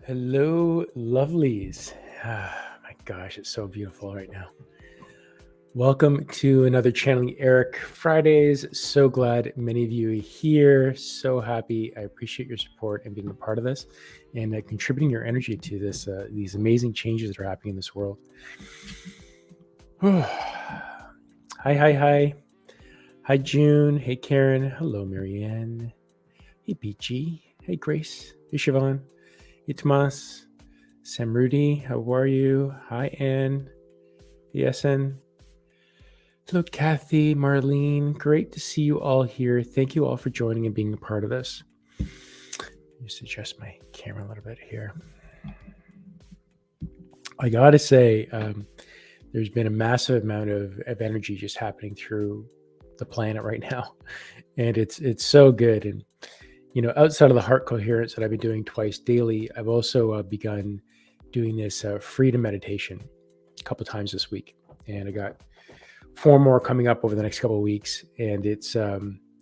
Hello, lovelies. My gosh, it's so beautiful right now. Welcome to another Channeling Erik Fridays. So glad many of you are here. So happy. I appreciate your support and being a part of this and contributing your energy to this. These amazing changes that are happening in this world. Hi. Hi, June. Hey, Karen. Hello, Marianne. Hey, Peachy. Hey, Grace. Hey, Siobhan. Hey, Tomas. Samruddhi, how are you? Hi, Anne. Hey, Ahsen. Hello, Kathy, Marlene. Great to see you all here. Thank you all for joining and being a part of this. Just adjust my camera a little bit here. I gotta say, there's been a massive amount of energy just happening through the planet right now, and it's so good. And outside of the heart coherence that I've been doing twice daily, I've also begun doing this freedom meditation a couple times this week, and I got 4 more coming up over the next couple of weeks. And it's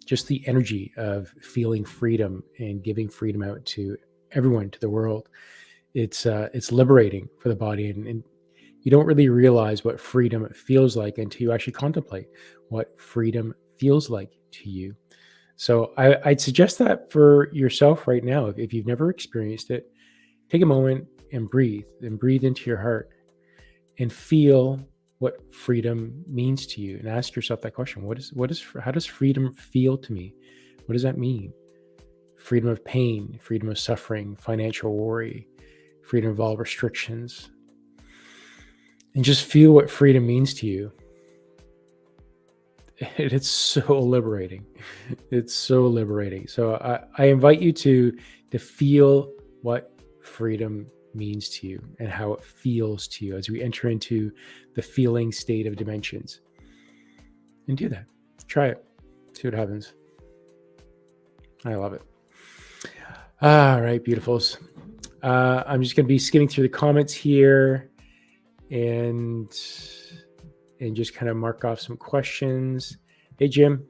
just the energy of feeling freedom and giving freedom out to everyone, to the world. It's liberating for the body, and you don't really realize what freedom feels like until you actually contemplate what freedom feels like to you. So I'd suggest that for yourself right now. If you've never experienced it, take a moment and breathe into your heart and feel what freedom means to you, and ask yourself that question. How does freedom feel to me? What does that mean? Freedom of pain, freedom of suffering, financial worry, freedom of all restrictions. And just feel what freedom means to you. It's so liberating. It's so liberating. So I invite you to feel what freedom means to you and how it feels to you as we enter into the feeling state of dimensions. And do that. Try it. See what happens. I love it. All right, beautifuls. I'm just going to be skimming through the comments here and just kind of mark off some questions. Hey, Jim.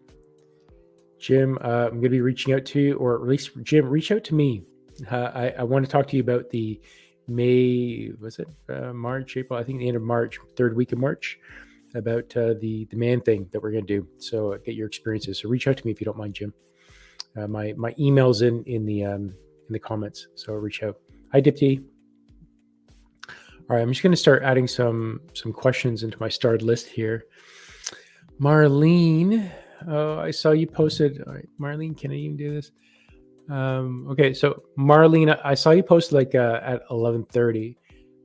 I'm going to be reaching out to you, or at least Jim, reach out to me. I want to talk to you about the May, was it March, April? I think the end of March, 3rd week of March, about the man thing that we're going to do. So get your experiences. So reach out to me if you don't mind, Jim. My email's in the comments. So reach out. Hi, Dipti. All right, I'm just going to start adding some questions into my starred list here. Marlene, I saw you posted. All right, Marlene, can I even do this? Okay, so Marlene, I saw you post at 11:30.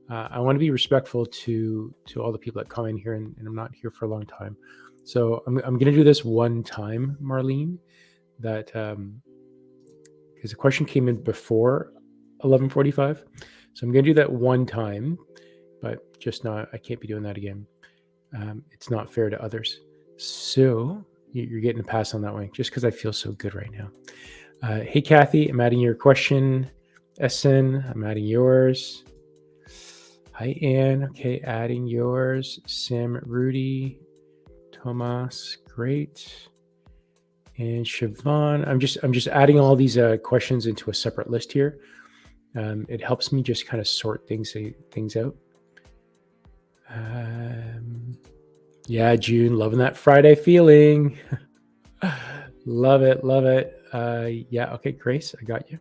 I want to be respectful to all the people that come in here, and I'm not here for a long time. So I'm going to do this one time, Marlene, that because the question came in before 11:45. So I'm going to do that one time, but just not, I can't be doing that again. It's not fair to others. So you're getting a pass on that one, just because I feel so good right now. Hey, Kathy, I'm adding your question. Ahsen, I'm adding yours. Hi, Anne. Okay, adding yours. Samruddhi, Tomas, great. And Siobhan, I'm just adding all these questions into a separate list here. It helps me just kind of sort things out. Yeah, June, loving that Friday feeling. Love it. Yeah, okay, Grace, I got you.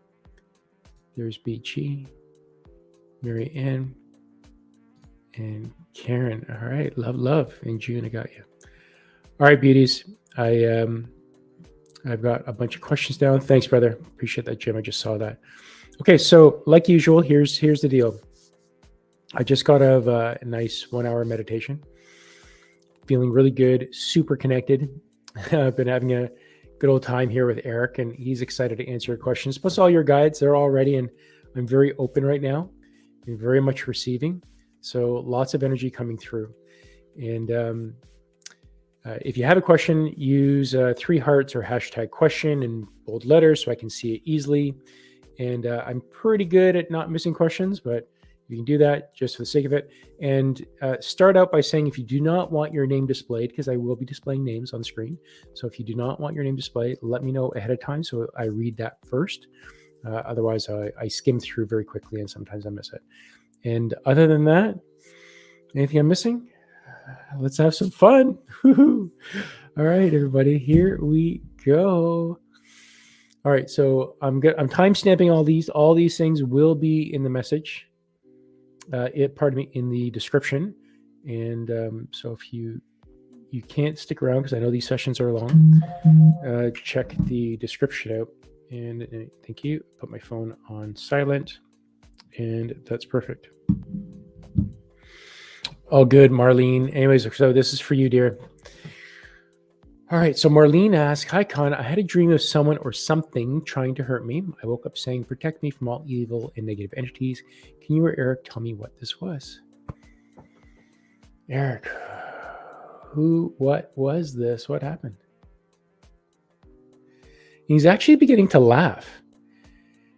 There's BG, Mary Ann, and Karen. All right, love. And June, I got you. All right, beauties. I've got a bunch of questions down. Thanks, brother. Appreciate that, Jim. I just saw that. Okay, so like usual, here's the deal. I just got out of a nice 1-hour meditation. Feeling really good, super connected. I've been having a good old time here with Erik, and he's excited to answer your questions. Plus all your guides, they're all ready, and I'm very open right now. I'm very much receiving. So lots of energy coming through. And if you have a question, use 3 hearts or hashtag question in bold letters so I can see it easily. And I'm pretty good at not missing questions, but you can do that just for the sake of it. And start out by saying if you do not want your name displayed, because I will be displaying names on screen. So if you do not want your name displayed, let me know ahead of time so I read that first. Otherwise, I skim through very quickly and sometimes I miss it. And other than that, anything I'm missing? Let's have some fun. All right, everybody, here we go. All right, so I'm time stamping all these. All these things will be in the message. In the description. And so if you can't stick around because I know these sessions are long, check the description out. And thank you. Put my phone on silent, and that's perfect. All good, Marlene. Anyways, so this is for you, dear. All right, so Marlene asks, hi, Con. I had a dream of someone or something trying to hurt me. I woke up saying, protect me from all evil and negative entities. Can you or Erik tell me what this was? Erik, what was this? What happened? He's actually beginning to laugh.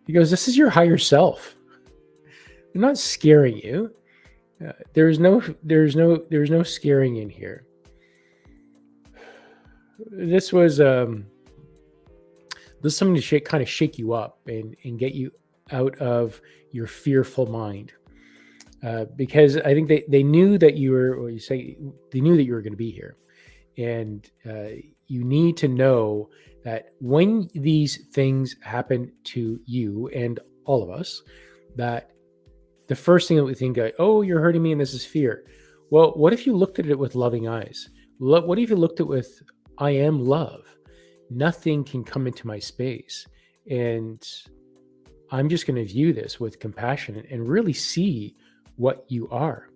He goes, this is your higher self. I'm not scaring you. There's no scaring in here. This was this is something to kind of shake you up and get you out of your fearful mind. Because I think they knew that you were, or they knew that you were going to be here. And you need to know that when these things happen to you and all of us, that the first thing that we think, oh, you're hurting me and this is fear. Well, what if you looked at it with loving eyes? What if you looked at it with, I am love. Nothing can come into my space. And I'm just going to view this with compassion and really see what you are.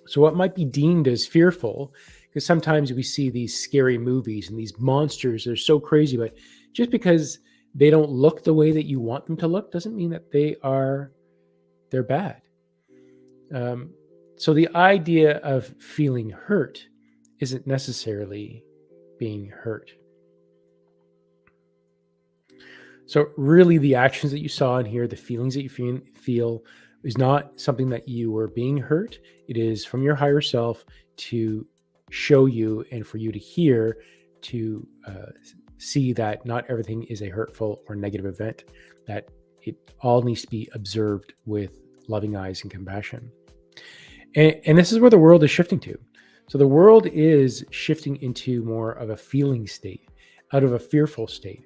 So what might be deemed as fearful, because sometimes we see these scary movies and these monsters, they're so crazy, but just because they don't look the way that you want them to look doesn't mean that they're bad. So the idea of feeling hurt isn't necessarily being hurt. So really the actions that you saw in here, the feelings that you feel is not something that you were being hurt. It is from your higher self to show you and for you to hear, to see that not everything is a hurtful or negative event, that it all needs to be observed with loving eyes and compassion. And this is where the world is shifting to. So the world is shifting into more of a feeling state, out of a fearful state.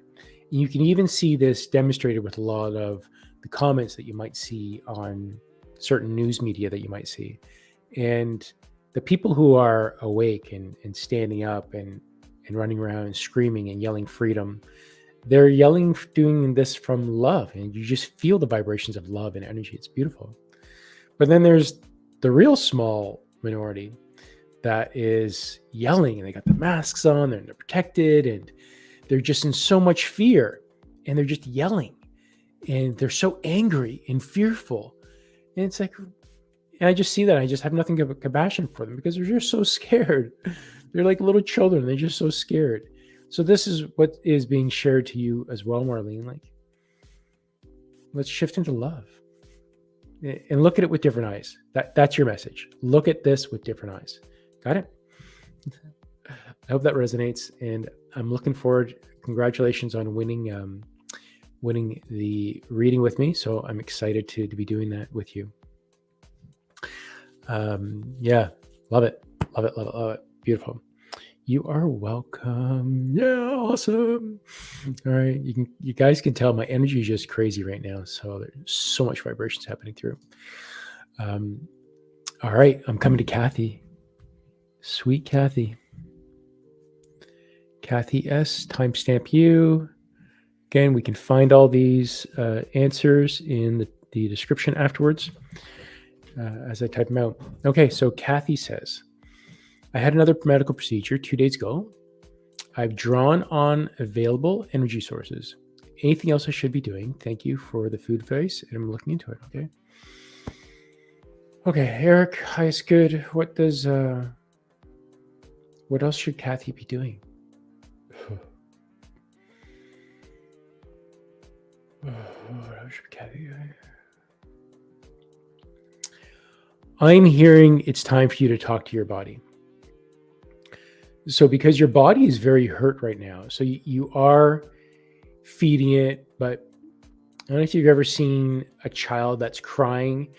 And you can even see this demonstrated with a lot of the comments that you might see on certain news media that you might see. And the people who are awake and standing up and running around and screaming and yelling freedom, they're doing this from love. And you just feel the vibrations of love and energy. It's beautiful. But then there's the real small minority that is yelling, and they got the masks on, they're protected, and they're just in so much fear, and they're just yelling, and they're so angry and fearful. And it's like, and I just see that. I just have nothing but compassion for them because they're just so scared. They're like little children. They're just so scared. So this is what is being shared to you as well, Marlene. Like, let's shift into love and look at it with different eyes. That's your message. Look at this with different eyes. Got it? I hope that resonates, and I'm looking forward. Congratulations on winning the reading with me. So I'm excited to be doing that with you. Yeah, love it. Beautiful. You are welcome. Yeah, awesome. All right, you guys can tell my energy is just crazy right now. So there's so much vibrations happening through. All right, I'm coming to Kathy. Sweet Kathy. Kathy S, timestamp you. Again, we can find all these answers in the description afterwards as I type them out. Okay, so Kathy says, I had another medical procedure 2 days ago. I've drawn on available energy sources. Anything else I should be doing? Thank you for the food advice, and I'm looking into it, okay? Okay, Erik, highest good. What else should Kathy be doing? I'm hearing it's time for you to talk to your body. So because your body is very hurt right now, so you are feeding it, but I don't know if you've ever seen a child that's crying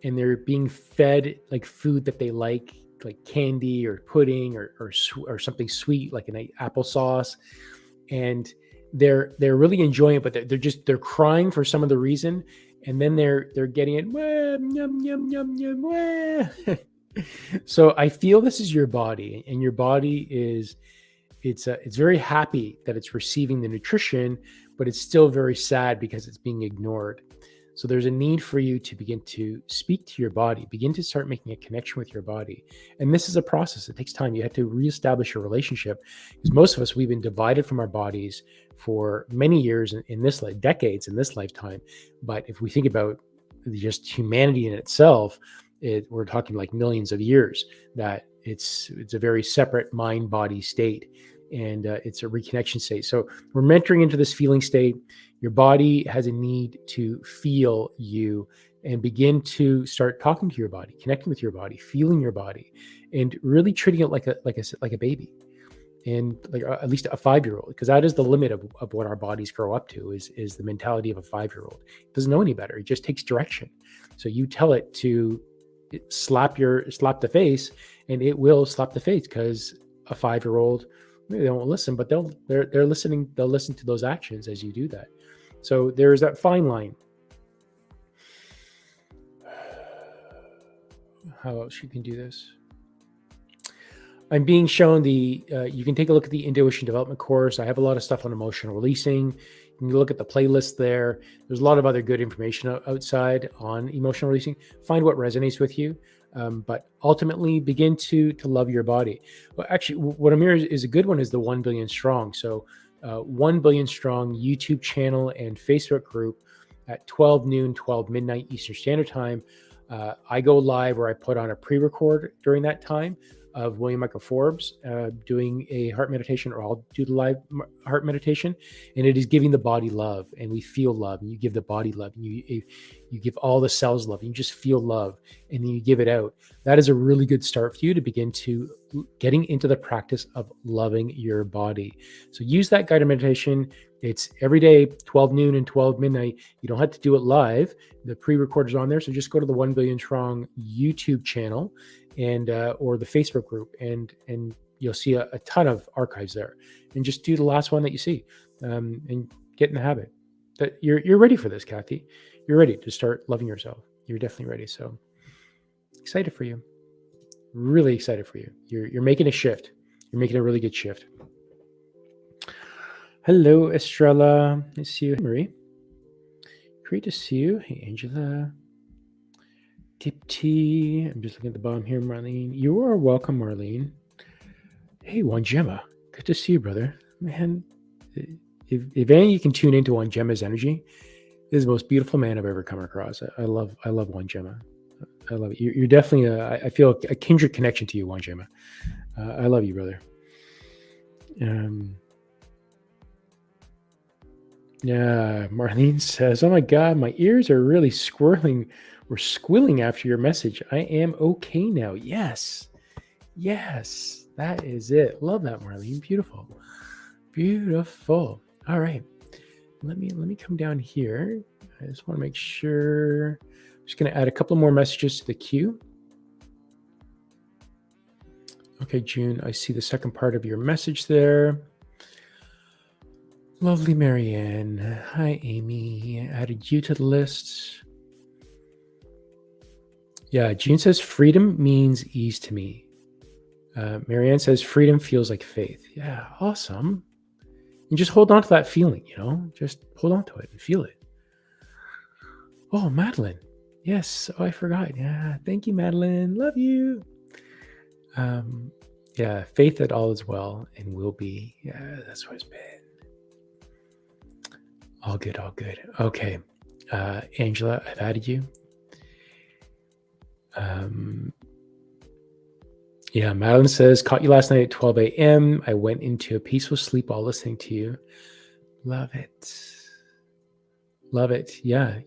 and they're being fed like food that they like candy or pudding or something sweet like an applesauce, and they're really enjoying it, but they're crying for some of the reason, and then they're getting it. Wah, yum, yum, yum, yum, wah. So I feel this is your body, and your body is it's very happy that it's receiving the nutrition, but it's still very sad because it's being ignored. So there's a need for you to begin to speak to your body, begin to start making a connection with your body. And this is a process. It takes time. You have to reestablish your relationship, because most of us, we've been divided from our bodies for many years in this decades in this lifetime. But if we think about just humanity in itself, we're talking like millions of years, that it's a very separate mind-body state. And it's a reconnection state. So we're entering into this feeling state. Your body has a need to feel you and begin to start talking to your body, connecting with your body, feeling your body, and really treating it like a baby, and like at least a 5-year-old, because that is the limit of what our bodies grow up to, is the mentality of a 5-year-old. It doesn't know any better. It just takes direction. So you tell it to slap the face, and it will slap the face, because a 5-year-old, maybe they won't listen, but they're listening. They'll listen to those actions as you do that. So there's that fine line. How else you can do this? I'm being shown you can take a look at the intuition development course. I have a lot of stuff on emotional releasing. You can look at the playlist there. There's a lot of other good information outside on emotional releasing. Find what resonates with you. But ultimately begin to love your body. Well, actually, what I'm hearing is a good one, is the 1 Billion Strong. So 1 Billion Strong YouTube channel and Facebook group at 12 noon, 12 midnight Eastern Standard Time. I go live, or I put on a pre-record during that time of William Michael Forbes doing a heart meditation, or I'll do the live heart meditation, and it is giving the body love, and we feel love, and you give the body love, and you give all the cells love, and you just feel love, and then you give it out. That is a really good start for you to begin to getting into the practice of loving your body. So use that guided meditation. It's every day, 12 noon and 12 midnight. You don't have to do it live. The pre-recorders on there. So just go to the 1 Billion Strong YouTube channel and or the Facebook group, and you'll see a ton of archives there. And just do the last one that you see, and get in the habit. That you're ready for this, Kathy. You're ready to start loving yourself. You're definitely ready. So excited for you. Really excited for you. You're making a shift. You're making a really good shift. Hello, Estrella. Nice to see you. Hey, Marie. Great to see you. Hey, Angela. Tip T. I'm just looking at the bottom here, Marlene. You are welcome, Marlene. Hey, Wanj Muh. Good to see you, brother. Man, if any you can tune into Wanj Muh's energy, this is the most beautiful man I've ever come across. I love Wanj Muh. I love it. You're definitely I feel a kindred connection to you, Wanj Muh. I love you, brother. Yeah, Marlene says, "Oh my God, my ears are really squirrling or squilling after your message. I am okay now." Yes, that is it. Love that, Marlene. Beautiful. All right, let me come down here. I just want to make sure. I'm just going to add a couple more messages to the queue. Okay, June, I see the second part of your message there. Lovely Marianne. Hi, Amy. Added you to the list. Yeah, June says freedom means ease to me. Marianne says freedom feels like faith. Yeah, awesome. And just hold on to that feeling, just hold on to it and feel it. Oh, Madelene. Yes. Oh, I forgot. Yeah. Thank you, Madelene. Love you. Yeah. Faith that all is well and will be. Yeah. That's what it's been. All good. Okay. Angela, I've added you. Yeah. Madelene says, caught you last night at 12 a.m. I went into a peaceful sleep while listening to you. Love it. Yeah.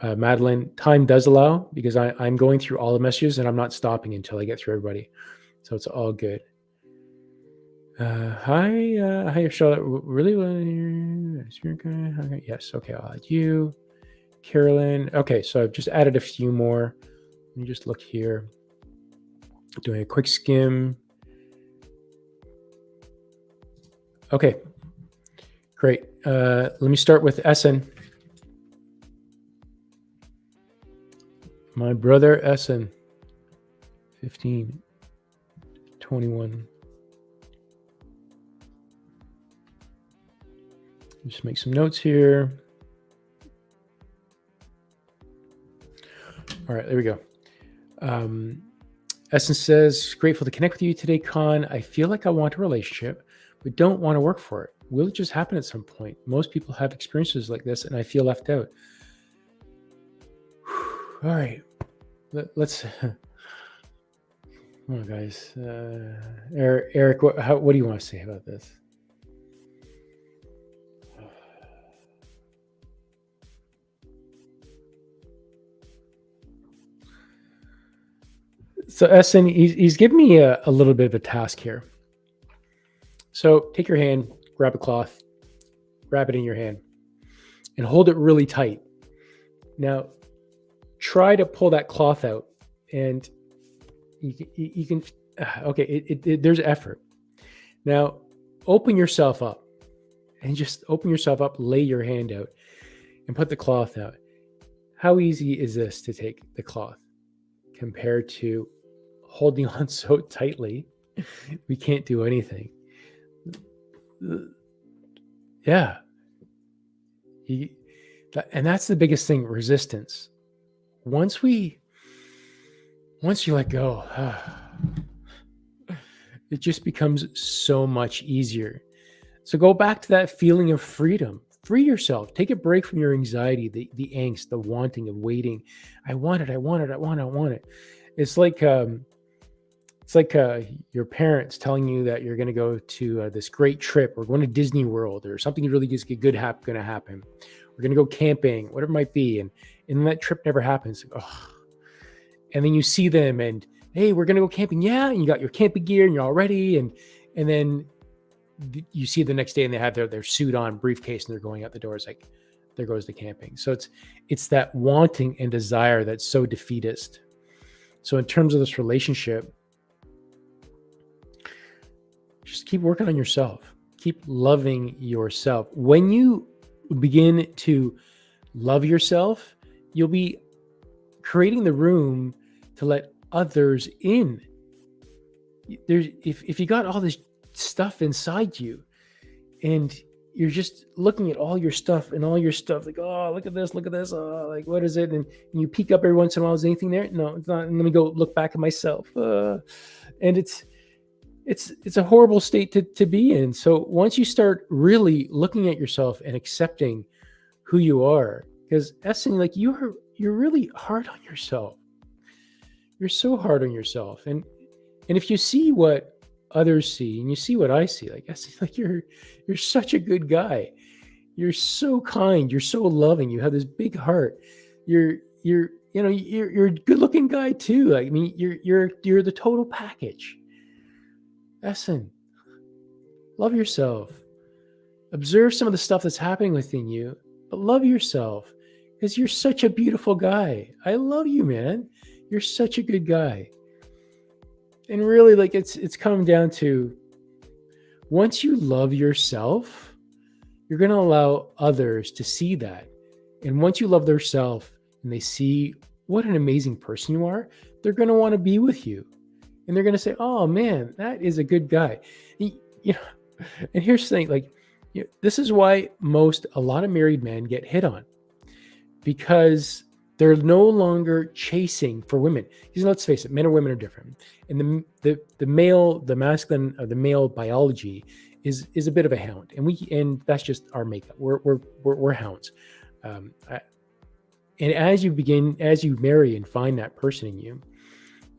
Madelene, time does allow, because I'm going through all the messages and I'm not stopping until I get through everybody. So it's all good. Hi, Charlotte. Really? Okay, yes. Okay, I'll add you. Kerilyn. Okay, so I've just added a few more. Let me just look here. Doing a quick skim. Okay, great. Let me start with Ahsen. My brother Ahsen. 15, 21. Just make some notes here. All right, there we go. Ahsen says, grateful to connect with you today, Khan. I feel like I want a relationship, but don't want to work for it. Will it just happen at some point? Most people have experiences like this, and I feel left out. All right, let's. Come on, guys. Erik, what do you want to say about this? So, Ahsen, he's giving me a little bit of a task here. So, take your hand, grab a cloth, wrap it in your hand, and hold it really tight. Now, try to pull that cloth out, and you can. Okay, there's effort. Now, open yourself up, and just open yourself up. Lay your hand out, and put the cloth out. How easy is this to take the cloth compared to holding on so tightly we can't do anything? Yeah. And that's the biggest thing, resistance. Once you let go, it just becomes so much easier. So go back to that feeling of freedom. Free yourself. Take a break from your anxiety, the angst, the wanting of waiting. I want it. It's like your parents telling you that you're going to go to this great trip, or going to Disney World, or something really just good going to happen. We're going to go camping, whatever it might be, and that trip never happens. Oh. And then you see them, and hey, we're going to go camping. Yeah, and you got your camping gear, and you're all ready, and then you see the next day, and they have their suit on, briefcase, and they're going out the door. It's like, there goes the camping. So it's that wanting and desire that's so defeatist. So in terms of this relationship, just keep working on yourself. Keep loving yourself. When you begin to love yourself, you'll be creating the room to let others in. If you got all this stuff inside you, and you're just looking at all your stuff, like, oh, look at this, oh, like, what is it? And you peek up every once in a while. Is anything there? No, it's not. And let me go look back at myself. And it's a horrible state to be in. So once you start really looking at yourself and accepting who you are, because Ahsen, like, you're really hard on yourself. You're so hard on yourself. And if you see what others see, and you see what I see, like, Ahsen, like, you're such a good guy. You're so kind. You're so loving. You have this big heart. You're a good looking guy too. Like, I mean, you're the total package. Ahsen, love yourself. Observe some of the stuff that's happening within you, but love yourself, because you're such a beautiful guy. I love you, man. You're such a good guy. And really, like, it's coming down to, once you love yourself, you're going to allow others to see that. And once you love themselves and they see what an amazing person you are, they're going to want to be with you. And they're going to say, oh man, that is a good guy. And here's the thing, like, this is why a lot of married men get hit on, because they're no longer chasing for women. Because let's face it, men and women are different. And the masculine, the male biology is a bit of a hound, and that's just our makeup. We're hounds. And as you marry and find that person in you,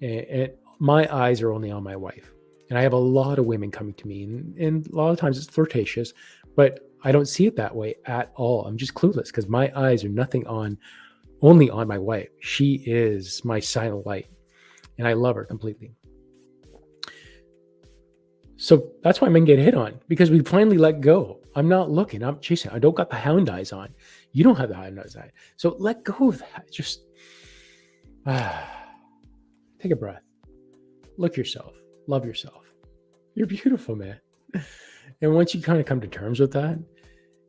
and my eyes are only on my wife. And I have a lot of women coming to me, and a lot of times it's flirtatious, but I don't see it that way at all. I'm just clueless, because my eyes are only on my wife. She is my silent light, and I love her completely. So that's why men get hit on, because we finally let go. I'm not looking, I'm chasing. I don't got the hound eyes on. You don't have the hound eyes on. So let go of that. Just take a breath. Look yourself. Love yourself. You're beautiful, man. And once you kind of come to terms with that,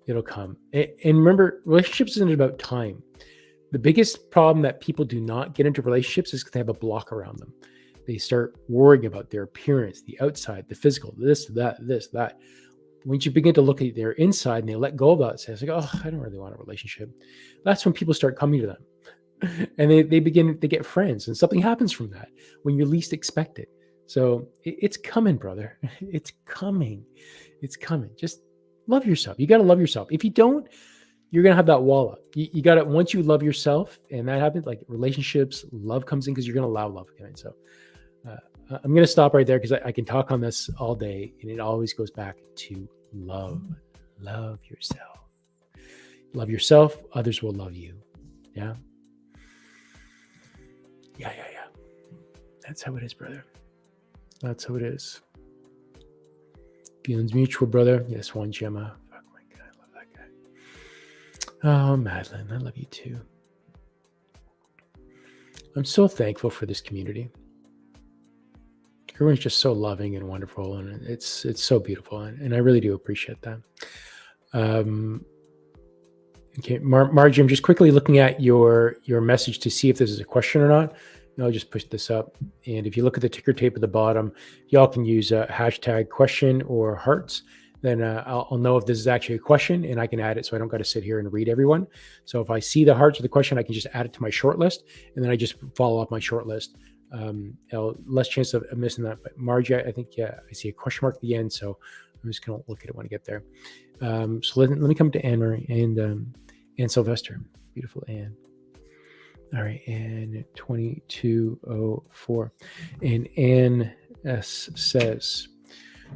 it'll come. And remember, relationships isn't about time. The biggest problem that people do not get into relationships is because they have a block around them. They start worrying about their appearance, the outside, the physical, this, that. Once you begin to look at their inside and they let go of that, it's like, oh, I don't really want a relationship. That's when people start coming to them. And they get friends, and something happens from that when you least expect it. So it's coming, brother. It's coming. It's coming. Just love yourself. You got to love yourself. If you don't, you're going to have that wall up. You got to, once you love yourself and that happens, like relationships, love comes in because you're going to allow love to come in. So I'm going to stop right there because I can talk on this all day, and it always goes back to love. Love yourself. Love yourself. Others will love you. Yeah. Yeah. That's how it is, brother. That's how it is. Feelings mutual, brother. Yes, Wanj Muh. Fuck my God, I love that guy. Oh, Madelene, I love you too. I'm so thankful for this community. Everyone's just so loving and wonderful, and it's so beautiful, and I really do appreciate that. Okay, Margie, I'm just quickly looking at your message to see if this is a question or not. I'll just push this up. And if you look at the ticker tape at the bottom, y'all can use a hashtag question or hearts. Then I'll know if this is actually a question, and I can add it so I don't got to sit here and read everyone. So if I see the hearts of the question, I can just add it to my short list, and then I just follow up my short list. Less chance of missing that. But Margie, I think, yeah, I see a question mark at the end. So I'm just going to look at it when I get there. So let me come to Anne Marie and Sylvester. Beautiful Anne. All right, and 2204. And Anne S says,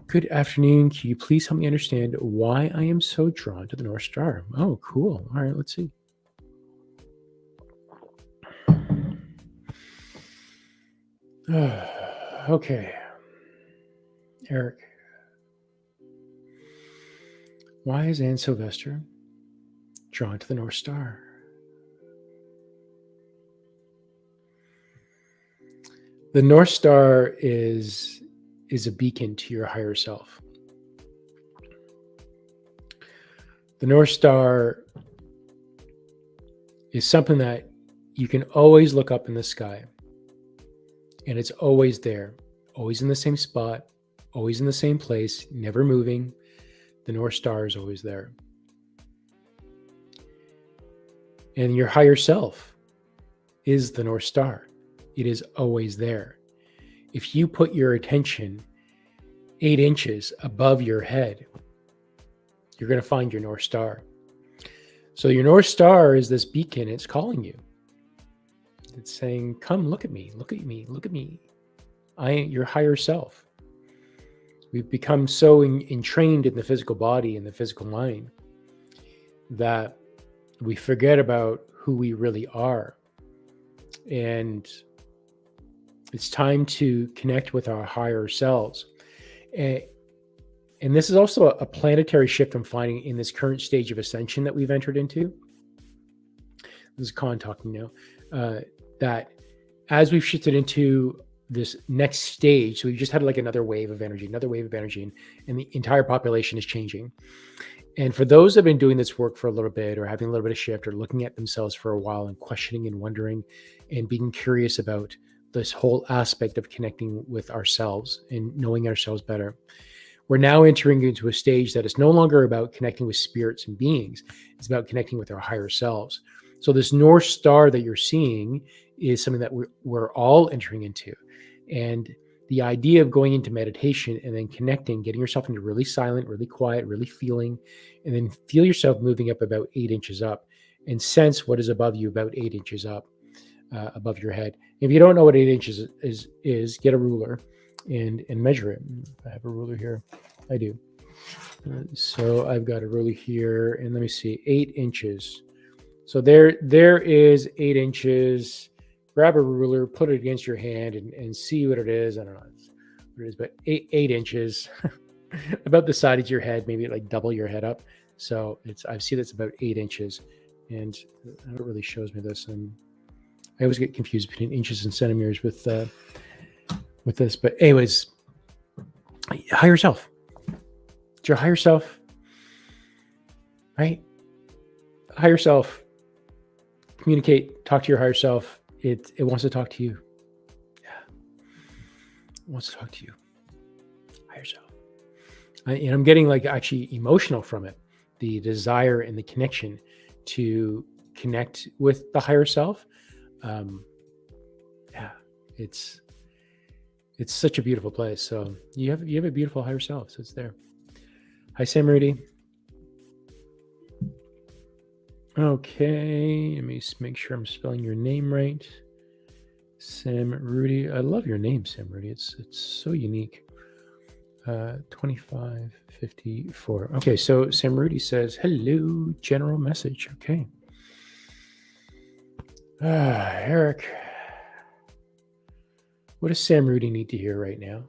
good afternoon. Can you please help me understand why I am so drawn to the North Star? Oh, cool. All right, let's see. Okay. Erik. Why is Anne Sylvester drawn to the North Star? The North Star is a beacon to your higher self. The North Star is something that you can always look up in the sky, and it's always there, always in the same spot, always in the same place, never moving. The North Star is always there. And your higher self is the North Star. It is always there. If you put your attention 8 inches above your head, you're going to find your North Star. So your North Star is this beacon. It's calling you. It's saying, come look at me, look at me, look at me. I am your higher self. We've become so entrained in the physical body and the physical mind that we forget about who we really are. And it's time to connect with our higher selves. And this is also a planetary shift I'm finding in this current stage of ascension that we've entered into. This is Khan talking now. That as we've shifted into this next stage, so we've just had like another wave of energy, and the entire population is changing. And for those that have been doing this work for a little bit, or having a little bit of shift, or looking at themselves for a while and questioning and wondering and being curious about this whole aspect of connecting with ourselves and knowing ourselves better, we're now entering into a stage that is no longer about connecting with spirits and beings. It's about connecting with our higher selves. So this North Star that you're seeing is something that we're all entering into. And the idea of going into meditation and then connecting, getting yourself into really silent, really quiet, really feeling, and then feel yourself moving up about 8 inches up and sense what is above you about 8 inches up above your head. If you don't know what 8 inches is, get a ruler and measure it. I have a ruler here. I do. So I've got a ruler here, and let me see, 8 inches. So there is 8 inches. Grab a ruler, put it against your hand, and see what it is. I don't know. what it is, but 8 inches, about the size of your head, maybe like double your head up. So I see that's about 8 inches, and it really shows me this. And I always get confused between inches and centimeters with this. But anyways, higher self. It's your higher self, right? Higher self. Communicate. Talk to your higher self. It wants to talk to you. Yeah, it wants to talk to you. Higher self. And I'm getting like actually emotional from it. The desire and the connection to connect with the higher self. Yeah, it's such a beautiful place. So you have a beautiful higher self. So it's there. Hi, Samruddhi. Okay, let me just make sure I'm spelling your name right. Samruddhi. I love your name, Samruddhi. It's so unique. 2554. Okay, so Samruddhi says, hello, general message. Okay. Erik. What does Samruddhi need to hear right now?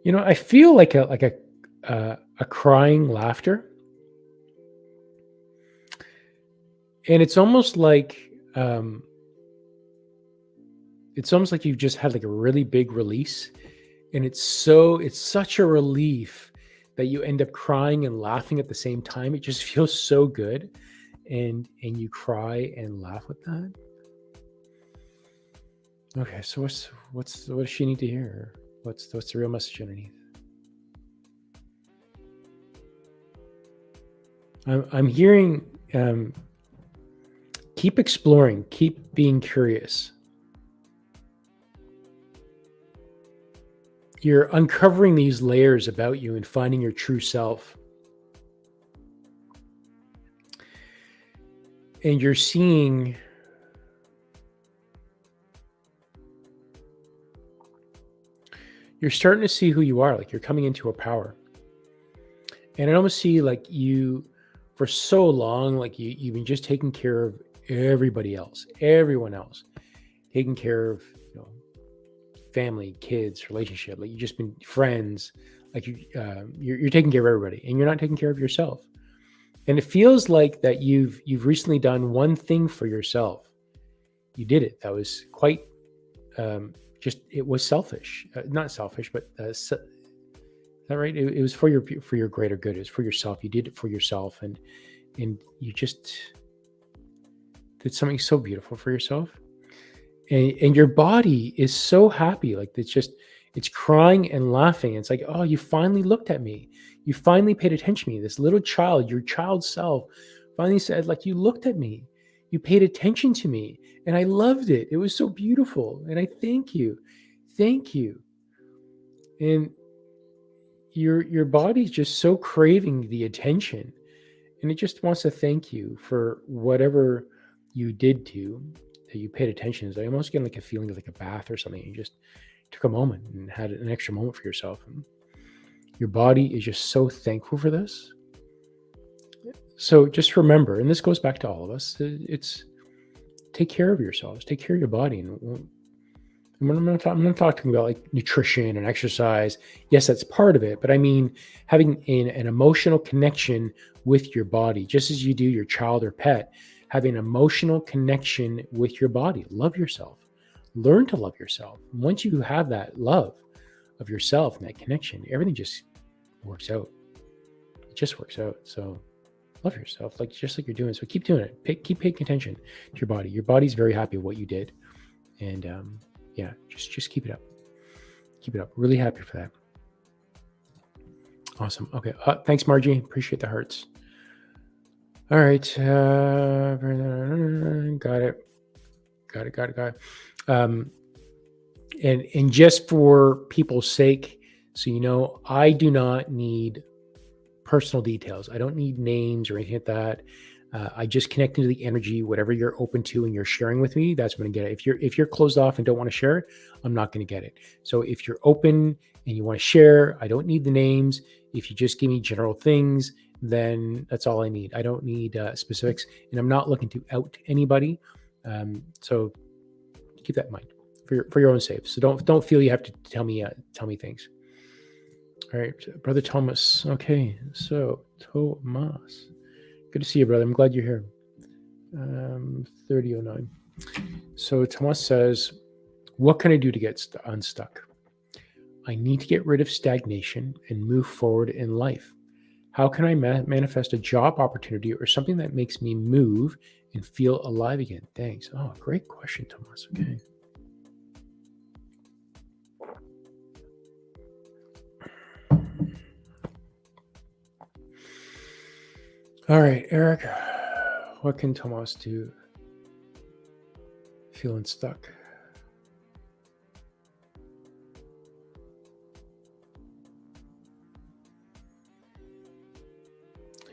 You know, I feel like a crying laughter. And it's almost like you've just had like a really big release, and it's such a relief that you end up crying and laughing at the same time. It just feels so good, and you cry and laugh with that. Okay, so what does she need to hear? What's the real message underneath? I'm hearing. Keep exploring, keep being curious. You're uncovering these layers about you and finding your true self. And you're starting to see who you are, like you're coming into a power. And I almost see like you, for so long, like you've been just taking care of everybody else, everyone else, taking care of, family, kids, relationship. Like you've just been friends. Like you're taking care of everybody, and you're not taking care of yourself. And it feels like that you've recently done one thing for yourself. You did it. That was quite it was selfish, not selfish, but is that right? It was for your greater good. It was for yourself. You did it for yourself, and you just did something so beautiful for yourself, and your body is so happy. Like it's crying and laughing. It's like, oh, you finally looked at me. You finally paid attention to me. This little child, your child self, finally said, like, you looked at me. You paid attention to me, and I loved it. It was so beautiful, and I thank you. And your body's just so craving the attention, and it just wants to thank you for whatever you did that you paid attention. It's like almost getting like a feeling of like a bath or something. You just took a moment and had an extra moment for yourself. And your body is just so thankful for this. So just remember, and this goes back to all of us, it's take care of yourselves, take care of your body. And I'm not talking about like nutrition and exercise. Yes, that's part of it. But I mean, having an emotional connection with your body, just as you do your child or pet, having an emotional connection with your body. Love yourself. Learn to love yourself. Once you have that love of yourself and that connection, everything just works out. It just works out. So love yourself, just like you're doing. So keep doing it. Keep paying attention to your body. Your body's very happy with what you did. And yeah, just keep it up. Keep it up. Really happy for that. Awesome. Okay. Thanks, Margie. Appreciate the hearts. All right. Got it. And just for people's sake, so I do not need personal details. I don't need names or anything like that. I just connect into the energy, whatever you're open to and you're sharing with me, that's when I get it. If you're closed off and don't want to share it, I'm not going to get it. So if you're open and you want to share, I don't need the names. If you just give me general things, then that's all I need. I don't need specifics, and I'm not looking to out anybody. So keep that in mind for your own sake. So don't feel you have to tell me things. All right, Brother Tomas. Okay, so Tomas, good to see you, brother. I'm glad you're here. 3009. So Tomas says, what can I do to get unstuck? I need to get rid of stagnation and move forward in life. How can I manifest a job opportunity or something that makes me move and feel alive again? Thanks. Oh, great question, Tomas. Okay. All right, Erik, what can Tomas do? Feeling stuck.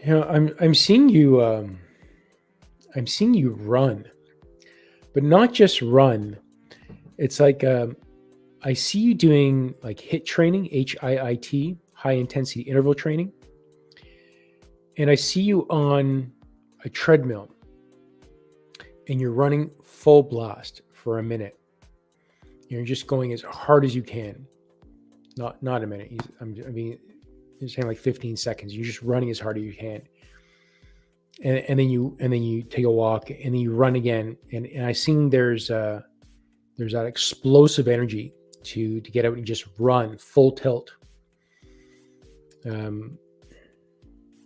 You know, I'm seeing you. I'm seeing you run, but not just run. It's like I see you doing like HIIT training, HIIT, high intensity interval training, and I see you on a treadmill, and you're running full blast for a minute. You're just going as hard as you can. Not a minute. I mean, you're saying like 15 seconds. You're just running as hard as you can. And then you take a walk, and then you run again. And I seen there's that explosive energy to get out and just run full tilt.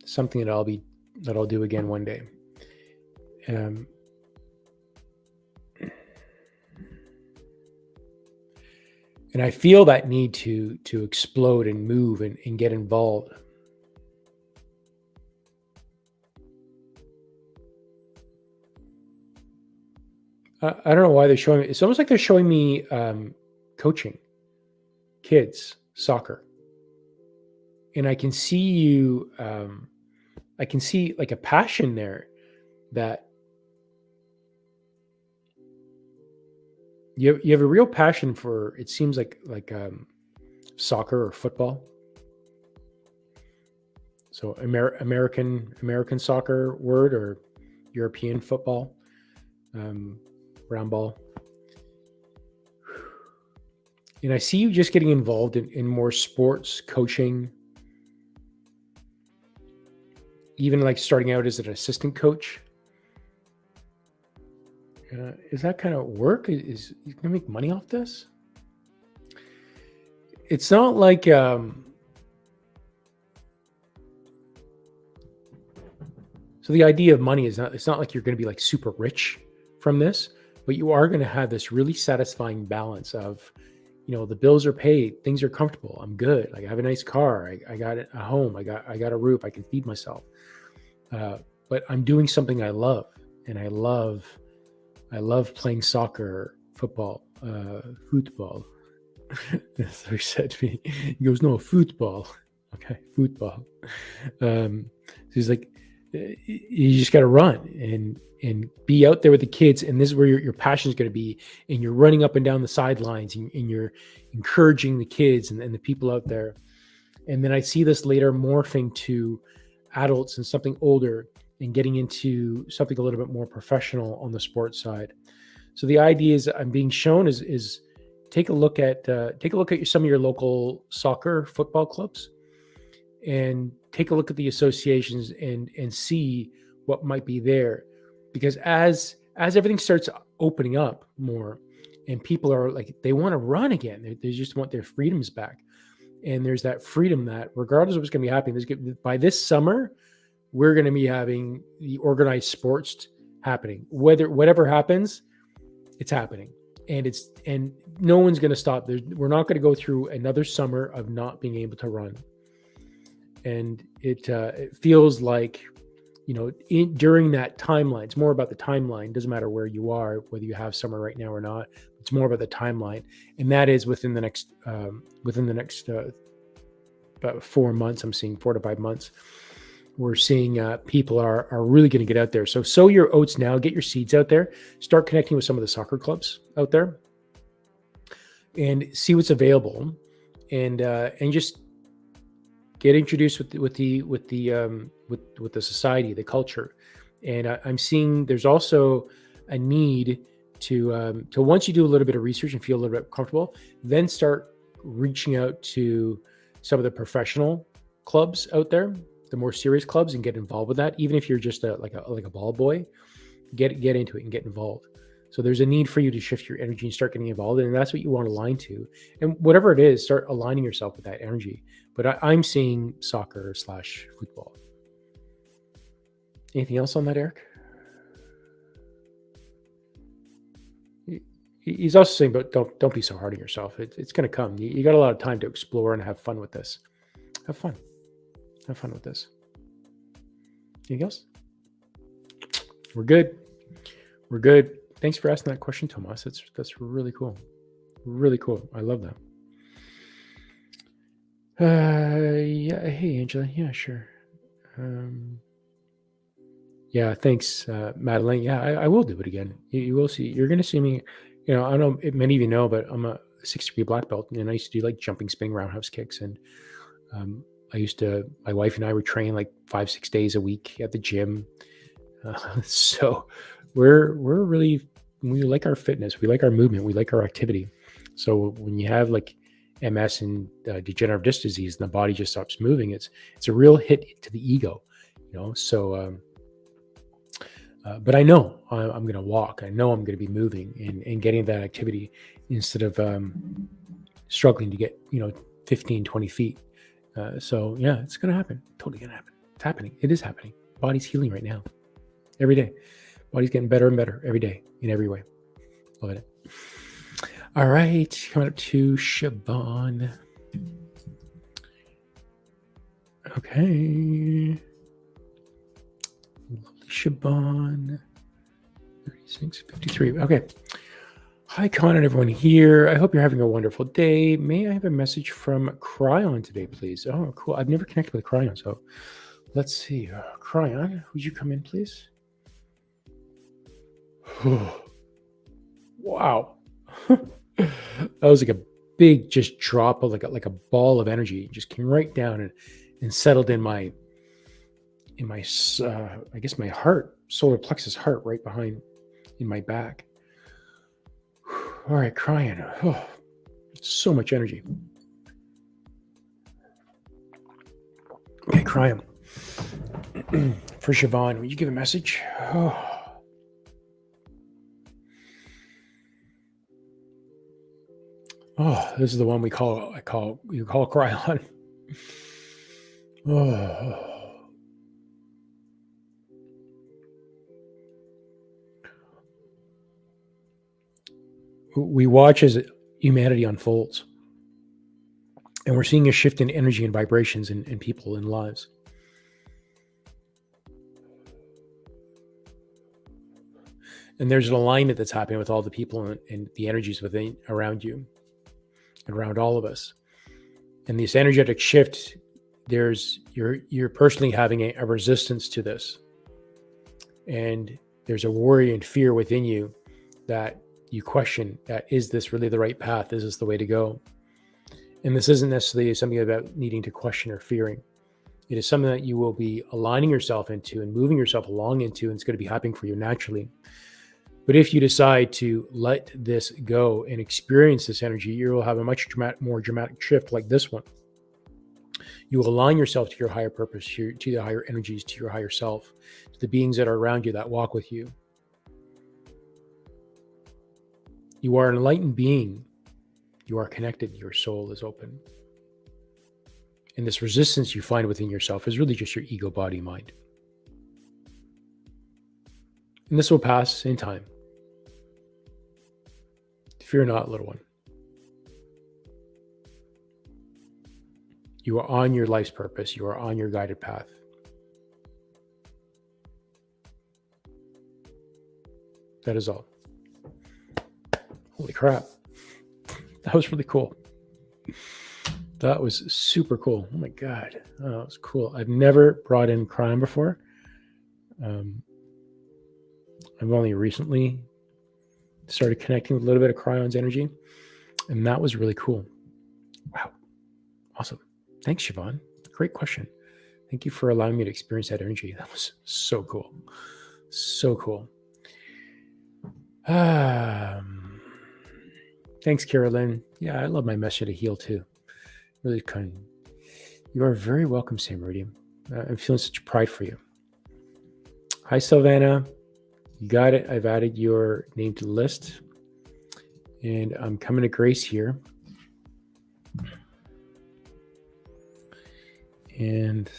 Something that I'll do again one day. And I feel that need to explode and move and get involved. I don't know why they're showing me. It's almost like they're showing me coaching kids soccer, and I can see you. I can see like a passion there that you have a real passion for. It seems like soccer or football. So American soccer word or European football, round ball. And I see you just getting involved in more sports coaching, even like starting out as an assistant coach. Is that kind of work? Is you gonna make money off this? It's not like so the idea of money is it's not like you're going to be like super rich from this, but you are going to have this really satisfying balance of, the bills are paid, things are comfortable, I'm good, like I have a nice car, I got a home, I got a roof, I can feed myself, but I'm doing something I love, and I love playing soccer, football, football. So he said to me, he goes, no, football. Okay, football. So he's like, you just got to run and be out there with the kids, and this is where your passion is going to be, and you're running up and down the sidelines, and you're encouraging the kids and the people out there. And then I see this later morphing to adults and something older, and getting into something a little bit more professional on the sports side. So the idea is I'm being shown is take a look at some of your local soccer, football clubs, and take a look at the associations and see what might be there. Because as everything starts opening up more, and people are like, they want to run again, they just want their freedoms back. And there's that freedom that regardless of what's going to be happening, by this summer, we're going to be having the organized sports happening. Whatever happens, it's happening. And no one's going to stop. We're not going to go through another summer of not being able to run. And it feels like, during that timeline, it's more about the timeline. It doesn't matter where you are, whether you have summer right now or not. It's more about the timeline. And that is within the next about 4 months, I'm seeing 4 to 5 months. We're seeing people are really going to get out there. So sow your oats now, get your seeds out there, start connecting with some of the soccer clubs out there, and see what's available, and just get introduced with the society, the culture, and I'm seeing there's also a need to once you do a little bit of research and feel a little bit comfortable, then start reaching out to some of the professional clubs out there, the more serious clubs, and get involved with that. Even if you're just like a ball boy, get into it and get involved. So there's a need for you to shift your energy and start getting involved, and that's what you want to align to. And whatever it is, start aligning yourself with that energy. But I'm seeing soccer / football. Anything else on that, Eric? He's also saying, but don't be so hard on yourself. It's going to come. You got a lot of time to explore and have fun with this. Have fun with this. Anything else? We're good. Thanks for asking that question, Tomas. That's really cool. Really cool. I love that. Yeah. Hey, Angela. Yeah, sure. Yeah, thanks, Madeline. Yeah, I will do it again. You will see. You're going to see me. I don't know if many of you know, but I'm a 6-degree black belt, and I used to do like jumping, spinning, roundhouse kicks, and my wife and I would train like 5-6 days a week at the gym. So we're really, we like our fitness, we like our movement, we like our activity. So when you have like MS and degenerative disc disease, and the body just stops moving, it's a real hit to the ego, So, but I know I'm going to walk. I know I'm going to be moving and getting that activity instead of struggling to get 15, 20 feet. So yeah, it's going to happen. Totally going to happen. It's happening. It is happening. Body's healing right now. Every day. Body's getting better and better every day in every way. Love it. All right. Coming up to Siobhan. Okay. Lovely Siobhan. 36:53. Okay. Hi, Con and everyone here. I hope you're having a wonderful day. May I have a message from Cryon today, please? Oh, cool. I've never connected with Cryon, so let's see. Cryon, would you come in, please? Wow. That was like a big just drop of like a ball of energy. It just came right down and settled in my I guess my heart, solar plexus heart, right behind in my back. All right, crying. Oh, so much energy. Okay, crying. For Siobhan, would you give a message? Oh, this is the one you call Cryon. Oh. We watch as humanity unfolds, and we're seeing a shift in energy and vibrations in people and lives. And there's an alignment that's happening with all the people and the energies within around you and around all of us. And this energetic shift, you're personally having a resistance to this. And there's a worry and fear within you that you question that, is this really the right path? Is this the way to go? And this isn't necessarily something about needing to question or fearing. It is something that you will be aligning yourself into and moving yourself along into, and it's going to be happening for you naturally. But if you decide to let this go and experience this energy, you will have a much more dramatic shift like this one. You will align yourself to your higher purpose, to the higher energies, to your higher self, to the beings that are around you that walk with you. You are an enlightened being. You are connected. Your soul is open. And this resistance you find within yourself is really just your ego, body, mind. And this will pass in time. Fear not, little one. You are on your life's purpose. You are on your guided path. That is all. Holy crap. That was really cool. That was super cool. Oh my God. Oh, that was cool. I've never brought in crime before. I've only recently started connecting with a little bit of Cryon's energy, and that was really cool. Wow. Awesome. Thanks, Siobhan. great question. Thank you for allowing me to experience that energy. That was so cool. So cool. Thanks, Kerilyn. Yeah, I love my message to heal too. Really kind. You are very welcome, Samruddhi. I'm feeling such pride for you. Hi, Silvana. You got it. I've added your name to the list. And I'm coming to Grace here. And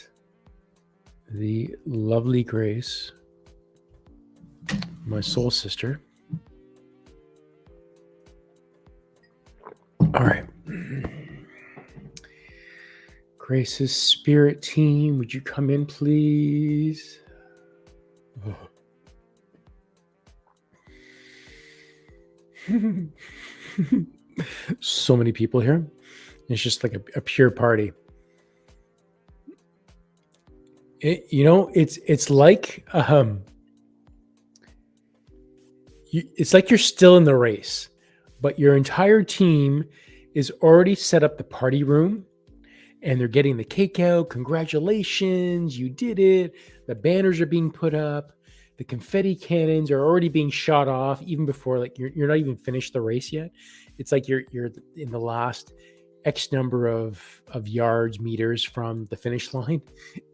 the lovely Grace, my soul sister. All right. Grace's spirit team, would you come in, please? Oh. So many people here. It's just like a pure party. It's like it's like you're still in the race, but your entire team is already set up the party room, and they're getting the cake out. Congratulations, you did it. The banners are being put up. The confetti cannons are already being shot off even before, like, you're not even finished the race yet. It's like you're in the last X number of yards, meters from the finish line,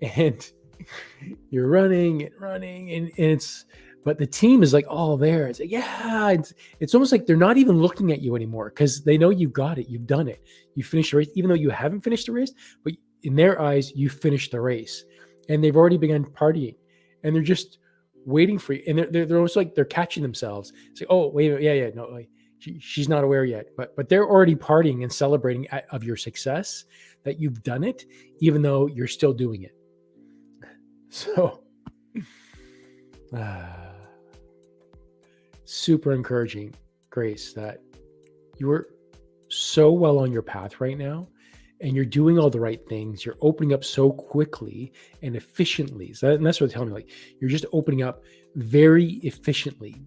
and you're running, and it's, but the team is like all there. It's like, yeah, it's almost like they're not even looking at you anymore because they know you got it, you've done it, you finished the race, even though you haven't finished the race, but in their eyes, you finished the race, and they've already begun partying, and they're just waiting for you, and they're almost like they're catching themselves. Say, oh, wait, yeah, no, like, she's not aware yet, but they're already partying and celebrating of your success, that you've done it, even though you're still doing it. So, super encouraging, Grace, that you're so well on your path right now, and you're doing all the right things. You're opening up so quickly and efficiently. And that's what they're telling me. Like, you're just opening up very efficiently,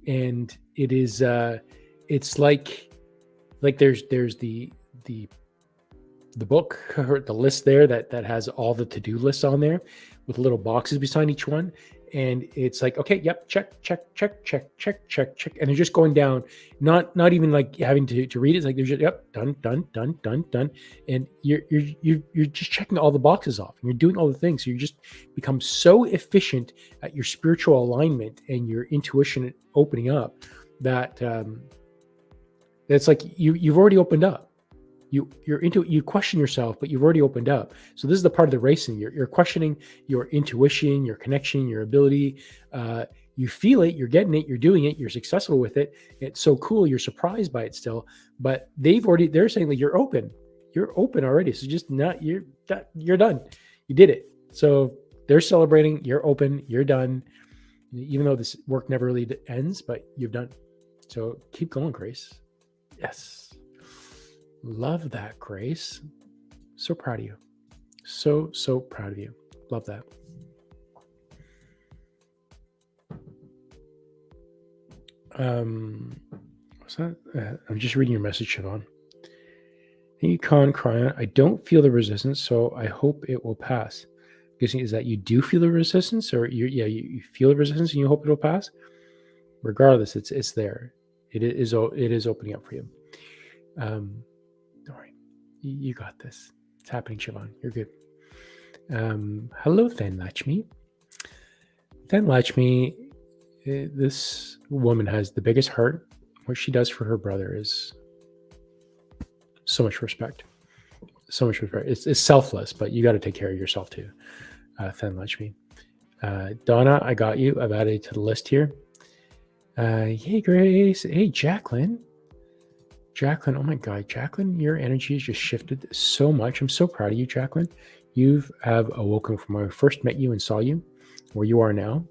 and it is. It's like there's the book, or the list there that has all the to-do lists on there with little boxes beside each one. And it's like, okay, yep, check. And they're just going down, not even like having to read it. It's like, they're just, yep, done. And you're just checking all the boxes off, and you're doing all the things. So you just become so efficient at your spiritual alignment and your intuition opening up that it's like you've already opened up. You question yourself, but you've already opened up. So this is the part of the racing. You're questioning your intuition, your connection, your ability. You feel it, you're getting it, you're doing it, you're successful with it. It's so cool. You're surprised by it still, but they're saying like, you're open already. So just you're done. You did it. So they're celebrating. You're open. You're done. Even though this work never really ends, but you've done. So keep going, Grace. Yes. Love that, Grace. So proud of you. So proud of you. Love that. What's that? I'm just reading your message, Siobhan. Thank you, Cryon. I don't feel the resistance, so I hope it will pass. Guessing is that you do feel the resistance, or you feel the resistance and you hope it will pass. Regardless, it's there. It is opening up for you. Don't worry. You got this. It's happening, Siobhan. You're good. Hello, Thanlatchmy. Thanlatchmy, this woman has the biggest heart. What she does for her brother is so much respect. So much respect. It's selfless, but you got to take care of yourself too, Thanlatchmy. Donna, I got you. I've added you to the list here. Hey, Grace. Hey, Jacqueline. Jacqueline, oh my God, Jacqueline, your energy has just shifted so much. I'm so proud of you, Jacqueline. You have awoken from when I first met you and saw you, where you are now.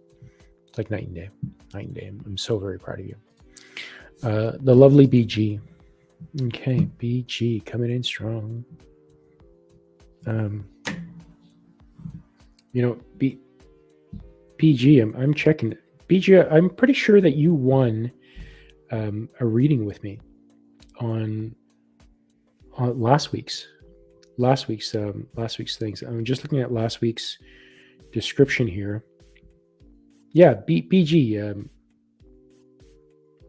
It's like night and day. Night and day. I'm so very proud of you. The lovely BG. Okay, BG coming in strong. BG, I'm checking. BG, I'm pretty sure that you won a reading with me on last week's last week's things. I'm just looking at last week's description here. Yeah, BG.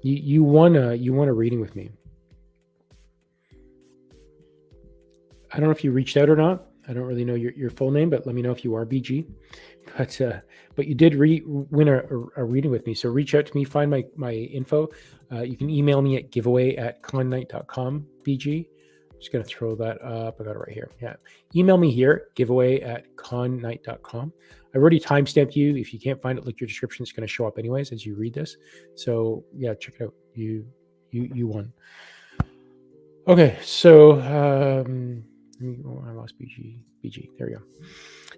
You won a reading with me. I don't know if you reached out or not. I don't really know your full name, but let me know if you are BG. But you did win a reading with me. So reach out to me, find my info. You can email me at giveaway@connight.com, BG. I'm just going to throw that up. I got it right here. Yeah. Email me here, giveaway@connight.com. I've already timestamped you. If you can't find it, look your description. It's going to show up anyways as you read this. So yeah, check it out. You won. Okay. So, I lost BG. There we go.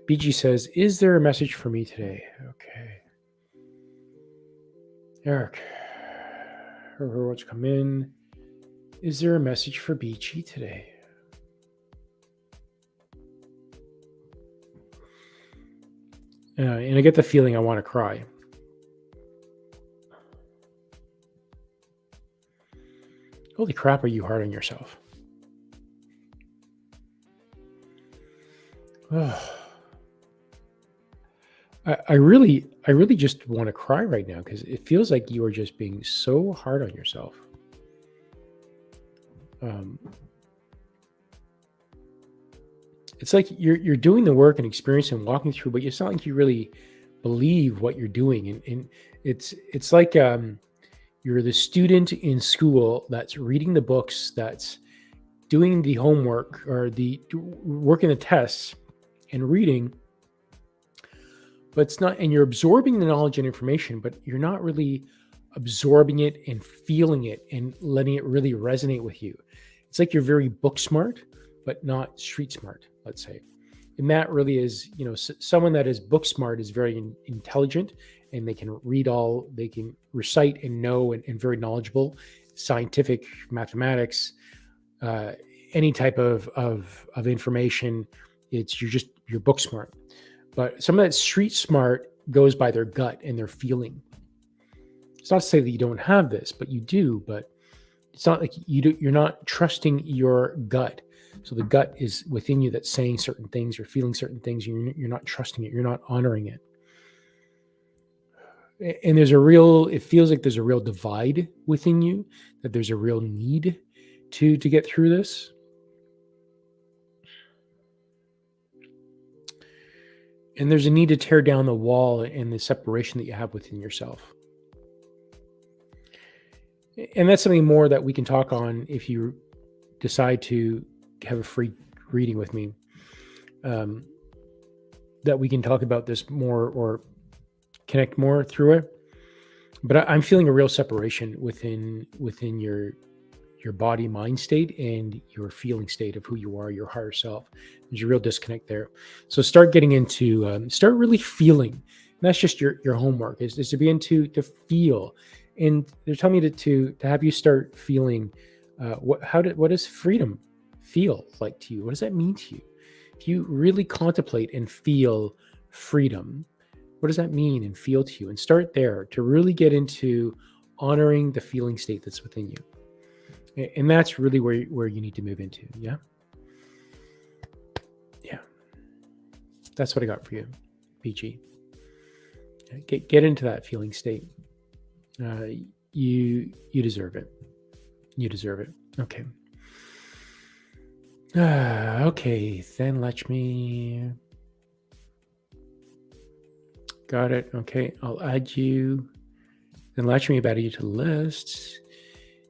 BG says, is there a message for me today? Okay. Eric, who wants to come in? Is there a message for BG today? And I get the feeling I want to cry. Holy crap, are you hard on yourself? Oh. I really just want to cry right now because it feels like you are just being so hard on yourself. It's like you're doing the work and experiencing and walking through, but it's not like you really believe what you're doing. And it's like you're the student in school that's reading the books, that's doing the homework or working the tests and reading. But it's not, and you're absorbing the knowledge and information, but you're not really absorbing it and feeling it and letting it really resonate with you. It's like you're very book smart, but not street smart, let's say. And that really is, someone that is book smart is very intelligent and they can they can recite and know and very knowledgeable, scientific, mathematics, any type of information. You're book smart. But some of that street smart goes by their gut and their feeling. It's not to say that you don't have this, but you do. But it's not like you're not trusting your gut. So the gut is within you that's saying certain things or feeling certain things. You're not trusting it. You're not honoring it. And it feels like there's a real divide within you, that there's a real need to get through this. And there's a need to tear down the wall and the separation that you have within yourself. And that's something more that we can talk on if you decide to have a free reading with me. That we can talk about this more or connect more through it. But I'm feeling a real separation within your body mind state and your feeling state of who you are, your higher self. There's a real disconnect there. So start getting into start really feeling. And that's just your homework is to begin to feel. And they're telling me to have you start feeling what does freedom feel like to you? What does that mean to you? If you really contemplate and feel freedom, what does that mean and feel to you? And start there to really get into honoring the feeling state that's within you. And that's really where you need to move into. Yeah. Yeah. That's what I got for you, BG. Get into that feeling state. You deserve it. You deserve it. Okay. Okay. Thanlatchmy. Got it. Okay. I'll add you. Thanlatchmy, I've added you to the list.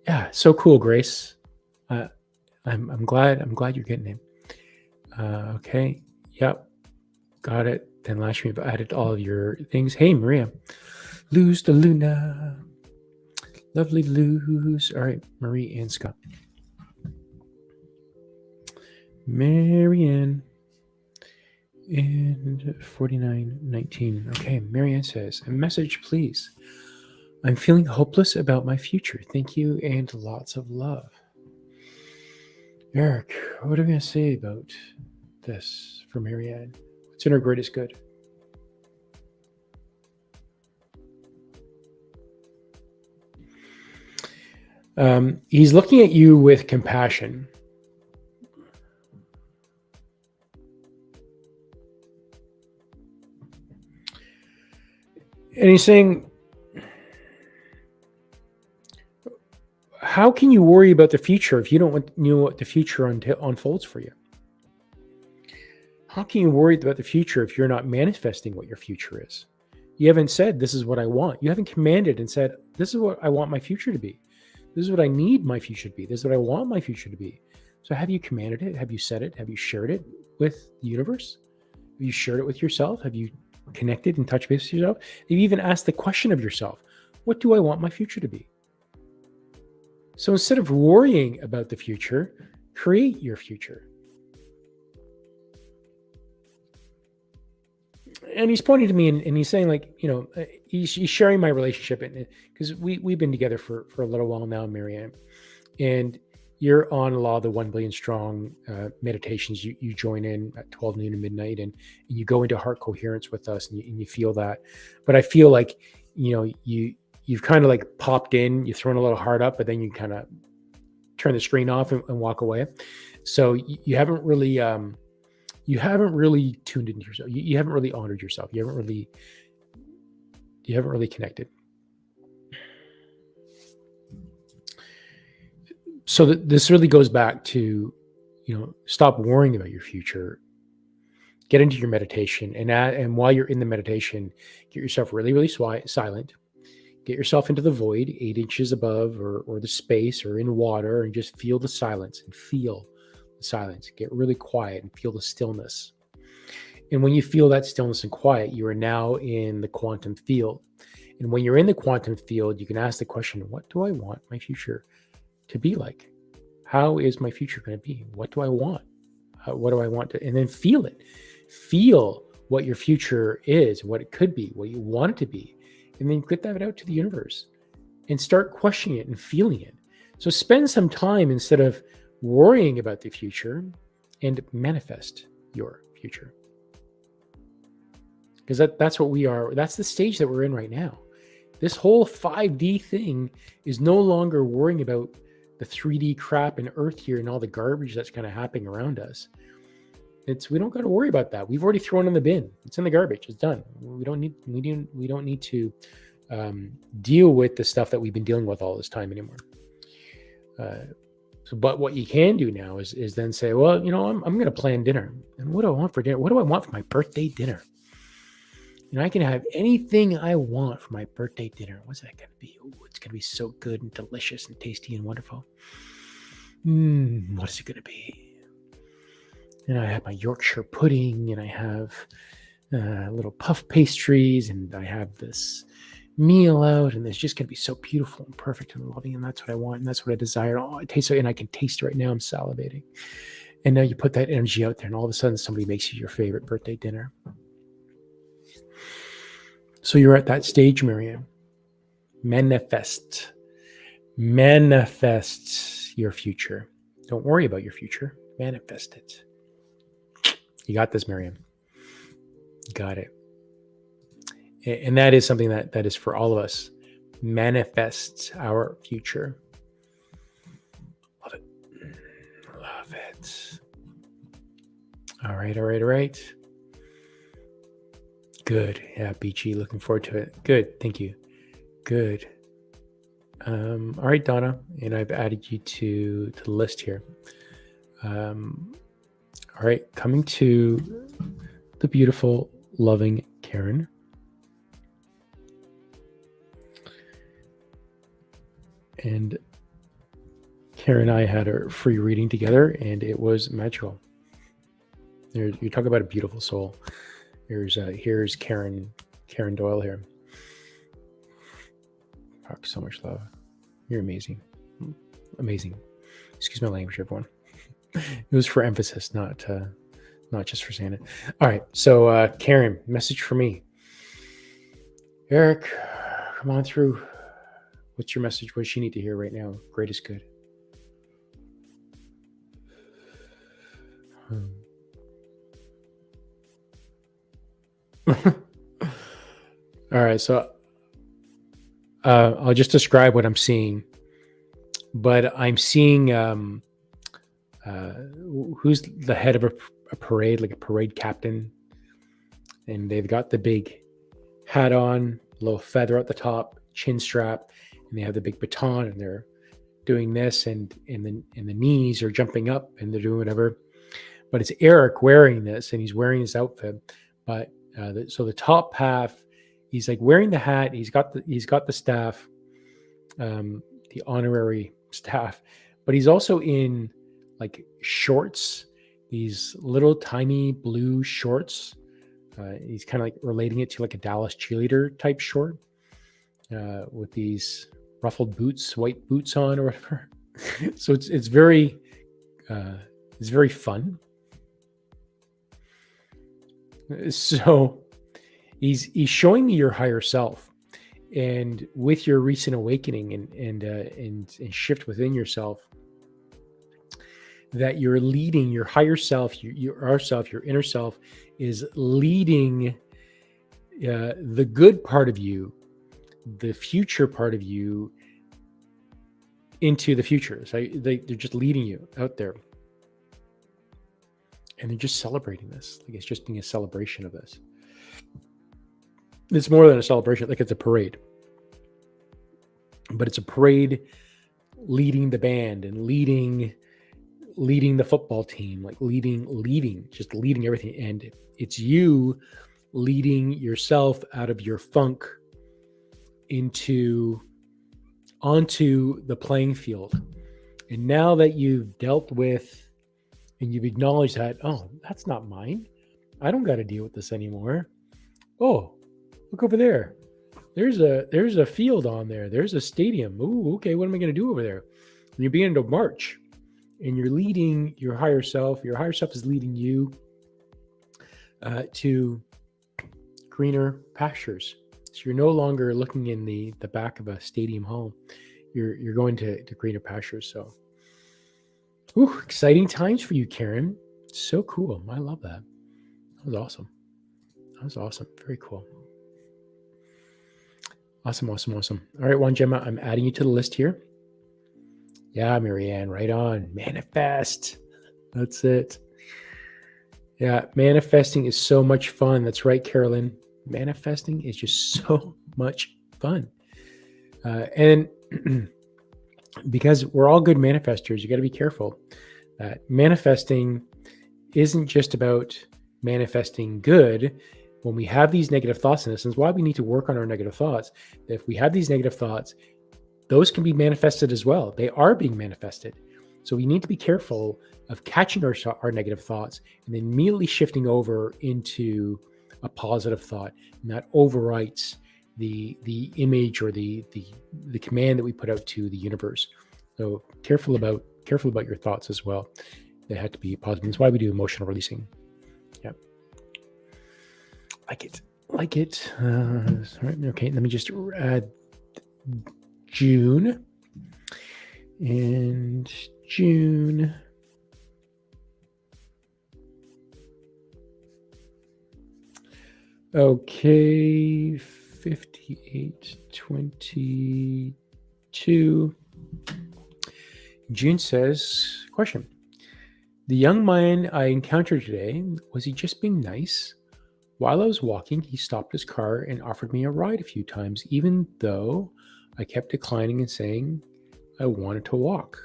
Yeah, so cool, Grace. I'm glad you're getting it. Okay, yep, got it. Then last week I've added all of your things. Hey, Maria, Luz the Luna, lovely Luz. All right, Marie and Scott, Marianne, and 4919. Okay, Marianne says, a message, please. I'm feeling hopeless about my future. Thank you and lots of love. Eric, what are we going to say about this for Marianne? What's in her greatest good? He's looking at you with compassion. And he's saying, how can you worry about the future if you don't know what the future unfolds for you? How can you worry about the future if you're not manifesting what your future is? You haven't said, this is what I want. You haven't commanded and said, this is what I want my future to be. This is what I need my future to be. This is what I want my future to be. So have you commanded it? Have you said it? Have you shared it with the universe? Have you shared it with yourself? Have you connected and touched base with yourself? Have you even asked the question of yourself, what do I want my future to be? So instead of worrying about the future, create your future. And he's pointing to me and he's saying, like, he's sharing my relationship, because we've been together for a little while now, Marianne, and you're on Law of the 1 Billion Strong meditations. You join in at 12 noon and midnight, and you go into heart coherence with us, and you feel that. But I feel like, you've kind of like popped in, you've thrown a little heart up, but then you kind of turn the screen off and walk away. So you haven't really tuned into yourself. You haven't really honored yourself. You haven't really connected. So this really goes back to, stop worrying about your future. Get into your meditation, and while you're in the meditation, get yourself really, really silent. Get yourself into the void, 8 inches above, or the space, or in water, and just feel the silence and feel the silence. Get really quiet and feel the stillness. And when you feel that stillness and quiet, you are now in the quantum field. And when you're in the quantum field, you can ask the question, what do I want my future to be like? How is my future going to be? What do I want? What do I want to? And then feel it. Feel what your future is, what it could be, what you want it to be. And then get that out to the universe and start questioning it and feeling it. So spend some time, instead of worrying about the future, and manifest your future. Because that's what we are. That's the stage that we're in right now. This whole 5D thing is no longer worrying about the 3D crap and Earth here and all the garbage that's kind of happening around us. We don't got to worry about that. We've already thrown it in the bin. It's in the garbage. It's done. We don't need to deal with the stuff that we've been dealing with all this time anymore. But what you can do now is then say, well, I'm going to plan dinner. And what do I want for dinner? What do I want for my birthday dinner? I can have anything I want for my birthday dinner. What's that going to be? Oh, it's going to be so good and delicious and tasty and wonderful. What is it going to be? And I have my Yorkshire pudding, and I have little puff pastries, and I have this meal out, and it's just going to be so beautiful and perfect and loving, and that's what I want, and that's what I desire. Oh, it tastes so, and I can taste it right now. I'm salivating. And now you put that energy out there, and all of a sudden somebody makes you your favorite birthday dinner. So you're at that stage, Miriam. Manifest your future. Don't worry about your future. Manifest it. You got this, Miriam. Got it. And that is something that is for all of us. Manifest our future. Love it. Love it. All right. Good. Yeah, BG, looking forward to it. Good. Thank you. Good. All right, Donna. And I've added you to the list here. All right. Coming to the beautiful, loving Karen. And Karen and I had a free reading together, and it was magical. You talk about a beautiful soul. Here's Karen Doyle here. Fuck, so much love. You're amazing. Excuse my language, everyone. It was for emphasis, not just for saying it. All right, so Karen, message for me. Erik, come on through. What's your message? What does she need to hear right now? Great is good. All right, so I'll just describe what I'm seeing. But I'm seeing who's the head of a parade, like a parade captain, and they've got the big hat on, little feather at the top, chin strap, and they have the big baton, and they're doing this, and the knees are jumping up, and they're doing whatever. But it's Erik wearing this, and he's wearing this outfit. But so the top half, he's like wearing the hat. He's got the staff, the honorary staff, but he's also in like shorts, these little tiny blue shorts. He's kind of like relating it to like a Dallas cheerleader type short, with these ruffled boots, white boots on or whatever. So it's very fun. So he's showing me your higher self, and with your recent awakening and shift within yourself, that you're leading your higher self, your inner self is leading the good part of you, the future part of you, into the future. So they're just leading you out there. And they're just celebrating this. Like it's just being a celebration of this. It's more than a celebration. Like it's a parade. But it's a parade leading the band and leading the football team, like just leading everything. And it's you leading yourself out of your funk onto the playing field. And now that you've dealt with and you've acknowledged that, oh, that's not mine. I don't got to deal with this anymore. Oh, look over there. There's a field on there. There's a stadium. Ooh, okay. What am I going to do over there? And you're beginning to march, and you're leading your higher self. Your higher self is leading you to greener pastures. So you're no longer looking in the back of a stadium home. You're going to greener pastures. So, exciting times for you, Karen. So cool. I love that. That was awesome. Very cool. Awesome. All right, Wanj Muh, I'm adding you to the list here. Yeah, Marianne, right on. Manifest. That's it. Yeah, manifesting is so much fun. That's right, Kerilyn. Manifesting is just so much fun. And because we're all good manifestors, you got to be careful that manifesting isn't just about manifesting good. When we have these negative thoughts in us, and it's why we need to work on our negative thoughts. That if we have these negative thoughts, those can be manifested as well. They are being manifested. So we need to be careful of catching our negative thoughts and then immediately shifting over into a positive thought, and that overwrites the image or the command that we put out to the universe. So careful about your thoughts as well. They have to be positive. That's why we do emotional releasing. Yeah, like it. All right, okay. Let me just add June and June. Okay, 5822. June says, question. The young man I encountered today, was he just being nice? While I was walking, he stopped his car and offered me a ride a few times, even though I kept declining and saying I wanted to walk.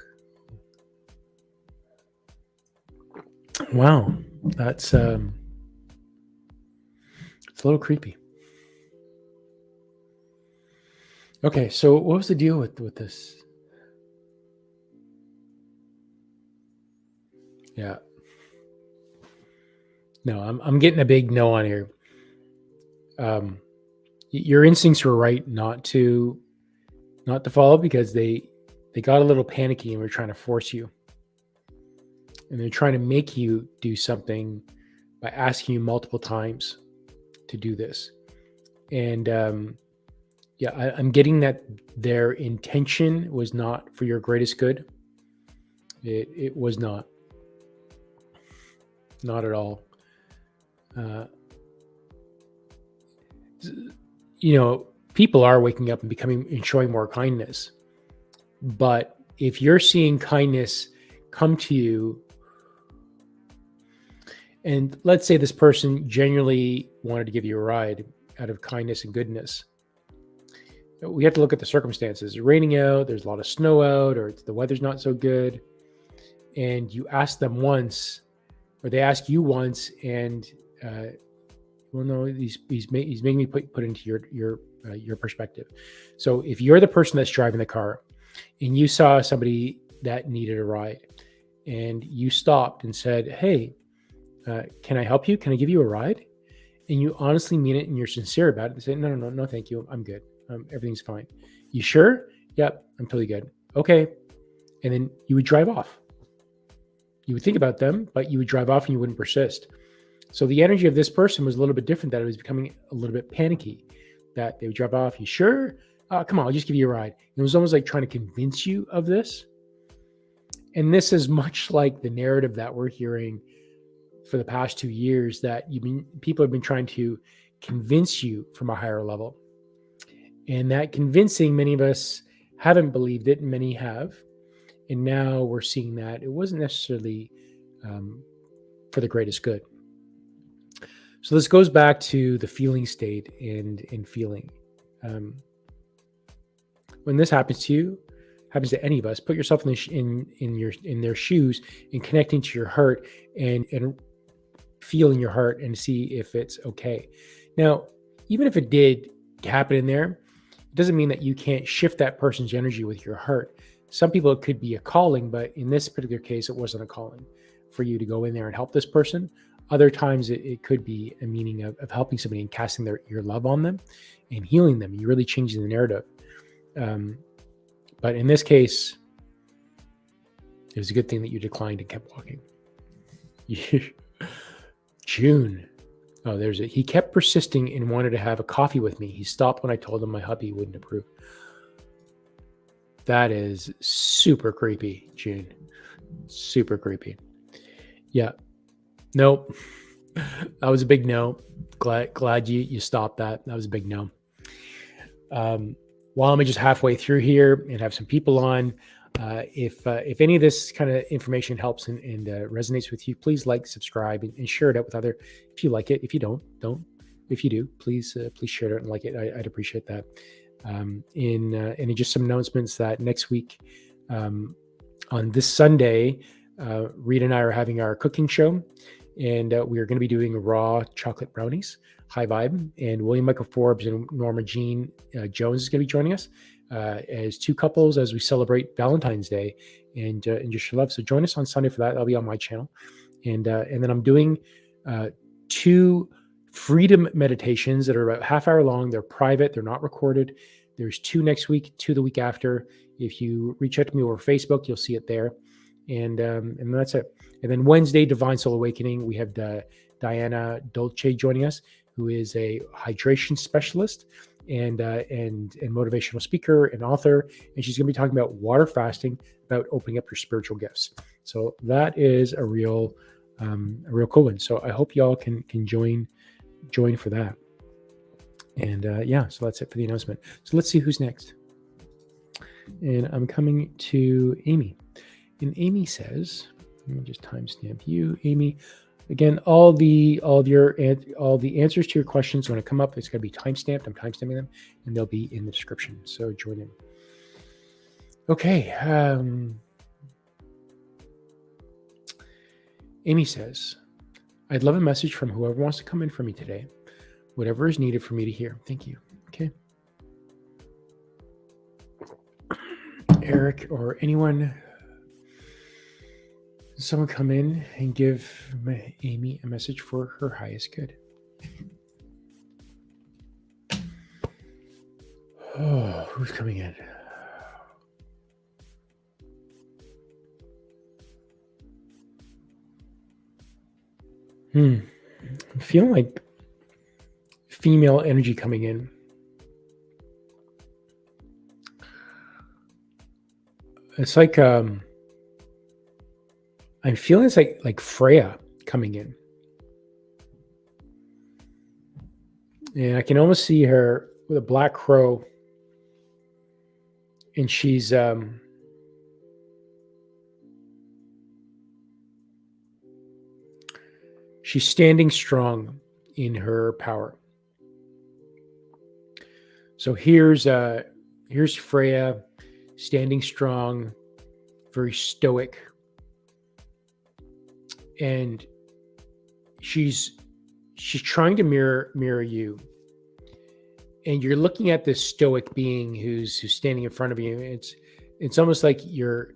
Wow, that's it's a little creepy. Okay, so what was the deal with this? Yeah. No, I'm getting a big no on here. Your instincts were right not to follow, because they got a little panicky and were trying to force you. And they're trying to make you do something by asking you multiple times to do this. And I'm getting that their intention was not for your greatest good. It was not at all. People are waking up and showing more kindness. But if you're seeing kindness come to you, and let's say this person genuinely wanted to give you a ride out of kindness and goodness, we have to look at the circumstances. It's raining out, there's a lot of snow out, or the weather's not so good. And you ask them once, or they ask you once, and well, no, he's making me put into your perspective. So if you're the person that's driving the car, and you saw somebody that needed a ride, and you stopped and said, "Hey, can I help you? Can I give you a ride?" And you honestly mean it, and you're sincere about it. They say, "No, thank you. I'm good. Everything's fine." You sure? Yep, I'm totally good. Okay, and then you would drive off. You would think about them, but you would drive off and you wouldn't persist. So the energy of this person was a little bit different, that it was becoming a little bit panicky, that they would drive off. You sure? Come on, I'll just give you a ride. It was almost like trying to convince you of this. And this is much like the narrative that we're hearing for the past 2 years, that people have been trying to convince you from a higher level. And that convincing, many of us haven't believed it, and many have. And now we're seeing that it wasn't necessarily for the greatest good. So this goes back to the feeling state and feeling. When this happens to you, happens to any of us, put yourself in their shoes and connecting to your heart and feeling your heart and see if it's okay. Now, even if it did happen in there, it doesn't mean that you can't shift that person's energy with your heart. Some people, it could be a calling, but in this particular case, it wasn't a calling for you to go in there and help this person. Other times it could be a meaning of helping somebody and casting your love on them and healing them. You're really changing the narrative. But in this case, it was a good thing that you declined and kept walking. June. Oh, there's it. He kept persisting and wanted to have a coffee with me. He stopped when I told him my hubby wouldn't approve. That is super creepy, June. Super creepy. Yeah. Nope. That was a big no. Glad you stopped that. That was a big no. While I'm just halfway through here and have some people on, if any of this kind of information helps and resonates with you, please like, subscribe, and share it out with other. If you like it, if you don't. If you do, please share it and like it. I'd appreciate that. And just some announcements that next week, on this Sunday, Rita and I are having our cooking show, and we are going to be doing raw chocolate brownies, high vibe. And William Michael Forbes and Norma Jean Jones is going to be joining us as two couples as we celebrate Valentine's Day and just your love. So join us on Sunday for that. That'll be on my channel. And then I'm doing 2 freedom meditations that are about half hour long. They're private. They're not recorded. There's 2 next week, 2 the week after. If you reach out to me over Facebook, you'll see it there. And that's it. And then Wednesday, Divine Soul Awakening, we have Diana Dolce joining us, who is a hydration specialist and motivational speaker and author. And she's going to be talking about water fasting, about opening up your spiritual gifts. So that is a real cool one. So I hope y'all can join for that. And so that's it for the announcement. So let's see who's next. And I'm coming to Amy. And Amy says, let me just timestamp you, Amy. Again, all the answers to your questions, when I come up, it's going to be timestamped. I'm timestamping them, and they'll be in the description. So join in. Okay. Amy says, I'd love a message from whoever wants to come in for me today. Whatever is needed for me to hear. Thank you. Okay. Eric or anyone, someone come in and give Amy a message for her highest good. Oh, who's coming in? I'm feeling like female energy coming in. It's like I'm feeling it's like Freya coming in. And I can almost see her with a black crow. And she's standing strong in her power. So here's Freya standing strong, very stoic, and she's trying to mirror you. And you're looking at this stoic being who's standing in front of you. It's almost like you're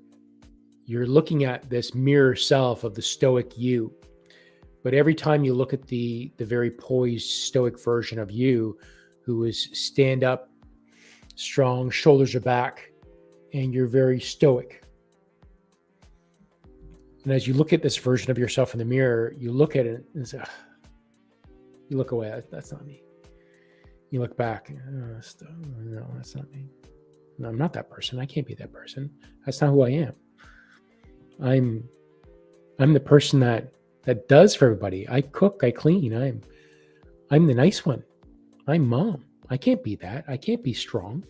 looking at this mirror self of the stoic you. But every time you look at the very poised stoic version of you, who is stand up, strong, shoulders are back, and you're very stoic. And as you look at this version of yourself in the mirror, you look at it and say, you look away. That's not me. You look back. No, that's not me. No, I'm not that person. I can't be that person. That's not who I am. I'm the person that does for everybody. I cook. I clean. I'm the nice one. I'm mom. I can't be that. I can't be strong.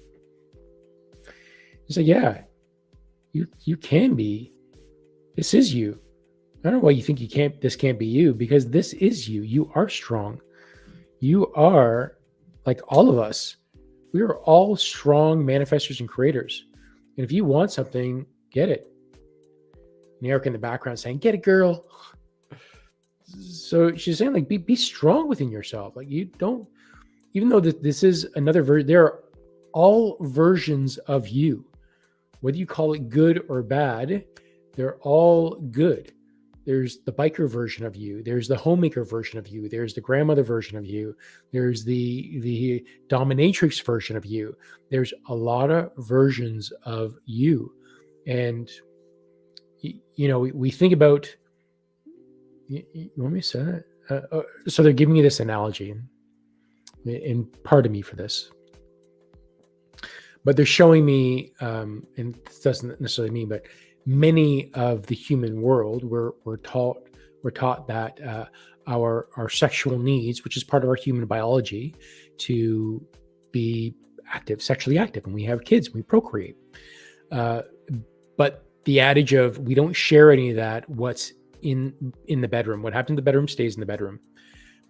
He's like, yeah, you can be. This is you. I don't know why you think this can't be you, because this is you. You are strong. You are like all of us. We are all strong manifestors and creators. And if you want something, get it. And Erik in the background saying, get it, girl. So she's saying, like, be strong within yourself. Like, you don't, even though this is another version, there are all versions of you. Whether you call it good or bad, they're all good. There's the biker version of you. There's the homemaker version of you. There's the grandmother version of you. There's the dominatrix version of you. There's a lot of versions of you. And, we think about, you want me to say that? So they're giving me this analogy, and pardon me for this. But they're showing me, and this doesn't necessarily mean, but many of the human world, we're taught that our sexual needs, which is part of our human biology, to be sexually active, and we have kids, we procreate. But the adage of we don't share any of that, what's in the bedroom, what happens in the bedroom stays in the bedroom.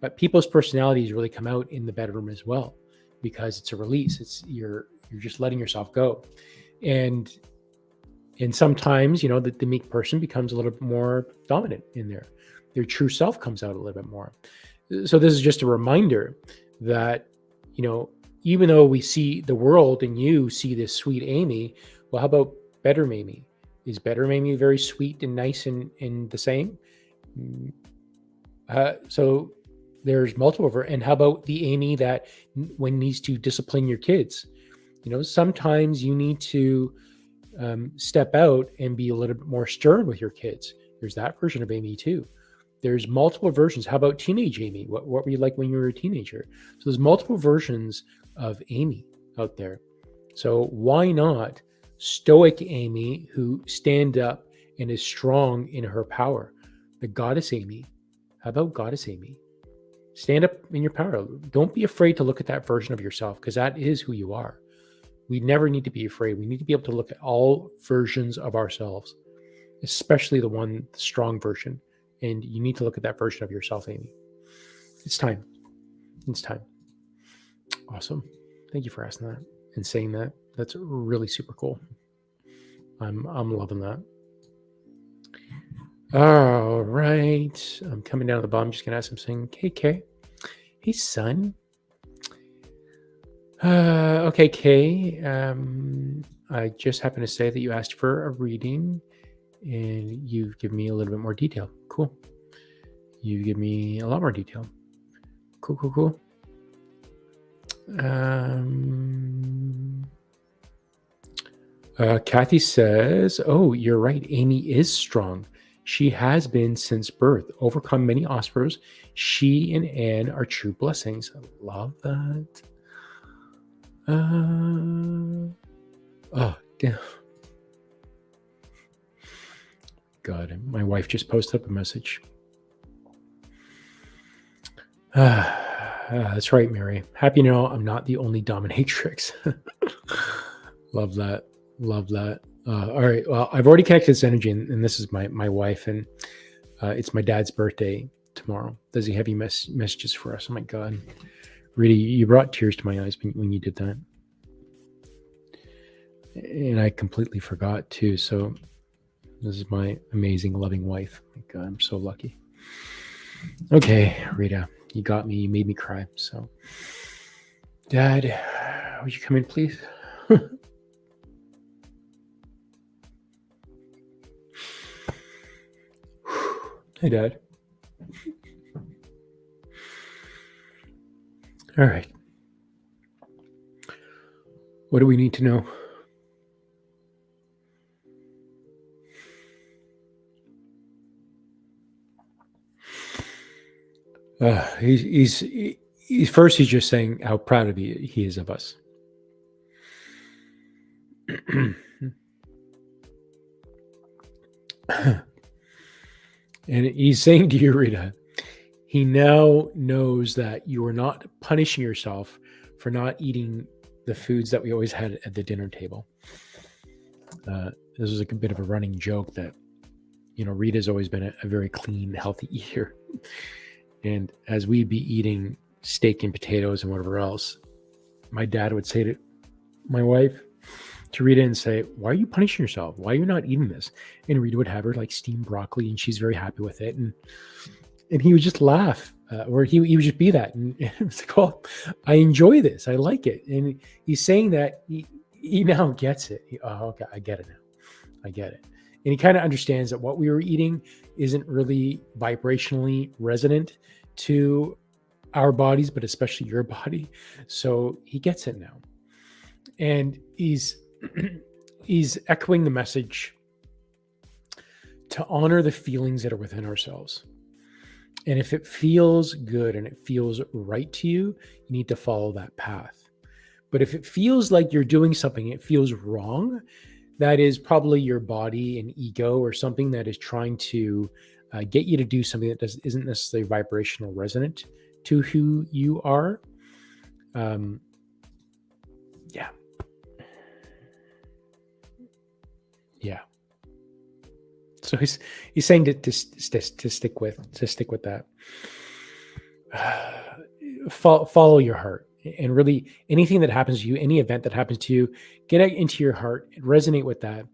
But people's personalities really come out in the bedroom as well, because it's a release. You're just letting yourself go. And sometimes, the meek person becomes a little bit more dominant in there. Their true self comes out a little bit more. So this is just a reminder that, even though we see the world and you see this sweet Amy, well, how about better Amy? Is better Amy very sweet and nice and the same? So there's multiple of her. And how about the Amy that when needs to discipline your kids? Sometimes you need to step out and be a little bit more stern with your kids. There's that version of Amy too. There's multiple versions. How about teenage Amy? What were you like when you were a teenager? So there's multiple versions of Amy out there. So why not stoic Amy, who stand up and is strong in her power? The goddess Amy. How about goddess Amy? Stand up in your power. Don't be afraid to look at that version of yourself, because that is who you are. We never need to be afraid. We need to be able to look at all versions of ourselves, especially the strong version. And you need to look at that version of yourself, Amy. It's time. It's time. Awesome. Thank you for asking that and saying that. That's really super cool. I'm loving that. All right. I'm coming down to the bottom. I'm just going to ask him saying, KK. Hey, son. Okay, Kay. I just happened to say that you asked for a reading, and you've given me a little bit more detail. Cool. You give me a lot more detail. Cool. Kathy says, oh, you're right. Amy is strong. She has been since birth, overcome many obstacles. She and Anne are true blessings. I love that. Oh, damn. God, my wife just posted up a message. That's right, Mary. Happy to know I'm not the only dominatrix. Love that. All right. Well, I've already connected this energy, and this is my wife, and it's my dad's birthday tomorrow. Does he have any messages for us? Oh my God. Rita, you brought tears to my eyes when you did that. And I completely forgot too. So this is my amazing, loving wife. God, I'm so lucky. Okay, Rita, you got me. You made me cry. So, Dad, would you come in, please? Hey, Dad. All right. What do we need to know? He's first. He's just saying how proud of he is of us. And he's saying to you, Rita, he now knows that you are not punishing yourself for not eating the foods that we always had at the dinner table. This was like a bit of a running joke that, Rita's always been a very clean, healthy eater. And as we'd be eating steak and potatoes and whatever else, my dad would say to my wife, to Rita, and say, why are you punishing yourself? Why are you not eating this? And Rita would have her like steamed broccoli, and she's very happy with it. And he would just laugh, or he would just be that. And it's like, oh, I enjoy this. I like it. And he's saying that he now gets it. Okay, I get it now. I get it. And he kind of understands that what we were eating isn't really vibrationally resonant to our bodies, but especially your body. So he gets it now. And he's echoing the message to honor the feelings that are within ourselves. And if it feels good and it feels right to you, you need to follow that path. But if it feels like you're doing something, it feels wrong, that is probably your body and ego or something that is trying to get you to do something that isn't necessarily vibrational resonant to who you are. Yeah. So he's saying to stick with that. Follow your heart, and really anything that happens to you, any event that happens to you, get into your heart and resonate with that.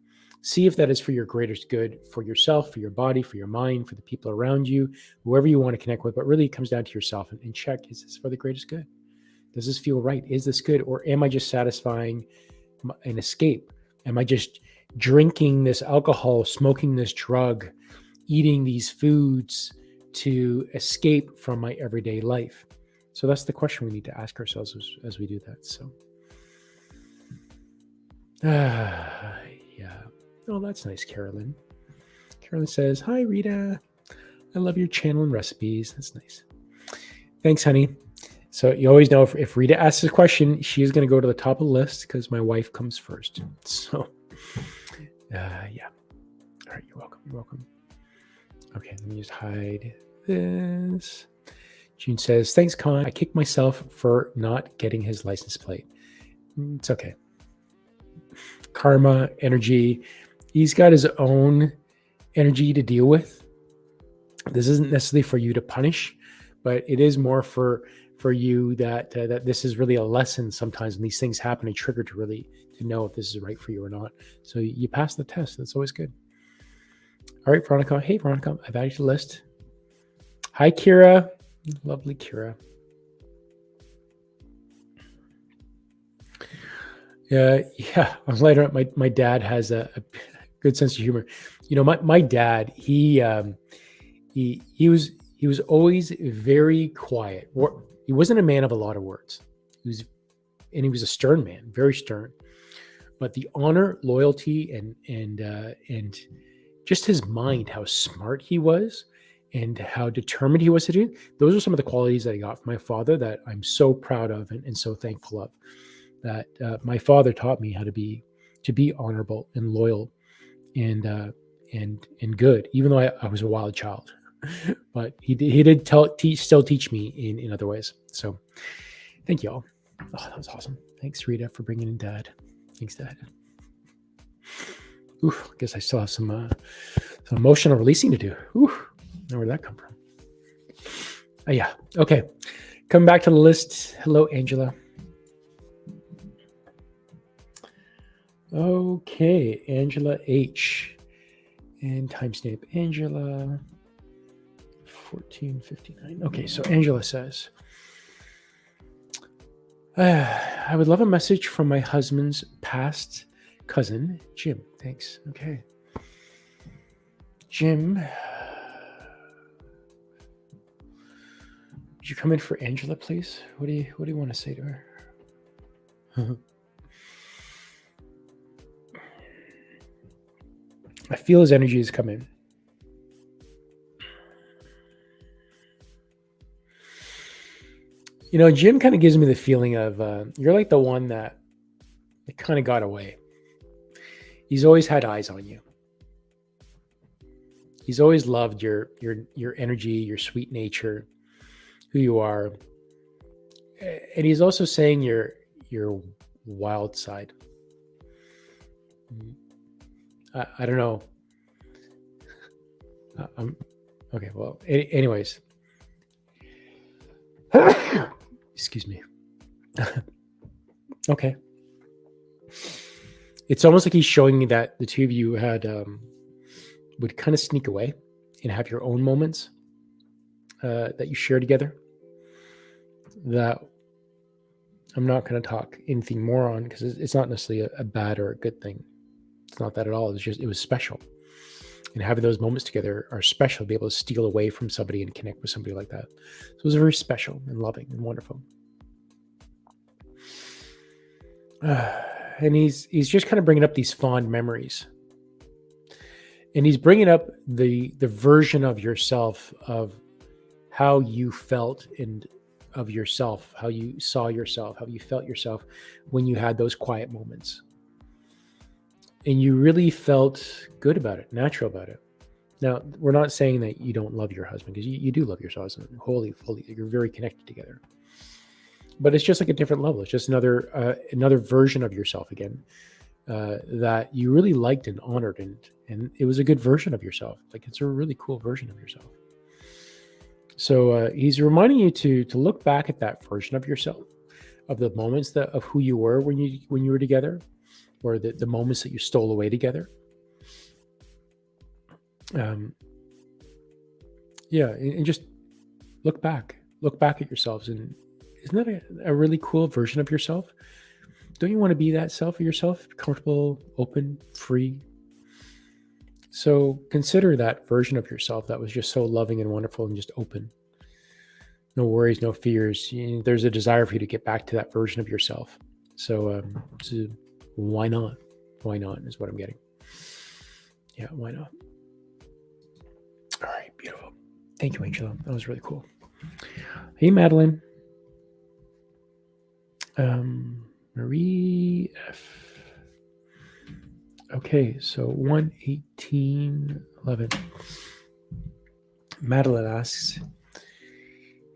See if that is for your greatest good, for yourself, for your body, for your mind, for the people around you, whoever you want to connect with. But really, it comes down to yourself and check: is this for the greatest good? Does this feel right? Is this good, or am I just satisfying an escape? Am I just drinking this alcohol, smoking this drug, eating these foods to escape from my everyday life? So that's the question we need to ask ourselves as we do that. So, yeah. Oh, that's nice, Kerilyn. Kerilyn says, hi, Rita. I love your channel and recipes. That's nice. Thanks, honey. So you always know if Rita asks a question, she is going to go to the top of the list because my wife comes first. So, yeah. All right, you're welcome. You're welcome. Okay, let me just hide this. June says, thanks, Con. I kicked myself for not getting his license plate. It's okay. Karma, energy. He's got his own energy to deal with. This isn't necessarily for you to punish, but it is more for you that this is really a lesson sometimes when these things happen, a trigger to know if this is right for you or not. So you pass the test. That's always good. All right, Veronica. Hey, Veronica. I've added you to the list. Hi, Kira. Lovely Kira. Yeah. Later, my dad has a good sense of humor. My dad, he was always very quiet. He wasn't a man of a lot of words. He was a stern man, very stern. But the honor, loyalty, and just his mind, how smart he was, and how determined he was to do. Those are some of the qualities that I got from my father that I'm so proud of and so thankful of. That my father taught me how to be honorable and loyal and good, even though I was a wild child. But he did still teach me in other ways. So thank you all. Oh, that was awesome. Thanks, Rita, for bringing in Dad. Thanks, Dad. Ooh, I guess I still have some emotional releasing to do. Ooh, where'd that come from? Yeah. Okay. Coming back to the list. Hello, Angela. Okay, Angela H. And timestamp Angela 14:59. Okay, so Angela says, I would love a message from my husband's past cousin, Jim. Thanks. Okay. Jim, would you come in for Angela, please? What do you want to say to her? I feel his energy has come in. You know, Jim kind of gives me the feeling of you're like the one that kind of got away. He's always had eyes on you. He's always loved your energy, your sweet nature, who you are, and he's also saying your wild side. I don't know. Okay. Well, anyways. Excuse me. Okay. It's almost like he's showing me that the two of you had would kind of sneak away and have your own moments that you share together. That I'm not going to talk anything more on because it's not necessarily a bad or a good thing. It's not that at all. It was special. And having those moments together are special to be able to steal away from somebody and connect with somebody like that. So it was very special and loving and wonderful. And he's just kind of bringing up these fond memories. And he's bringing up the version of yourself, of how you felt and of yourself, how you saw yourself, how you felt yourself when you had those quiet moments. And you really felt good about it, natural about it. Now, we're not saying that you don't love your husband, because you do love your husband wholly, fully. You're very connected together. But it's just like a different level. It's just another version of yourself again that you really liked and honored, and it was a good version of yourself. Like, it's a really cool version of yourself. So he's reminding you to look back at that version of yourself, of the moments of who you were when you were together, or the moments that you stole away together. And just look back at yourselves. And isn't that a really cool version of yourself? Don't you want to be that self of yourself? Comfortable, open, free. So consider that version of yourself that was just so loving and wonderful and just open. No worries, no fears. There's a desire for you to get back to that version of yourself. So why not? Why not is what I'm getting. Yeah, why not? All right, beautiful. Thank you, Angela. That was really cool. Hey, Madelene. Marie F. Okay, so 1:18:11. Madelene asks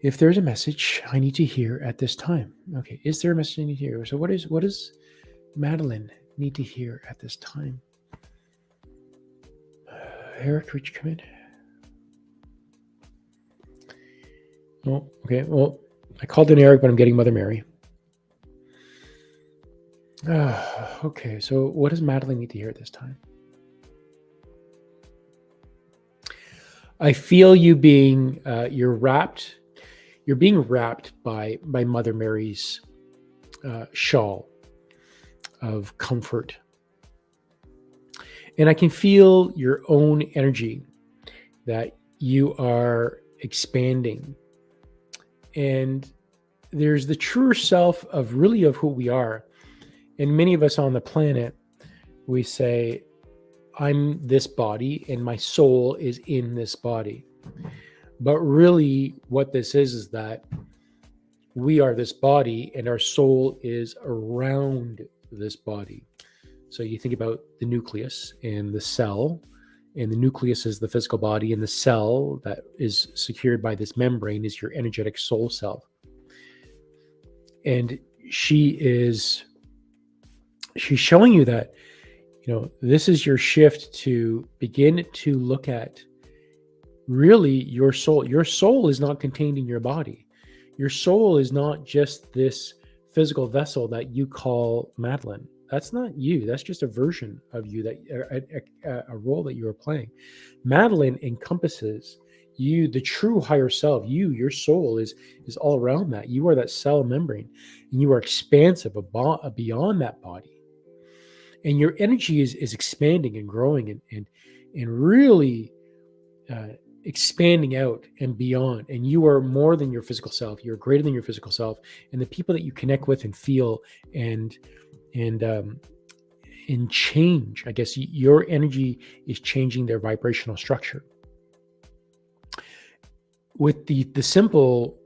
if there's a message I need to hear at this time. Okay, is there a message I need to hear? So what does Madelene need to hear at this time? Erik, would you come in? Oh, okay. Well, I called in Erik, but I'm getting Mother Mary. Okay, so what does Madelene need to hear at this time? I feel you being you're being wrapped by Mother Mary's shawl of comfort. And I can feel your own energy that you are expanding. And there's the truer self of who we are. And many of us on the planet, we say, I'm this body and my soul is in this body. But really what this is that we are this body and our soul is around this body. So you think about the nucleus and the cell, and the nucleus is the physical body, and the cell that is secured by this membrane is your energetic soul self. And she's showing you that, this is your shift to begin to look at really your soul. Your soul is not contained in your body. Your soul is not just this physical vessel that you call Madelene. That's not you. That's just a version of you, that a role that you are playing. Madelene encompasses you, the true higher self. Your soul is all around that. You are that cell membrane, and you are expansive beyond that body. And your energy is expanding and growing and really expanding out and beyond. And you are more than your physical self. You're greater than your physical self. And the people that you connect with and feel and change, I guess your energy is changing their vibrational structure. With the simple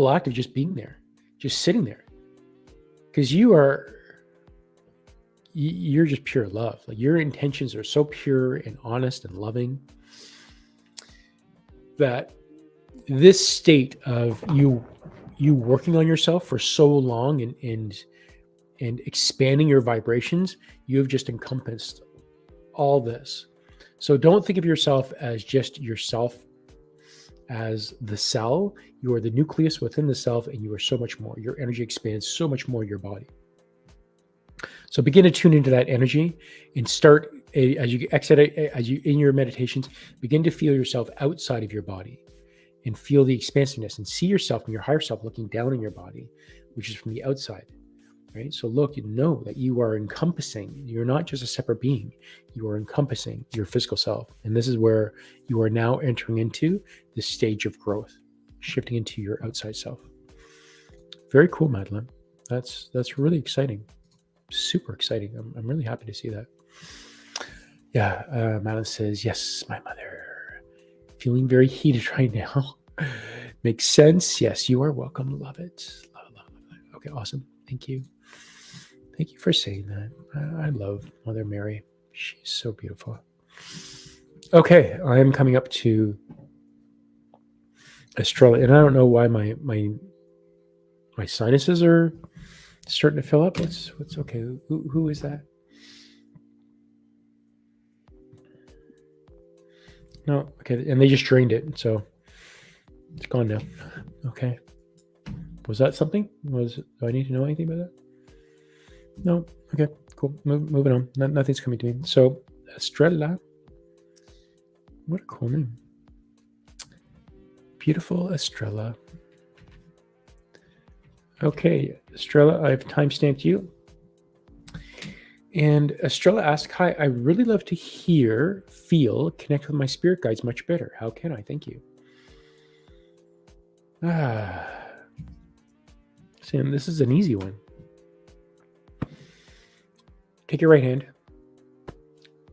act of just being there, just sitting there, because you're just pure love. Like, your intentions are so pure and honest and loving that this state of you working on yourself for so long and expanding your vibrations, you have just encompassed all this. So don't think of yourself as just yourself, as the cell. You are the nucleus within the self, and you are so much more. Your energy expands so much more your body. So begin to tune into that energy and start, as you exit, as you in your meditations, begin to feel yourself outside of your body and feel the expansiveness, and see yourself and your higher self looking down on your body, which is from the outside. Right? So look, you know that you are encompassing. You're not just a separate being. You are encompassing your physical self. And this is where you are now entering into this stage of growth, shifting into your outside self. Very cool, Madelene. That's really exciting. Super exciting. I'm really happy to see that. Yeah, Madelene says, yes, my mother. Feeling very heated right now. Makes sense. Yes, you are welcome. Love it. Love it. Okay, awesome. Thank you. Thank you for saying that. I love Mother Mary. She's so beautiful. Okay, I am coming up to Estrella, and I don't know why my sinuses are starting to fill up. What's okay? Who is that? No, okay, and they just drained it, so it's gone now. Okay. Was that something? Do I need to know anything about that? No. Okay, cool. Moving on. Nothing's coming to me. So, Estrella. What a cool name. Beautiful Estrella. Okay, Estrella, I've timestamped you. And Estrella asked, hi, I really love to hear, feel, connect with my spirit guides much better. How can I? Thank you. Sam, this is an easy one. Take your right hand,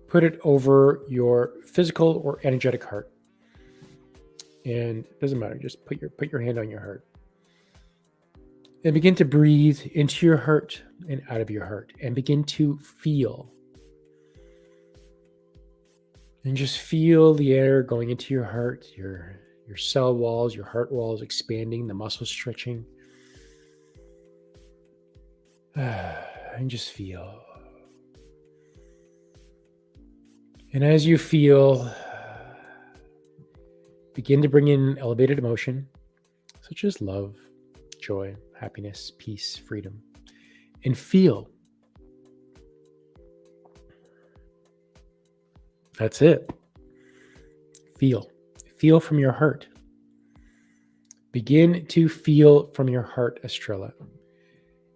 put it over your physical or energetic heart. And it doesn't matter, just put your hand on your heart. And begin to breathe into your heart and out of your heart, and begin to feel. And just feel the air going into your heart, your cell walls, your heart walls expanding, the muscles stretching. And just feel. And as you feel, begin to bring in elevated emotion, such as love, joy, happiness, peace, freedom, and feel. That's it. Feel. Feel from your heart. Begin to feel from your heart, Estrella.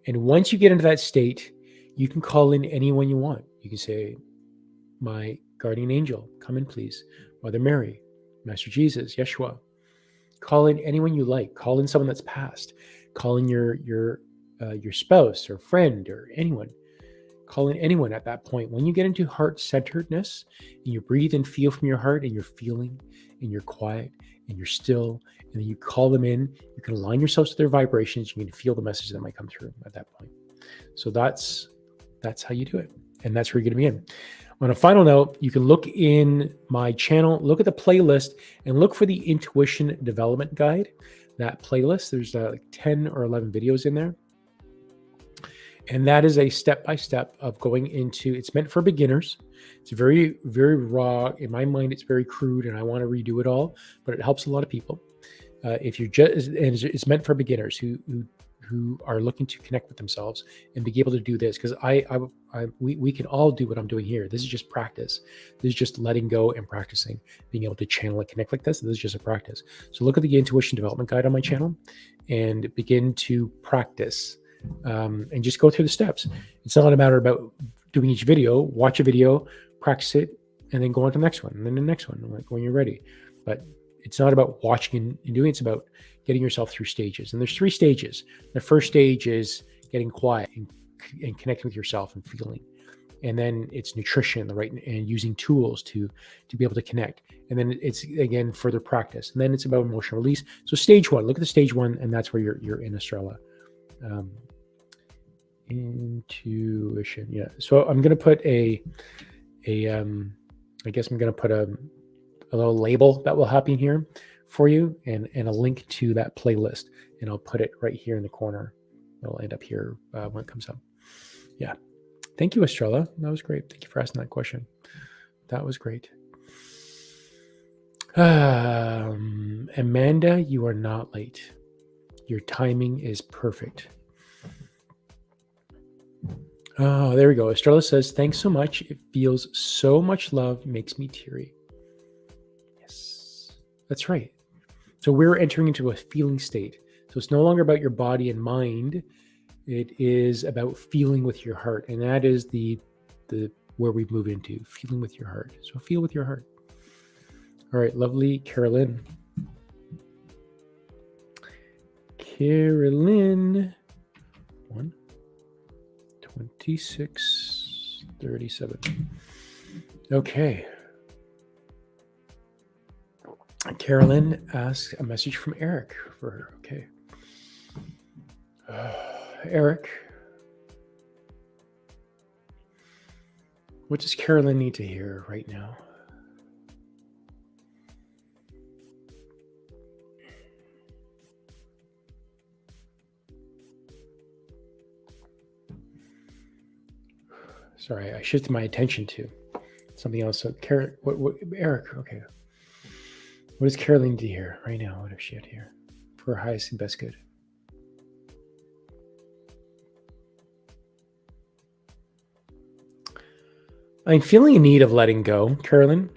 And once you get into that state, you can call in anyone you want. You can say, my guardian angel, come in, please. Mother Mary, Master Jesus, Yeshua. Call in anyone you like. Call in someone that's passed. Call in your spouse or friend or anyone. Call in anyone at that point. When you get into heart-centeredness and you breathe and feel from your heart, and you're feeling and you're quiet and you're still, and then you call them in, you can align yourselves to their vibrations. You can feel the message that might come through at that point. So that's how you do it. And that's where you're going to be in. On a final note, you can look in my channel, look at the playlist, and look for the Intuition Development Guide. That playlist, there's like 10 or 11 videos in there. And that is a step-by-step of going into, it's meant for beginners. It's very, very raw. In my mind, it's very crude, and I want to redo it all, but it helps a lot of people. If you're just, and it's meant for beginners who who are looking to connect with themselves and be able to do this, because we can all do what I'm doing here. This is just practice. This is just letting go and practicing, being able to channel and connect like this. This is just a practice. So look at the intuition development guide on my channel and begin to practice, and just go through the steps. It's not a matter about doing each video. Watch a video, practice it, and then go on to the next one, and then the next one, like when you're ready. But it's not about watching and doing. It's about getting yourself through stages. And there's 3 stages. The first stage is getting quiet and connecting with yourself and feeling. And then it's nutrition, and using tools to be able to connect. And then it's, again, further practice. And then it's about emotional release. So stage 1, look at the stage 1, and that's where you're in, Estrella. Intuition. Yeah. So I'm going to put I guess I'm going to put a little label that will happen here for you, and a link to that playlist, and I'll put it right here in the corner. It'll end up here when it comes up. Yeah. Thank you, Estrella. That was great. Thank you for asking that question. That was great. Amanda, you are not late. Your timing is perfect. Oh, there we go. Estrella says, thanks so much. It feels so much love, makes me teary. Yes, that's right. So we're entering into a feeling state. So it's no longer about your body and mind. It is about feeling with your heart. And that is the where we move into, feeling with your heart. So feel with your heart. All right, lovely Kerilyn. Kerilyn, 1:26:37. Okay. Kerilyn asks a message from Erik for her. Okay. Erik, what does Kerilyn need to hear right now? Sorry, I shifted my attention to something else. So, Erik, okay. What does Kerilyn need to hear right now? What does she have to hear for her highest and best good? I'm feeling a need of letting go, Kerilyn.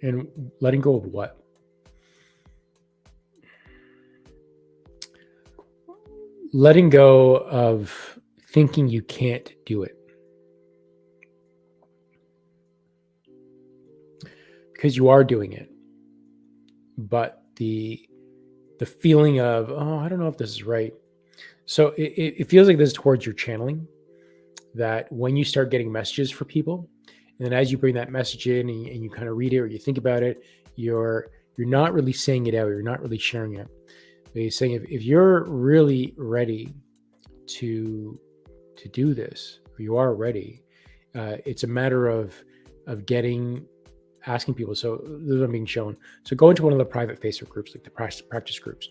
And letting go of what? Letting go of thinking you can't do it. Because you are doing it. But the feeling of, oh, I don't know if this is right. So it feels like this is towards your channeling, that when you start getting messages for people, and then as you bring that message in and you kind of read it or you think about it, you're not really saying it out. You're not really sharing it. But you're saying if you're really ready to do this, or you are ready, it's a matter of asking people. So this is what I'm being shown. So go into one of the private Facebook groups, like the practice groups,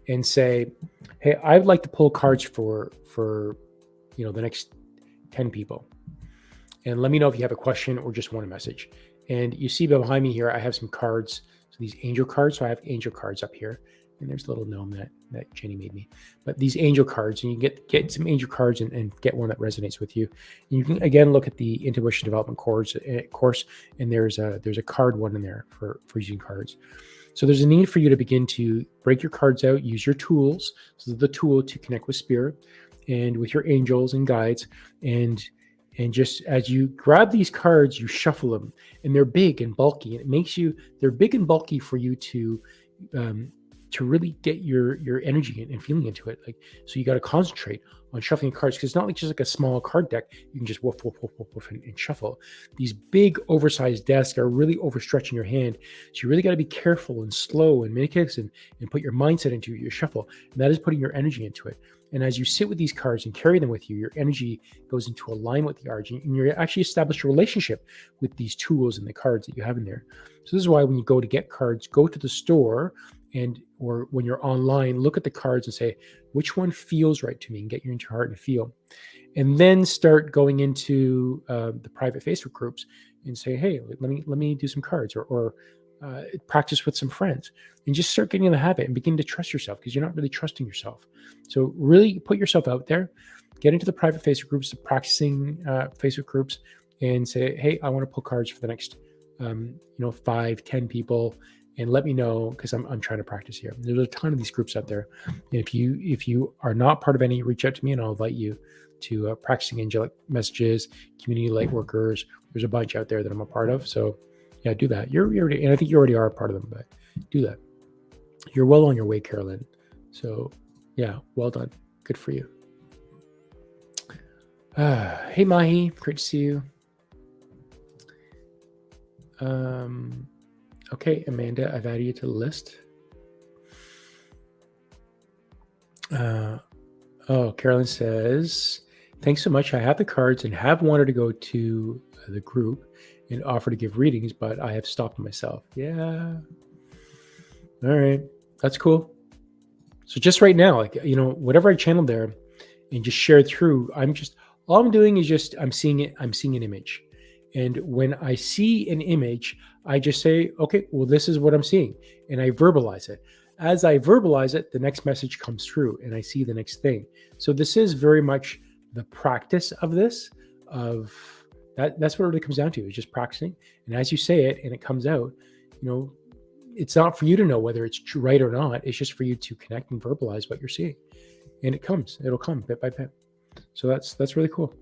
and say, hey, I'd like to pull cards for the next 10 people. And let me know if you have a question or just want a message. And you see behind me here, I have some cards. So these angel cards. So I have angel cards up here. And there's a little gnome that Jenny made me. But these angel cards, and you get some angel cards and get one that resonates with you. And you can, again, look at the intuition development course, and there's a card one in there for using cards. So there's a need for you to begin to break your cards out, use your tools. So the tool to connect with spirit and with your angels and guides, and just as you grab these cards, you shuffle them, and they're big and bulky, and they're big and bulky for you to really get your energy and feeling into it. Like, so you got to concentrate on shuffling cards, because it's not like just like a small card deck. You can just woof, woof, woof, woof, woof, and shuffle. These big oversized decks are really overstretching your hand. So you really got to be careful and slow and meticulous and put your mindset into your shuffle. And that is putting your energy into it. And as you sit with these cards and carry them with you, your energy goes into alignment with the cards, and you actually establish a relationship with these tools and the cards that you have in there. So this is why when you go to get cards, go to the store, or when you're online, look at the cards and say, which one feels right to me, and get you into your heart and feel. And then start going into the private Facebook groups and say, hey, let me do some cards, or practice with some friends, and just start getting in the habit and begin to trust yourself, because you're not really trusting yourself. So really put yourself out there, get into the private Facebook groups, the practicing Facebook groups, and say, hey, I want to pull cards for the next 5-10 people, and let me know, because I'm trying to practice here. There's a ton of these groups out there. And if you are not part of any, reach out to me and I'll invite you to practicing angelic messages, community light workers. There's a bunch out there that I'm a part of. So yeah, do that. You're already, and I think you already are a part of them, but do that. You're well on your way, Kerilyn. So yeah, well done. Good for you. Hey, Mahi, great to see you. Okay, Amanda, I've added you to the list. Kerilyn says, thanks so much. I have the cards and have wanted to go to the group and offer to give readings, but I have stopped myself. Yeah. All right. That's cool. So just right now, whatever I channeled there and just shared through, all I'm doing is just, I'm seeing an image. And when I see an image, I just say, okay, well, this is what I'm seeing. And I verbalize it. As I verbalize it, the next message comes through and I see the next thing. So this is very much the practice of this, that's what it really comes down to, is just practicing. And as you say it and it comes out, it's not for you to know whether it's right or not. It's just for you to connect and verbalize what you're seeing. And it'll come bit by bit. So that's really cool.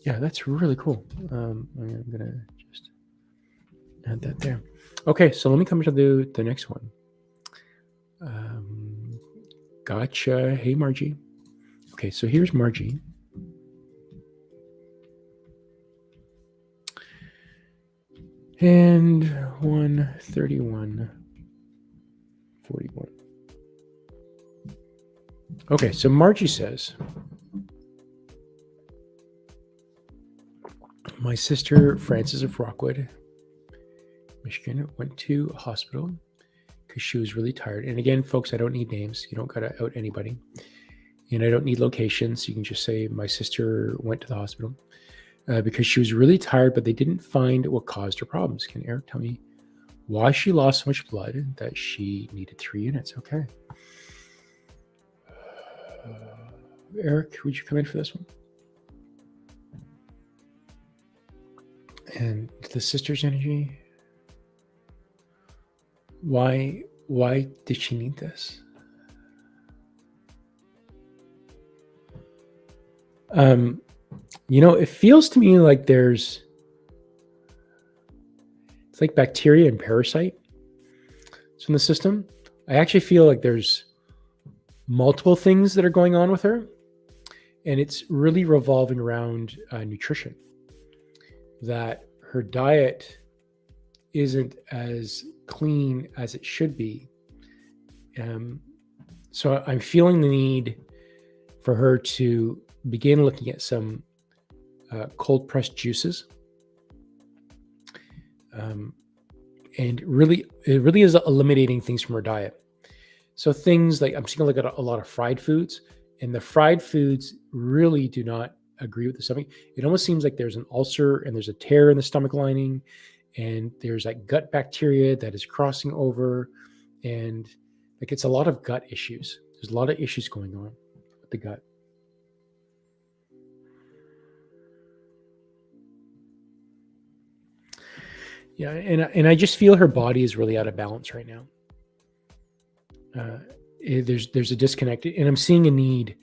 Yeah, that's really cool. I'm going to just add that there. Okay, so let me come to the next one. Gotcha. Hey, Margie. Okay, so here's Margie. And 131:41. Okay, so Margie says, my sister Frances of Rockwood, Michigan, went to a hospital because she was really tired. And again, folks, I don't need names. You don't got to out anybody. And I don't need locations. You can just say my sister went to the hospital because she was really tired, but they didn't find what caused her problems. Can Erik tell me why she lost so much blood that she needed 3 units? Okay. Erik, would you come in for this one? And the sister's energy. Why did she need this? It feels to me like it's like bacteria and parasite. So in the system, I actually feel like there's multiple things that are going on with her, and it's really revolving around nutrition. That her diet isn't as clean as it should be. So I'm feeling the need for her to begin looking at some cold pressed juices. And it really is eliminating things from her diet. So things like, I'm seeing like a lot of fried foods, and the fried foods really do not agree with the stomach. It almost seems like there's an ulcer and there's a tear in the stomach lining, and there's like gut bacteria that is crossing over, and like it's a lot of gut issues. There's a lot of issues going on with the gut. Yeah, and I just feel her body is really out of balance right now. There's a disconnect, and I'm seeing a need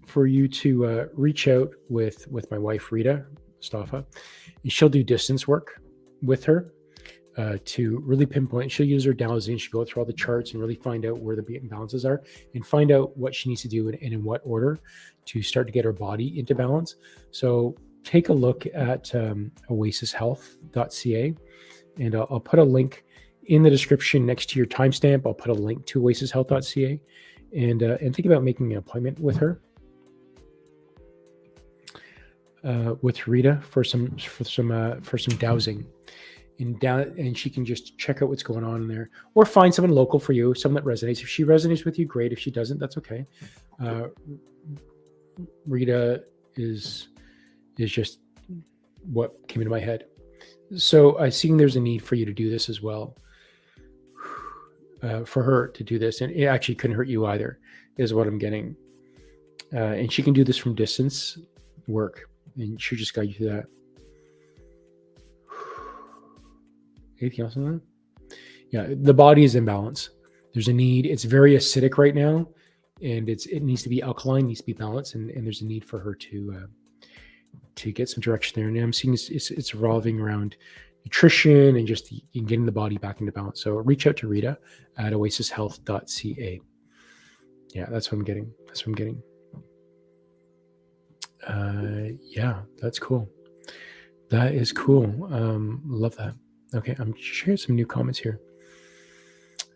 for you to reach out with my wife Rita Stoffa, and she'll do distance work with her to really pinpoint. She'll use her dowsing. She'll go through all the charts and really find out where the imbalances are, and find out what she needs to do and in what order to start to get her body into balance. So take a look at oasishealth.ca. And I'll put a link in the description next to your timestamp. I'll put a link to oasishealth.ca, and think about making an appointment with her, with Rita for some dowsing, and she can just check out what's going on in there, or find someone local for you, someone that resonates. If she resonates with you, great. If she doesn't, that's okay. Rita is just what came into my head. So I see there's a need for you to do this as well. for her to do this, and it actually couldn't hurt you either, is what I'm getting. And she can do this from distance work, and she'll just guide you through that. Anything else on that? Yeah, the body is in balance. There's a need. It's very acidic right now, and it needs to be alkaline, needs to be balanced, and there's a need for her to get some direction there. And I'm seeing it's revolving around nutrition and just getting the body back into balance. So reach out to Rita at oasishealth.ca. Yeah, that's what I'm getting. Yeah, that's cool. That is cool. Love that. Okay, I'm sharing some new comments here.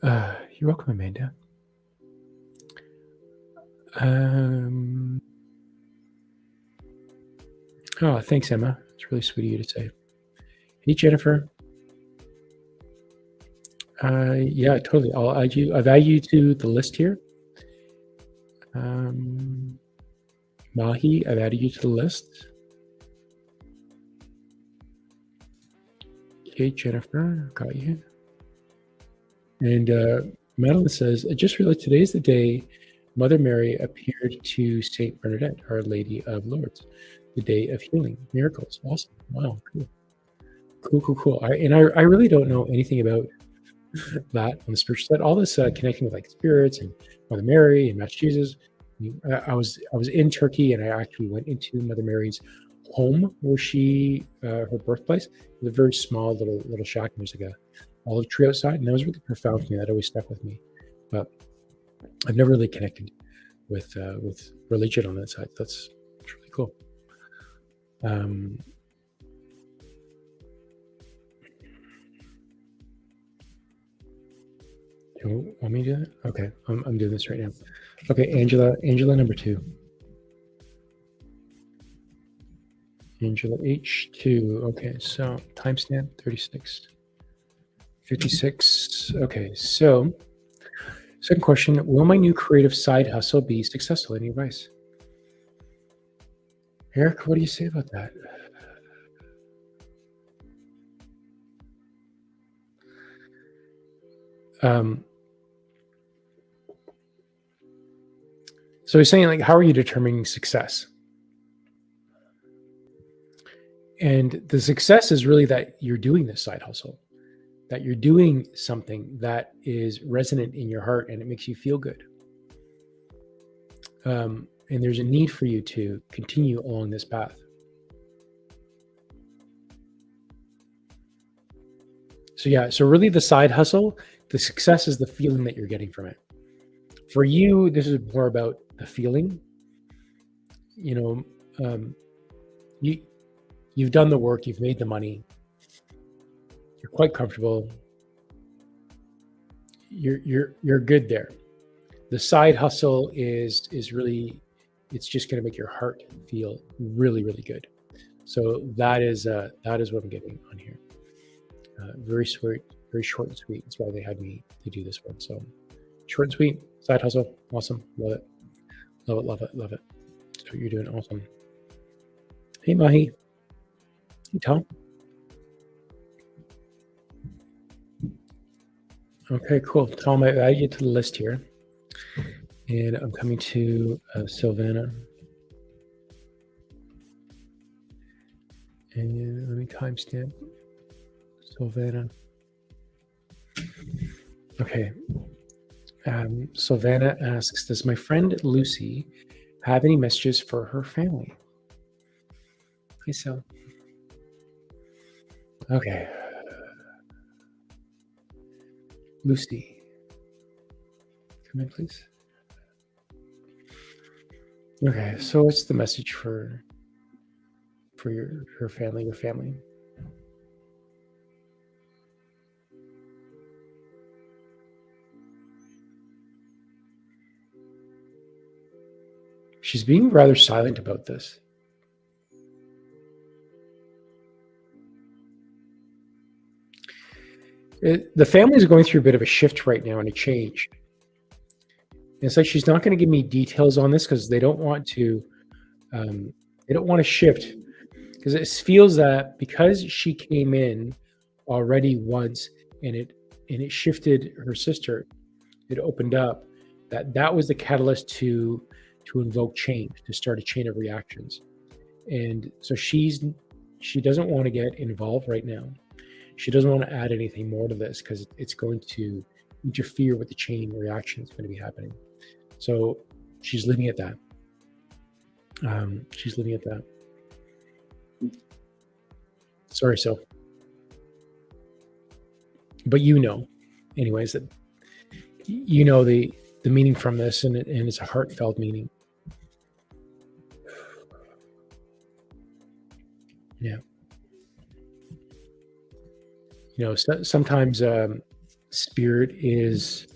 You're welcome, Amanda. Oh, thanks, Emma. It's really sweet of you to say. Hey, Jennifer. Yeah, totally. I'll add you. I've added you to the list here. Mahi, I've added you to the list. Okay, Jennifer, got you. And Madelene says, I just realized today's the day Mother Mary appeared to Saint Bernadette, Our Lady of Lourdes, the day of healing, miracles. Awesome. Wow, cool. I really don't know anything about that on the spiritual side. All this connecting with like spirits and Mother Mary and Master Jesus. I was in Turkey, and I actually went into Mother Mary's home where she her birthplace. It was a very small little shack, and there's like a olive tree outside, and that was really profound for me. That always stuck with me. But I've never really connected with religion on that side. That's really cool. You want me to do that? Okay, I'm doing this right now. Okay, Angela number 2. Angela H2. Okay, so timestamp 56. Okay, so second question: will my new creative side hustle be successful? Any advice, Eric? What do you say about that? So he's saying, like, how are you determining success? And the success is really that you're doing this side hustle, that you're doing something that is resonant in your heart and it makes you feel good. And there's a need for you to continue along this path. So yeah, so really the side hustle, the success is the feeling that you're getting from it. For you, this is more about the feeling. You know, you've done the work, you've made the money, you're quite comfortable, you're good there. The side hustle is really, it's just going to make your heart feel really, really good. So that is what I'm getting on here. Very sweet, very short and sweet. That's why they had me to do this one. So short and sweet, side hustle, awesome, love it. That's what you're doing, awesome. Hey, Mahi. Hey, Tom. Okay, cool. Tom, I added you to the list here. And I'm coming to Silvana. And let me timestamp Silvana. Okay. Silvana asks, does my friend Lucy have any messages for her family? Hey, Sil. Okay. Lucy, come in, please. Okay, so what's the message for her family, your family? She's being rather silent about this. The family is going through a bit of a shift right now and a change. It's like she's not going to give me details on this because they don't want to shift, because it feels that because she came in already once and and it shifted her sister. It opened up. That was the catalyst to invoke change, to start a chain of reactions. And so she doesn't want to get involved right now. She doesn't want to add anything more to this because it's going to interfere with the chain reaction that's going to be happening. So she's leaving it at that. She's leaving it at that. Sorry, so. But anyways, that the meaning from this, and it's a heartfelt meaning. Yeah. Sometimes spirit is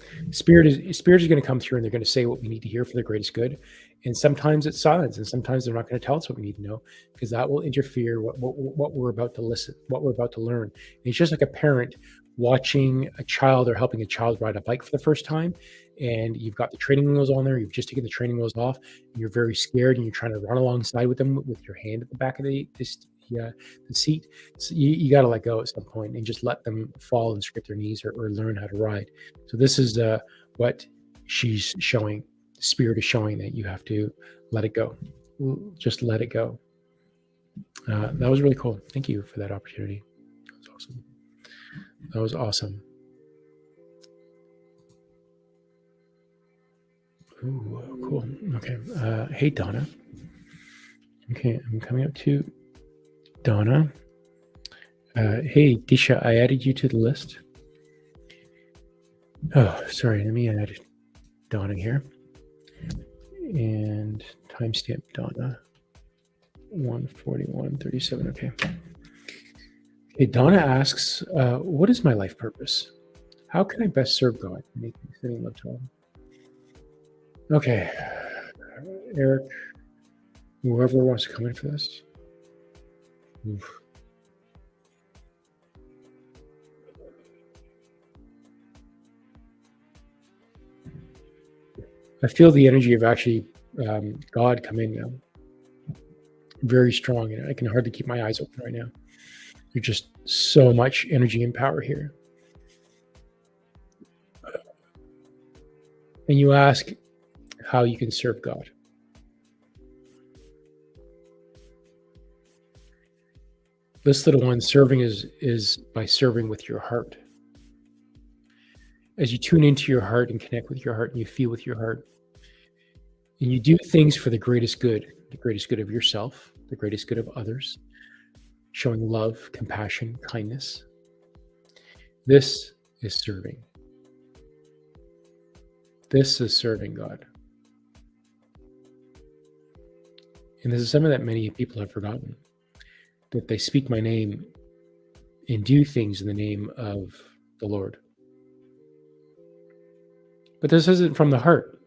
going to come through, and they're going to say what we need to hear for the greatest good. And sometimes it's silence, and sometimes they're not going to tell us what we need to know, because that will interfere what we're about to listen, what we're about to learn. And it's just like a parent watching a child or helping a child ride a bike for the first time, and you've got the training wheels on there, you've just taken the training wheels off, and you're very scared, and you're trying to run alongside with them with your hand at the back of the seat. So you got to let go at some point and just let them fall and scrape their knees or learn how to ride. So this is what she's showing. Spirit is showing that you have to let it go. Just let it go. That was really cool. Thank you for that opportunity. That was awesome. That was awesome. Ooh, cool. Okay. Hey, Donna. Okay, I'm coming up to Donna. Hey, Disha, I added you to the list. Oh, sorry. Let me add Donna here. And timestamp Donna. 1:41:37. Okay. Okay, Donna asks, what is my life purpose? How can I best serve God? Sitting love to. Okay. Erik, whoever wants to come in for this. Oof. I feel the energy of actually God come in now. Very strong, and I can hardly keep my eyes open right now. There's just so much energy and power here. And you ask how you can serve God. This little one, serving is by serving with your heart. As you tune into your heart and connect with your heart, and you feel with your heart, and you do things for the greatest good of yourself, the greatest good of others, showing love, compassion, kindness. This is serving. This is serving God. And this is something that many people have forgotten, that they speak my name and do things in the name of the Lord. But this isn't from the heart.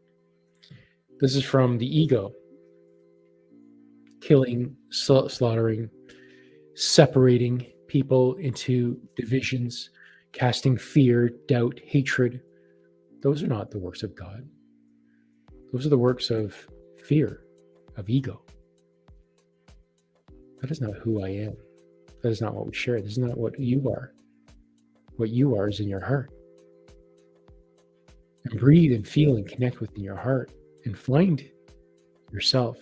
This is from the ego. Killing, slaughtering, separating people into divisions, casting fear, doubt, hatred. Those are not the works of God. Those are the works of fear, of ego. That is not who I am. That is not what we share. This is not what you are. What you are is in your heart. And breathe and feel and connect within your heart and find yourself.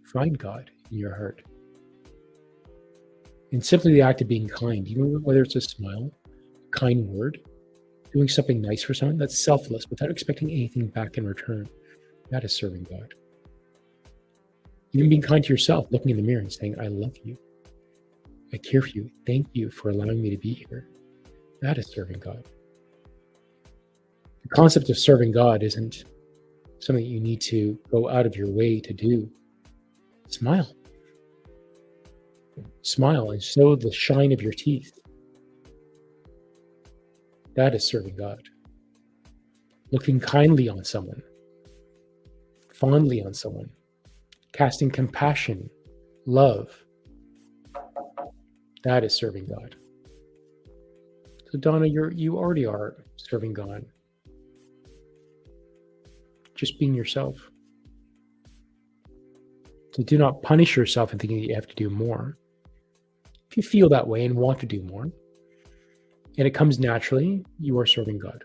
Find God in your heart. And simply the act of being kind, even whether it's a smile, a kind word, doing something nice for someone, that's selfless without expecting anything back in return. That is serving God. Even being kind to yourself, looking in the mirror and saying, I love you. I care for you. Thank you for allowing me to be here. That is serving God. The concept of serving God isn't something you need to go out of your way to do. Smile. Smile and show the shine of your teeth. That is serving God. Looking kindly on someone, fondly on someone, casting compassion, love. That is serving God. So Donna, you already are serving God. Just being yourself. So do not punish yourself in thinking that you have to do more. If you feel that way and want to do more, and it comes naturally, you are serving God.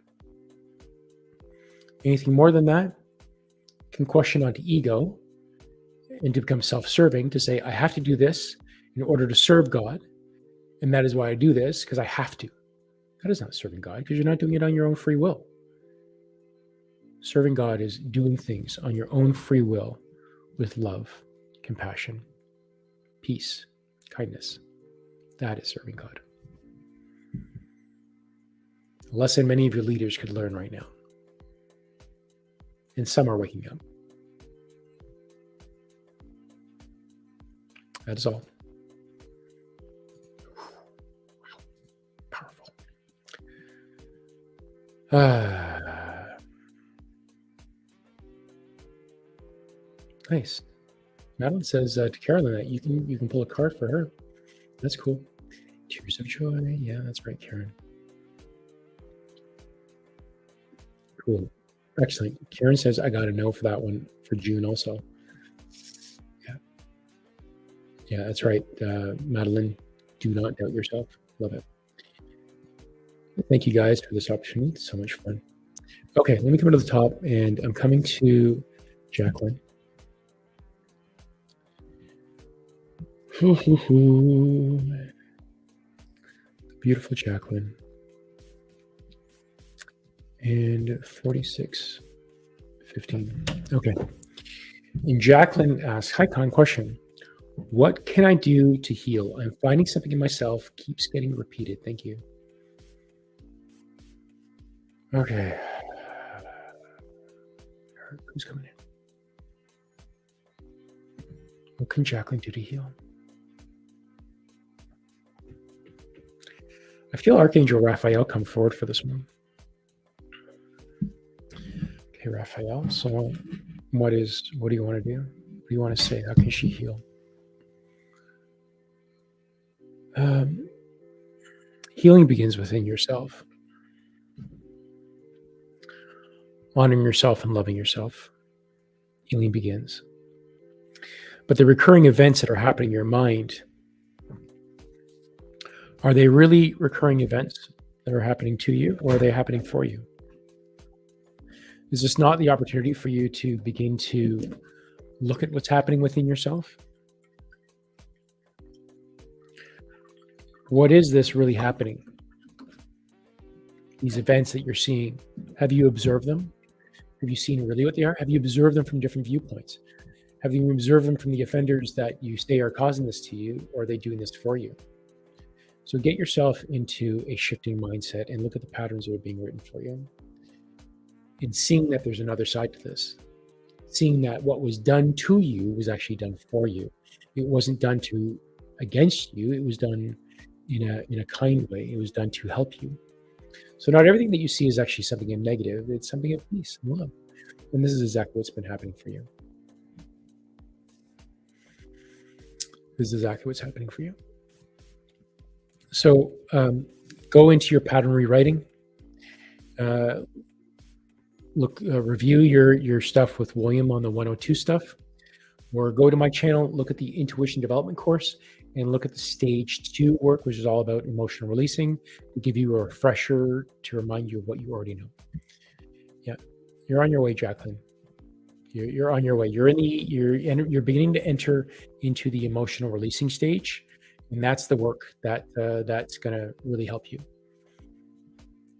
Anything more than that can question onto ego and to become self-serving, to say, I have to do this in order to serve God, and that is why I do this, because I have to. That is not serving God, because you're not doing it on your own free will. Serving God is doing things on your own free will with love, compassion, peace, kindness. That is serving God. A lesson many of your leaders could learn right now. And some are waking up. That is all. Powerful. Nice. Madeline says to Kerilyn that you can pull a card for her. That's cool. Tears of joy. Yeah, that's right, Karen. Cool. Excellent. Karen says I got a no for that one for June also. Yeah, that's right. Madeline, do not doubt yourself. Love it. Thank you guys for this opportunity. It's so much fun. Okay, let me come to the top, and I'm coming to Jacqueline. Beautiful Jacqueline. And 4615. Okay. And Jacqueline asks, hi, Con, question. What can I do to heal? I'm finding something in myself keeps getting repeated. Thank you. Okay. Who's coming in? What can Jacqueline do to heal? I feel Archangel Raphael come forward for this one. Okay, Raphael. So what do you want to do? What do you want to say? How can she heal? Healing begins within yourself. Honoring yourself and loving yourself. Healing begins. But the recurring events that are happening in your mind, are they really recurring events that are happening to you, or are they happening for you? Is this not the opportunity for you to begin to look at what's happening within yourself? What is this really happening? These events that you're seeing, have you observed them? Have you seen really what they are? Have you observed them from different viewpoints? Have you observed them from the offenders that you say are causing this to you, or are they doing this for you? So get yourself into a shifting mindset and look at the patterns that are being written for you. And seeing that there's another side to this. Seeing that what was done to you was actually done for you. It wasn't done against you. It was done in a kind way. It was done to help you. So not everything that you see is actually something in negative. It's something of peace and love. And this is exactly what's been happening for you. This is exactly what's happening for you. So go into your pattern rewriting. Review your stuff with William on the 102 stuff, or go to my channel, look at the intuition development course, and look at the stage 2 work, which is all about emotional releasing, to give you a refresher, to remind you of what you already know. Yeah, you're on your way, Jacqueline. You're on your way. You're beginning to enter into the emotional releasing stage, and that's the work that's going to really help you.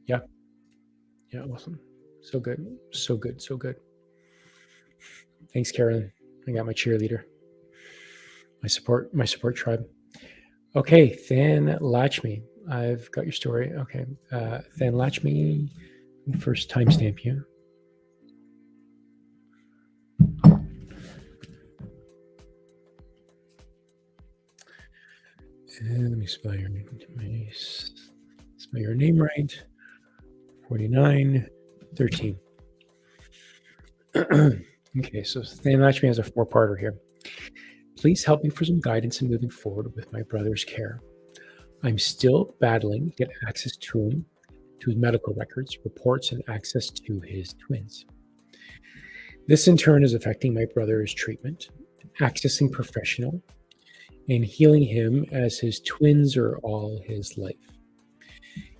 Yeah, awesome. So good, so good, so good. Thanks, Karen. I got my cheerleader, my support tribe. Okay, Thanlatchmy. I've got your story. Okay, Thanlatchmy. First timestamp you. And let me spell your name right. 4913. Okay, so Thanlatchmy has a 4-parter here. Please help me for some guidance in moving forward with my brother's care. I'm still battling to get access to his medical records, reports, and access to his twins. This in turn is affecting my brother's treatment, accessing professional, and healing him as his twins are all his life.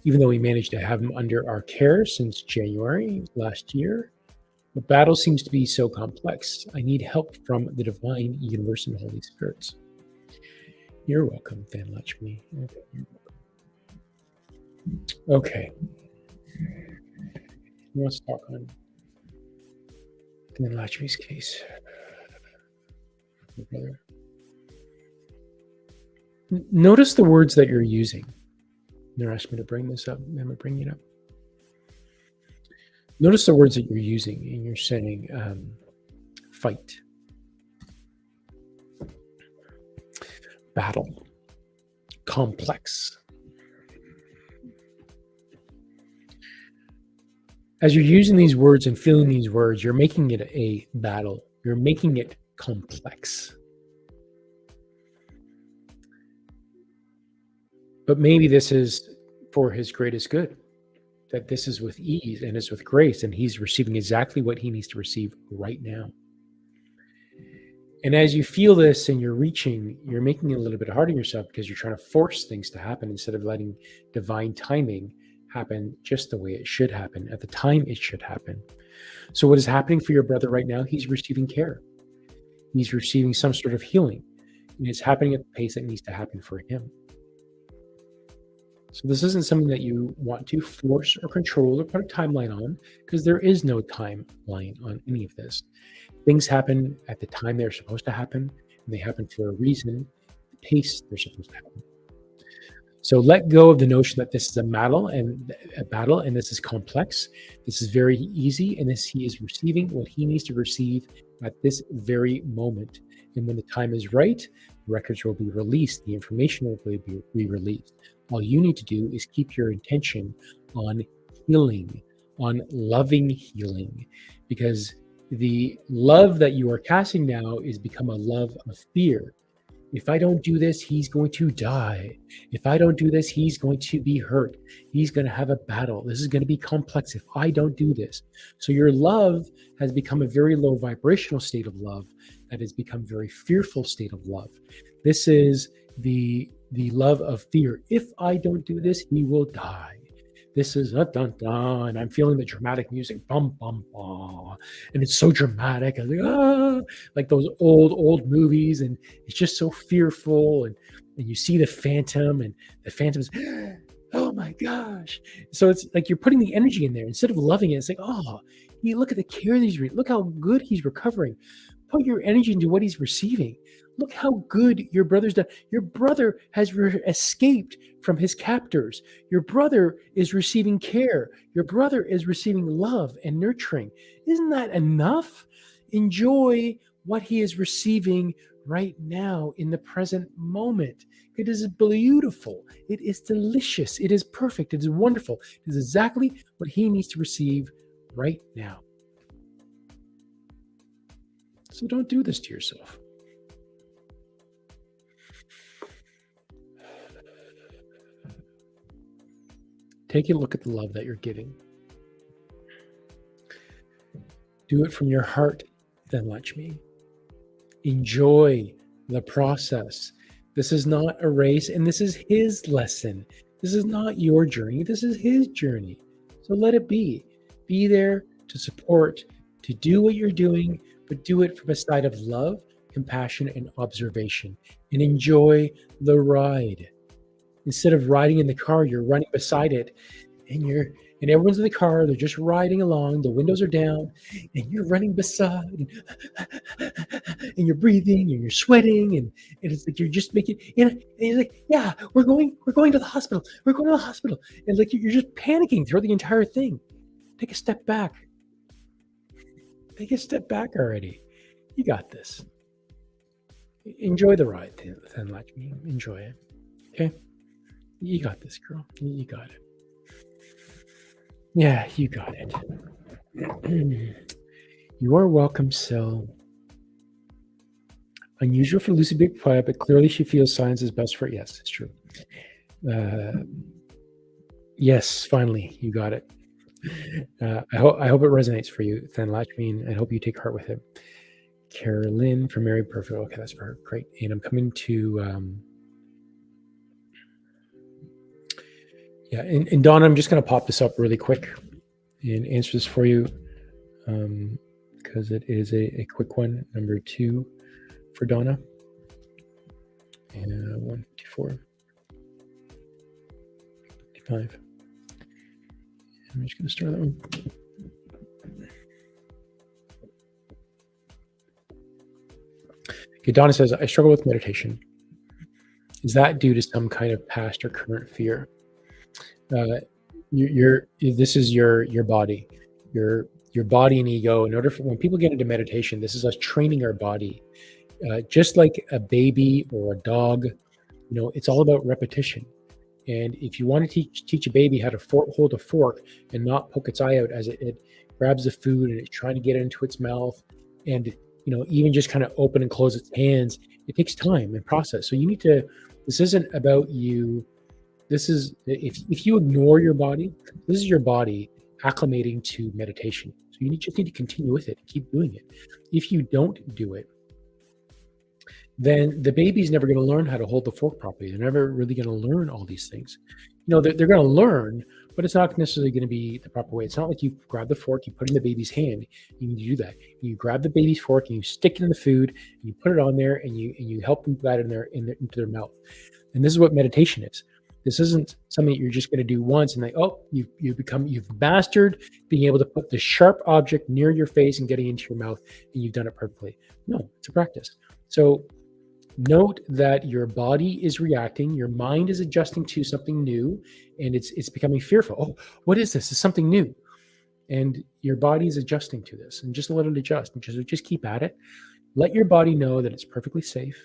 even though we managed to have him under our care since January last year. The battle seems to be so complex. I need help from the divine universe and Holy Spirits. You're welcome, Thanlatchmy. Okay. Who wants to talk on Thanlatchmy's case? Brother. Notice the words that you're using. They're asking me to bring this up. I'm bringing it up. Notice the words that you're using, and you're saying fight, battle, complex. As you're using these words and feeling these words, you're making it a battle. You're making it complex. But maybe this is for his greatest good, that this is with ease and is with grace, and he's receiving exactly what he needs to receive right now. And as you feel this and you're reaching, you're making it a little bit hard on yourself because you're trying to force things to happen instead of letting divine timing happen just the way it should happen, at the time it should happen. So what is happening for your brother right now? He's receiving care. He's receiving some sort of healing, and it's happening at the pace that needs to happen for him. So this isn't something that you want to force or control or put a timeline on, because there is no timeline on any of this. Things happen at the time they're supposed to happen, and they happen for a reason, the pace they're supposed to happen. So let go of the notion that this is a battle and this is complex. This is very easy, and he is receiving what he needs to receive at this very moment. And when the time is right, records will be released, the information will be released. All you need to do is keep your intention on healing, on loving healing, because the love that you are casting now is become a love of fear. If I don't do this, he's going to die. If I don't do this, he's going to be hurt. He's going to have a battle. This is going to be complex if I don't do this. So your love has become a very low vibrational state of love that has become very fearful state of love. This is the love of fear. If I don't do this, he will die. This is dun dun dun, and I'm feeling the dramatic music, bum bum bum, and it's so dramatic. I'm like those old movies, and it's just so fearful. And you see the phantom, and the phantom's, oh my gosh! So it's like you're putting the energy in there instead of loving it. It's like, oh, look at the care that he's look how good he's recovering. Put your energy into what he's receiving. Look how good your brother's done. Your brother has escaped from his captors. Your brother is receiving care. Your brother is receiving love and nurturing. Isn't that enough? Enjoy what he is receiving right now in the present moment. It is beautiful. It is delicious. It is perfect. It is wonderful. It is exactly what he needs to receive right now. So don't do this to yourself. Take a look at the love that you're giving. Do it from your heart, Thanlatchmy. Enjoy the process. This is not a race, and this is his lesson. This is not your journey. This is his journey. So let it be. Be there to support, to do what you're doing, but do it from a side of love, compassion, and observation. And enjoy the ride. Instead of riding in the car, you're running beside it, and everyone's in the car. They're just riding along. The windows are down, and you're running beside, and you're breathing, and you're sweating, and it's like you're just making. And you're like, yeah, we're going to the hospital. We're going to the hospital, and like you're just panicking throughout the entire thing. Take a step back. Take a step back already. You got this. Enjoy the ride, Thanlatchmy. Enjoy it. Okay. You got this, girl. You got it. Yeah, you got it. You are welcome, Sil. Unusual for Lucy Big Quiet, but clearly she feels science is best for it. Yes, it's true. Yes, finally, you got it. I hope it resonates for you, Thanlatchmy, and I hope you take heart with it. Kerilyn from Mary Perfect. Okay, that's for her. Great. And I'm coming to... Yeah, and Donna, I'm just going to pop this up really quick and answer this for you because it is a quick one. Number 2 for Donna. And 154, 55. I'm just going to start that one. Okay, Donna says, I struggle with meditation. Is that due to some kind of past or current fear? This is your body, your body and ego. In order for when people get into meditation, this is us training our body, just like a baby or a dog. It's all about repetition. And if you want to teach a baby how to hold a fork and not poke its eye out as it grabs the food and it's trying to get it into its mouth, and even just kind of open and close its hands, it takes time and process. So you need to. This isn't about you. This is if you ignore your body, this is your body acclimating to meditation. So you just need to continue with it, keep doing it. If you don't do it, then the baby's never going to learn how to hold the fork properly. They're never really going to learn all these things. They're going to learn, but it's not necessarily going to be the proper way. It's not like you grab the fork, you put it in the baby's hand. You need to do that. You grab the baby's fork and you stick it in the food, and you put it on there, and you help them guide it into their mouth. And this is what meditation is. This isn't something that you're just going to do once and you've mastered being able to put the sharp object near your face and getting into your mouth, and you've done it perfectly. No, it's a practice. So note that your body is reacting, your mind is adjusting to something new, and it's becoming fearful. Oh, what is this? It's something new. And your body is adjusting to this, and just let it adjust. And just keep at it. Let your body know that it's perfectly safe.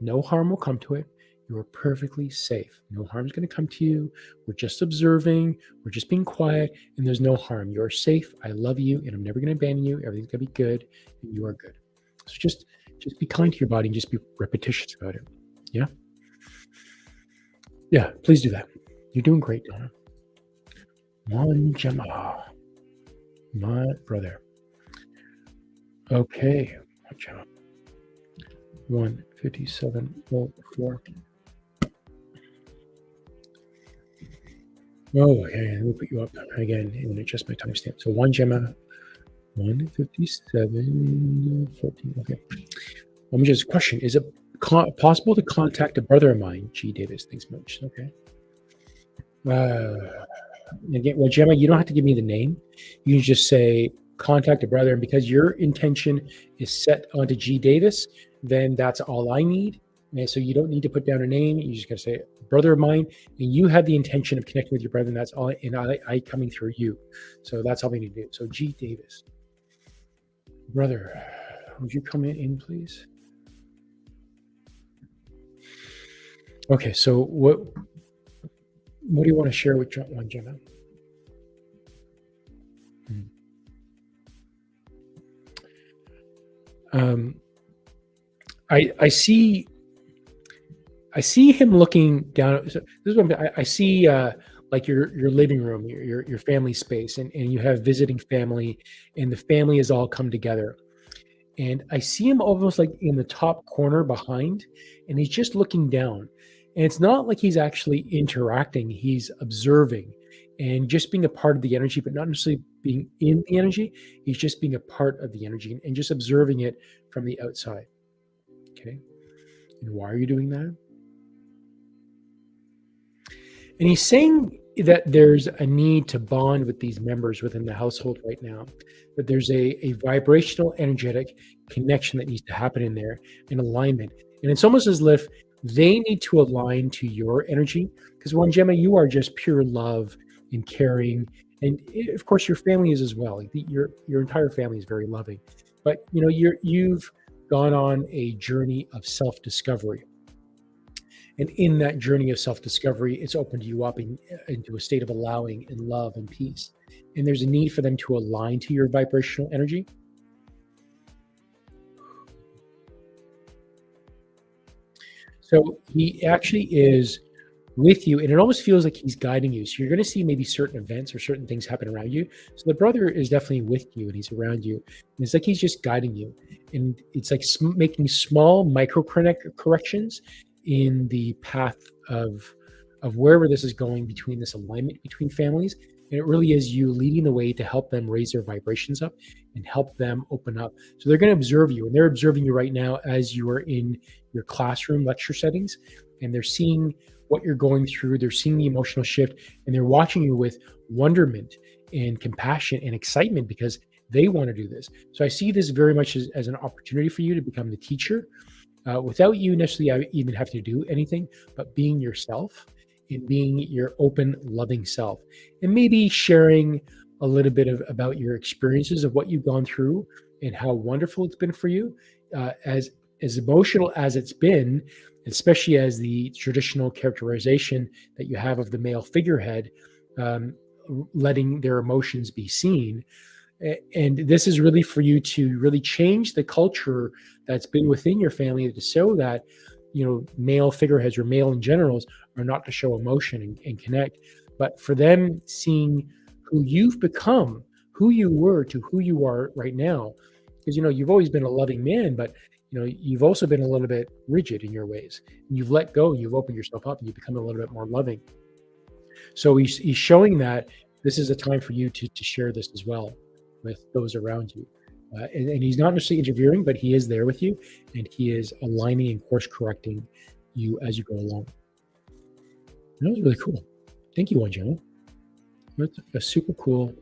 No harm will come to it. You are perfectly safe. No harm is going to come to you. We're just observing. We're just being quiet, and there's no harm. You are safe. I love you, and I'm never going to abandon you. Everything's going to be good, and you are good. So just be kind to your body and just be repetitious about it. Yeah? Yeah, please do that. You're doing great, Donna. Wanj Muh, my brother. Okay. 157.04. Oh, okay. Let me put you up again and adjust my timestamp. So Wanj Muh, 157.14. Okay. Let me just question: is it possible to contact a brother of mine? G. Davis, thanks much. Okay. Again, well, Gemma, you don't have to give me the name. You can just say contact a brother, and because your intention is set onto G. Davis, then that's all I need. And so you don't need to put down a name. You just got to say brother of mine, and you have the intention of connecting with your brother, and that's all. And I coming through you, so that's all we need to do. So G. Davis, brother, would you come in, please? Okay, so what do you want to share with Wanj Muh? I see him looking down. So this is what I see, like your living room, your family space, and you have visiting family, and the family has all come together. And I see him almost like in the top corner behind, and he's just looking down. And it's not like he's actually interacting, he's observing and just being a part of the energy, but not necessarily being in the energy. He's just being a part of the energy and just observing it from the outside. Okay. And why are you doing that? And he's saying that there's a need to bond with these members within the household right now, that there's a vibrational, energetic connection that needs to happen in there, an alignment. And it's almost as if they need to align to your energy, because Wanj Muh, you are just pure love and caring. And of course, your family is as well. Your entire family is very loving. But you've gone on a journey of self-discovery. And in that journey of self-discovery, it's opened you up into a state of allowing and love and peace. And there's a need for them to align to your vibrational energy. So he actually is with you, and it almost feels like he's guiding you. So you're going to see maybe certain events or certain things happen around you. So the brother is definitely with you, and he's around you. And it's like he's just guiding you. And it's like making small micro corrections in the path of of wherever this is going between this alignment between families. And it really is you leading the way to help them raise their vibrations up and help them open up. So they're going to observe you, and they're observing you right now as you are in your classroom lecture settings, and they're seeing what you're going through. They're seeing the emotional shift, and they're watching you with wonderment and compassion and excitement because they want to do this. So I see this very much as an opportunity for you to become the teacher without you necessarily even having to do anything, but being yourself and being your open, loving self, and maybe sharing a little bit about your experiences of what you've gone through and how wonderful it's been for you, as emotional as it's been, especially as the traditional characterization that you have of the male figurehead, letting their emotions be seen. And this is really for you to really change the culture that's been within your family to show that, male figureheads or male in generals are not to show emotion and connect, but for them seeing who you've become, who you were to who you are right now. Because, you've always been a loving man, but, you've also been a little bit rigid in your ways. And you've let go, you've opened yourself up, and you've become a little bit more loving. So he's showing that this is a time for you to share this as well with those around you. And he's not necessarily interfering, but he is there with you, and he is aligning and course correcting you as you go along. That was really cool. Thank you, Wanj Muh. That's a super cool.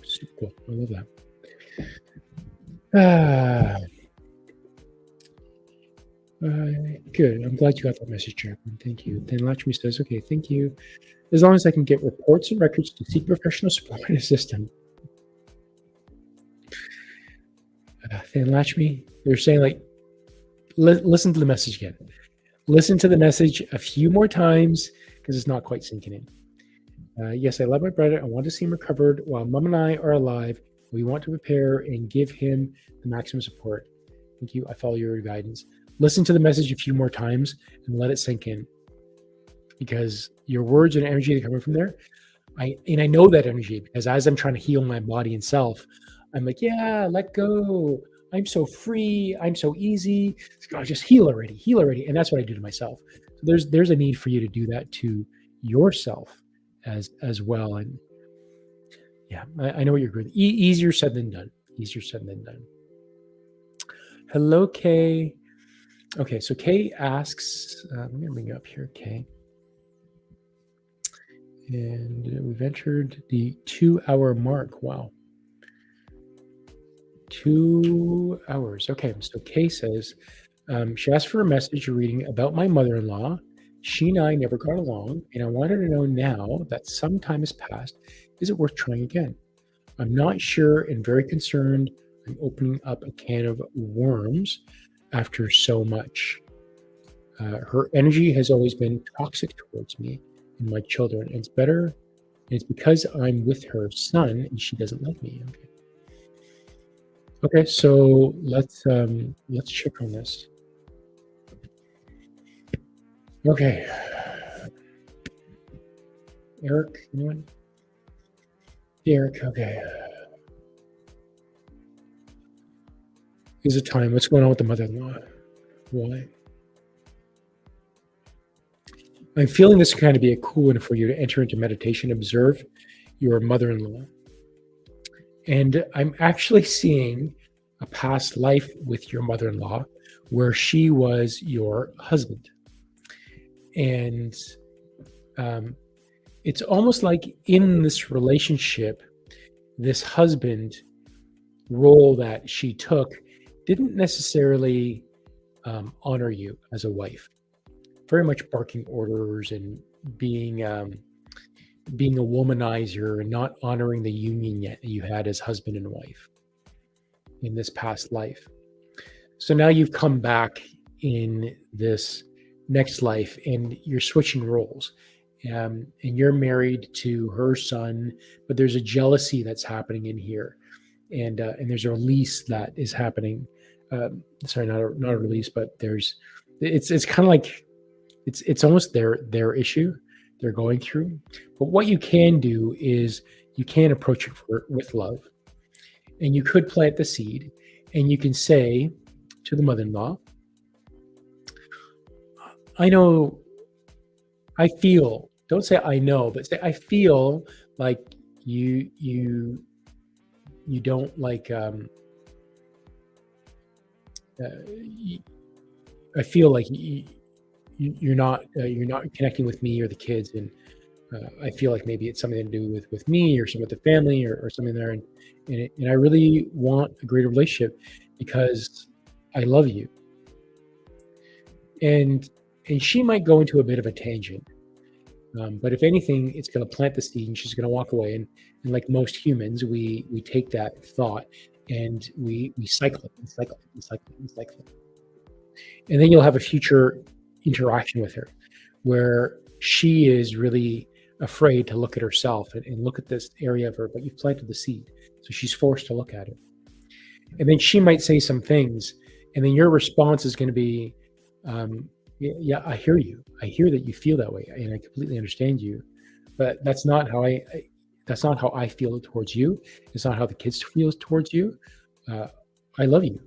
I love that. Good. I'm glad you got that message, Jacqueline. Thank you. Thanlatchmy says, okay, thank you. As long as I can get reports and records to seek professional support and assistance. Thanlatchmy, they're saying listen to the message again. Listen to the message a few more times because it's not quite sinking in. Yes, I love my brother. I want to see him recovered while Mom and I are alive. We want to prepare and give him the maximum support. Thank you. I follow your guidance. Listen to the message a few more times and let it sink in, because your words and energy that are coming from there, I know that energy because as I'm trying to heal my body and self, I'm like, yeah, let go. I'm so free. I'm so easy. God, just heal already. And that's what I do to myself. So there's a need for you to do that to yourself as well. And yeah, I know what you're doing. Easier said than done. Hello, Kay. Okay, so Kay asks, I'm going to bring you up here, Kay. And we've entered the 2-hour mark. Wow. 2 hours. Okay, so Kay says, she asked for a message reading about my mother-in-law. She and I never got along, and I wanted to know now that some time has passed, is it worth trying again? I'm not sure and very concerned. I'm opening up a can of worms after so much. Her energy has always been toxic towards me and my children. And it's because I'm with her son and she doesn't like me. Okay, so let's check on this. Okay. Erik, anyone? Erik, okay. Is it time? What's going on with the mother-in-law? Why? I'm feeling this kind of be a cool one for you to enter into meditation, observe your mother-in-law. And I'm actually seeing a past life with your mother-in-law where she was your husband. And it's almost like in this relationship, this husband role that she took didn't necessarily honor you as a wife. Very much barking orders and being a womanizer and not honoring the union yet that you had as husband and wife in this past life. So now you've come back in this next life and you're switching roles. And you're married to her son, but there's a jealousy that's happening in here. And there's a release that is happening. Sorry, not a release, but it's kind of like, it's almost their issue they're going through. But what you can do is you can approach it with love, and you could plant the seed, and you can say to the mother-in-law, I feel Don't say I know, but say I feel like you don't like. You, I feel like you're not connecting with me or the kids, and I feel like maybe it's something to do with me or something with the family or something there, and I really want a greater relationship because I love you. And she might go into a bit of a tangent, but if anything, it's going to plant the seed, and she's going to walk away. And like most humans, we take that thought and we cycle it and cycle it and cycle it and cycle it, and then you'll have a future interaction with her where she is really afraid to look at herself and look at this area of her, but you've planted the seed, so she's forced to look at it. And then she might say some things, and then your response is going to be, yeah, I hear you. I hear that you feel that way, and I completely understand you. But that's not how that's not how I feel towards you. It's not how the kids feel towards you. I love you,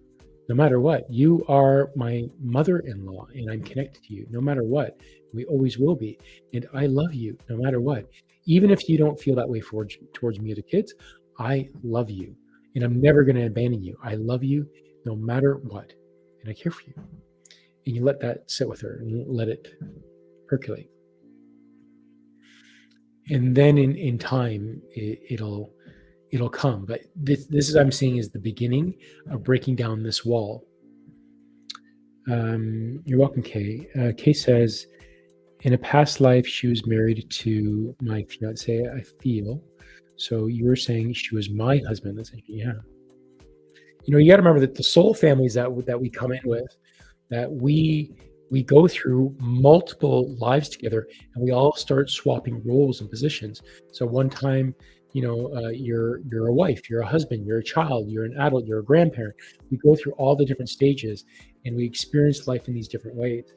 no matter what. You are my mother-in-law, and I'm connected to you, no matter what. We always will be, and I love you, no matter what. Even if you don't feel that way towards me or the kids, I love you, and I'm never going to abandon you. I love you, no matter what, and I care for you. And you let that sit with her and let it percolate. And then in time, it'll come. But this is, I'm seeing, is the beginning of breaking down this wall. You're welcome, Kay. Kay says, in a past life, she was married to my fiance, I feel. So you were saying she was my husband. That's yeah. You know, you got to remember that the soul families that we come in with, that we go through multiple lives together, and we all start swapping roles and positions. So one time, you know, you're a wife, you're a husband, you're a child, you're an adult, you're a grandparent. We go through all the different stages, and we experience life in these different ways.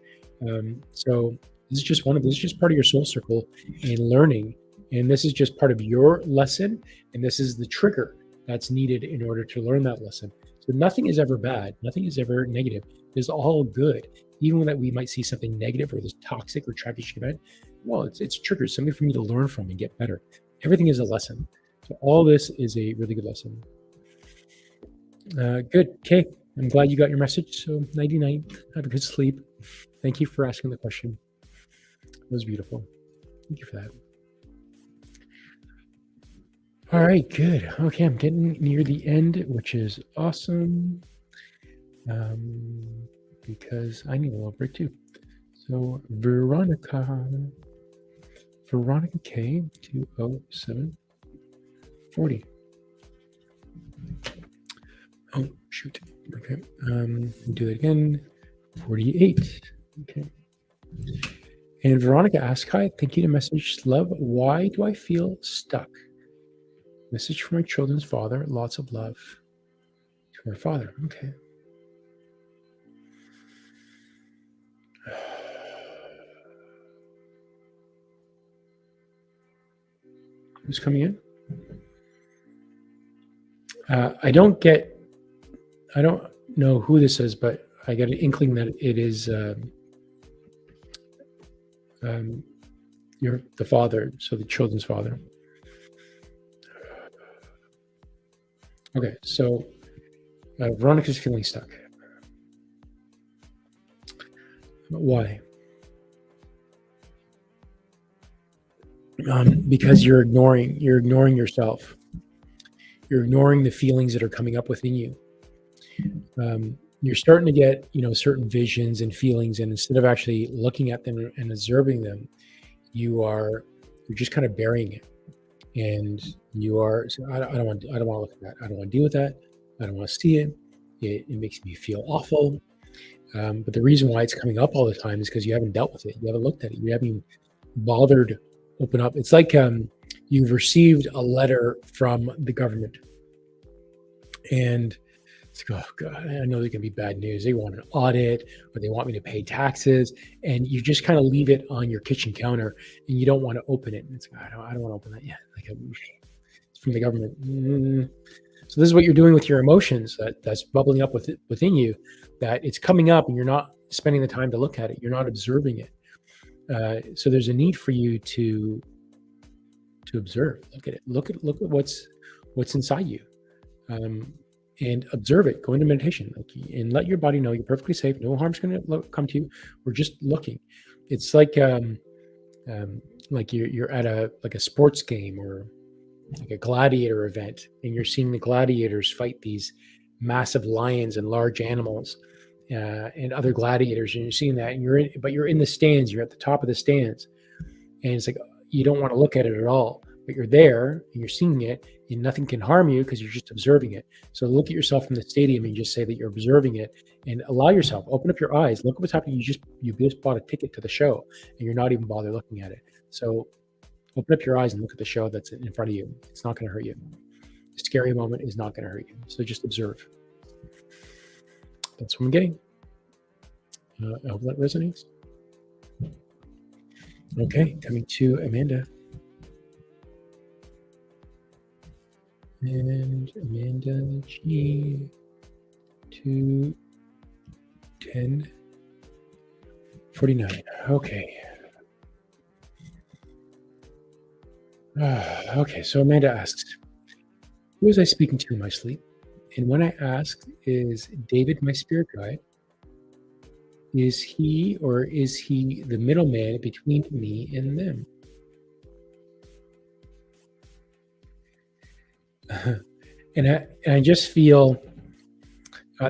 So this is just this is just part of your soul circle and learning, and this is just part of your lesson, and this is the trigger that's needed in order to learn that lesson. So nothing is ever bad, nothing is ever negative. It's all good. Even when that we might see something negative or this toxic or tragic event, well, it's triggers, something for me to learn from and get better. Everything is a lesson. So all this is a really good lesson. Good. Okay. I'm glad you got your message. So nighty night. Have a good sleep. Thank you for asking the question. It was beautiful. Thank you for that. All right, good. Okay, I'm getting near the end, which is awesome. Because I need a little break too. So Veronica K 20740. Oh shoot. Okay. Do that again. 48. Okay. And Veronica asks, hi, thank you to message love. Why do I feel stuck? Message from my children's father. Lots of love to her father. Okay. Who's coming in? I don't know who this is, but I get an inkling that it is the father, so the children's father. Okay, so Veronica's feeling stuck. Why? Because you're ignoring yourself. You're ignoring the feelings that are coming up within you. You're starting to get, certain visions and feelings, and instead of actually looking at them and observing them, you're just kind of burying it. And you are, so I don't want to look at that. I don't want to deal with that. I don't want to see it. It makes me feel awful. But the reason why it's coming up all the time is because you haven't dealt with it. You haven't looked at it. You haven't bothered open up. It's like you've received a letter from the government, and it's like, oh God, I know there can be bad news. They want an audit, or they want me to pay taxes, and you just kind of leave it on your kitchen counter, and you don't want to open it. And it's like, I don't want to open that yet. Like, it's from the government. So this is what you're doing with your emotions that's bubbling up within you, that it's coming up, and you're not spending the time to look at it. You're not observing it. So there's a need for you to observe. Look at it. Look at what's inside you, and observe it. Go into meditation, and let your body know you're perfectly safe. No harm's going to come to you. We're just looking. It's like you're at a sports game or like a gladiator event, and you're seeing the gladiators fight these massive lions and large animals and other gladiators, and you're seeing that, and you're in the stands. You're at the top of the stands, and it's like you don't want to look at it at all, but you're there and you're seeing it, and nothing can harm you because you're just observing it. So look at yourself in the stadium and just say that you're observing it, and allow yourself, open up your eyes, look at what's happening. You just bought a ticket to the show, and you're not even bothered looking at it. So open up your eyes and look at the show that's in front of you. It's not going to hurt you. The scary moment is not going to hurt you. So just observe. That's what I'm getting. I hope that resonates. Okay, coming to Amanda. And Amanda G. 21049. Okay. Okay, so Amanda asks, who was I speaking to in my sleep? And when I asked, is David my spirit guide? Is he the middleman between me and them? And I just feel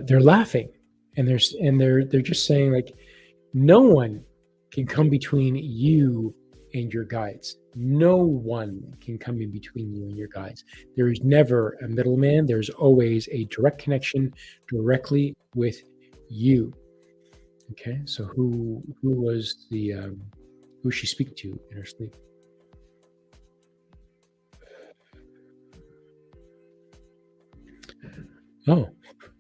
they're laughing, and they're just saying, like, no one can come between you and your guides. No one can come in between you and your guides. There is never a middleman. There's always a direct connection directly with you. Okay, so who was who's she speaking to in her sleep? Oh,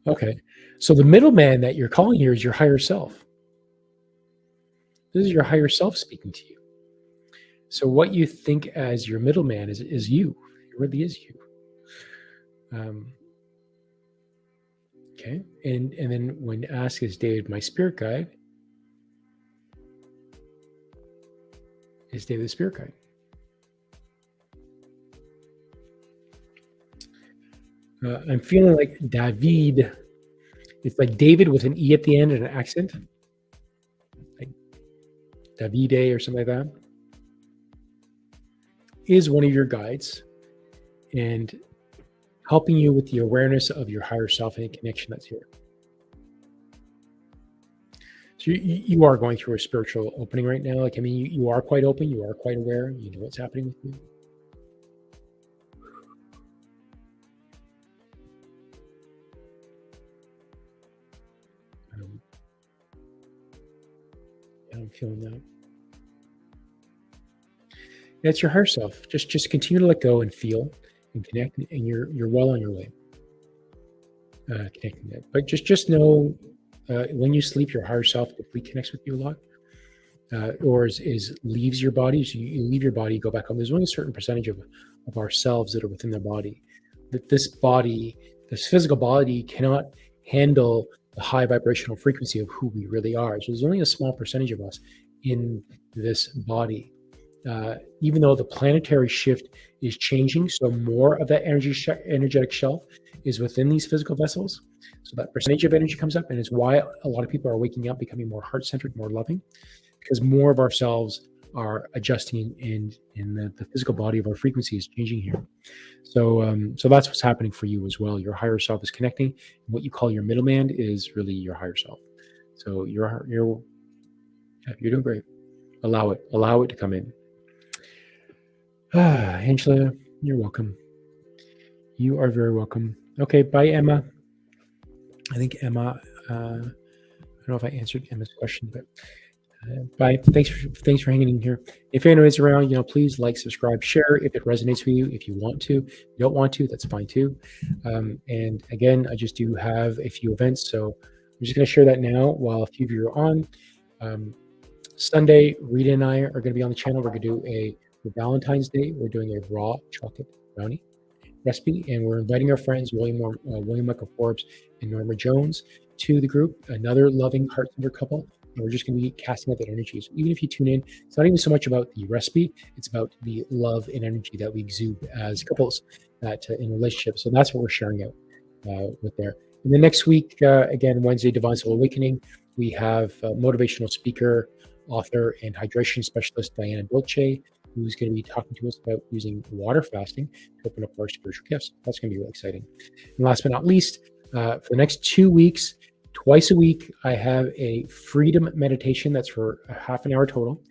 okay. So the middleman that you're calling here is your higher self. This is your higher self speaking to you. So what you think as your middleman is you. It really is you. Okay, and then when asked, is David my spirit guide? Is David the spirit guide? I'm feeling like David. It's like David with an E at the end and an accent, like Davide or something like that, is one of your guides and helping you with the awareness of your higher self and connection that's here. So you are going through a spiritual opening right now. Like, I mean, you are quite open. You are quite aware. You know what's happening with you. I'm feeling that. Yeah, it's your higher self. Just continue to let go and feel and connect, and you're well on your way. Connecting that, but just know when you sleep, your higher self typically connects with you a lot, or is leaves your body. So you leave your body, go back home. There's only a certain percentage of ourselves that are within the body. That this physical body, cannot handle the high vibrational frequency of who we really are. So there's only a small percentage of us in this body. Even though the planetary shift is changing, so more of that energetic shelf is within these physical vessels. So that percentage of energy comes up, and it's why a lot of people are waking up, becoming more heart-centered, more loving, because more of ourselves are adjusting, and the physical body of our frequency is changing here. So that's what's happening for you as well. Your higher self is connecting. What you call your middleman is really your higher self. So you're doing great. Allow it to come in. Angela, you're welcome. You are very welcome. Okay, bye, Emma. I think Emma, I don't know if I answered Emma's question, but bye. Thanks for hanging in here. If anybody's around, please like, subscribe, share if it resonates with you. If you want to, if you don't want to, that's fine too. And again, I just do have a few events, so I'm just going to share that now while a few of you are on. Sunday, Rita and I are going to be on the channel. We're going to do for Valentine's Day, we're doing a raw chocolate brownie recipe, and we're inviting our friends William Michael Forbes and Norma Jones to the group, another loving heart-centered couple And we're just going to be casting out that energy. So even if you tune in, it's not even so much about the recipe, it's about the love and energy that we exude as couples that in relationships. So that's what we're sharing out with there. And then next week, again, Wednesday, Divine Soul Awakening, we have motivational speaker, author, and hydration specialist Diana Dolce, who's going to be talking to us about using water fasting to open up our spiritual gifts. That's going to be really exciting. And last but not least, for the next 2 weeks, twice a week, I have a freedom meditation that's for a half an hour total.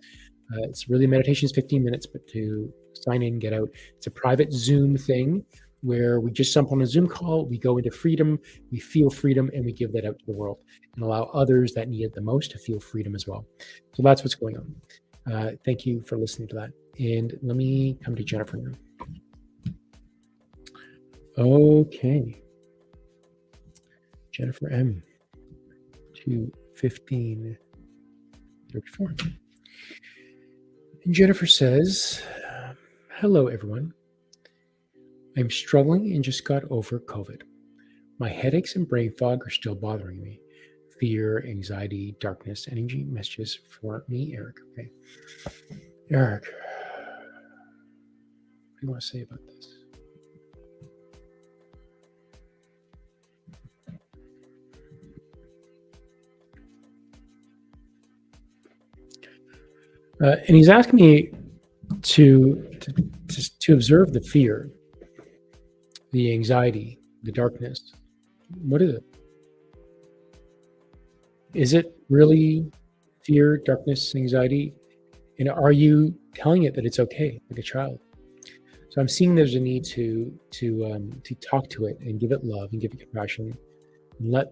It's really meditation is 15 minutes, but to sign in, get out, it's a private Zoom thing where we just jump on a Zoom call, we go into freedom, we feel freedom, and we give that out to the world and allow others that need it the most to feel freedom as well. So that's what's going on. Thank you for listening to that. And let me come to Jennifer now. Okay. Jennifer M. 2:15:34. And Jennifer says, hello, everyone. I'm struggling and just got over COVID. My headaches and brain fog are still bothering me. Fear, anxiety, darkness, energy messages for me, Erik. Okay. Erik, what do you want to say about this? And he's asking me to observe the fear, the anxiety, the darkness. What is it? Is it really fear, darkness, anxiety? And are you telling it that it's okay, like a child? So I'm seeing there's a need to talk to it and give it love and give it compassion. And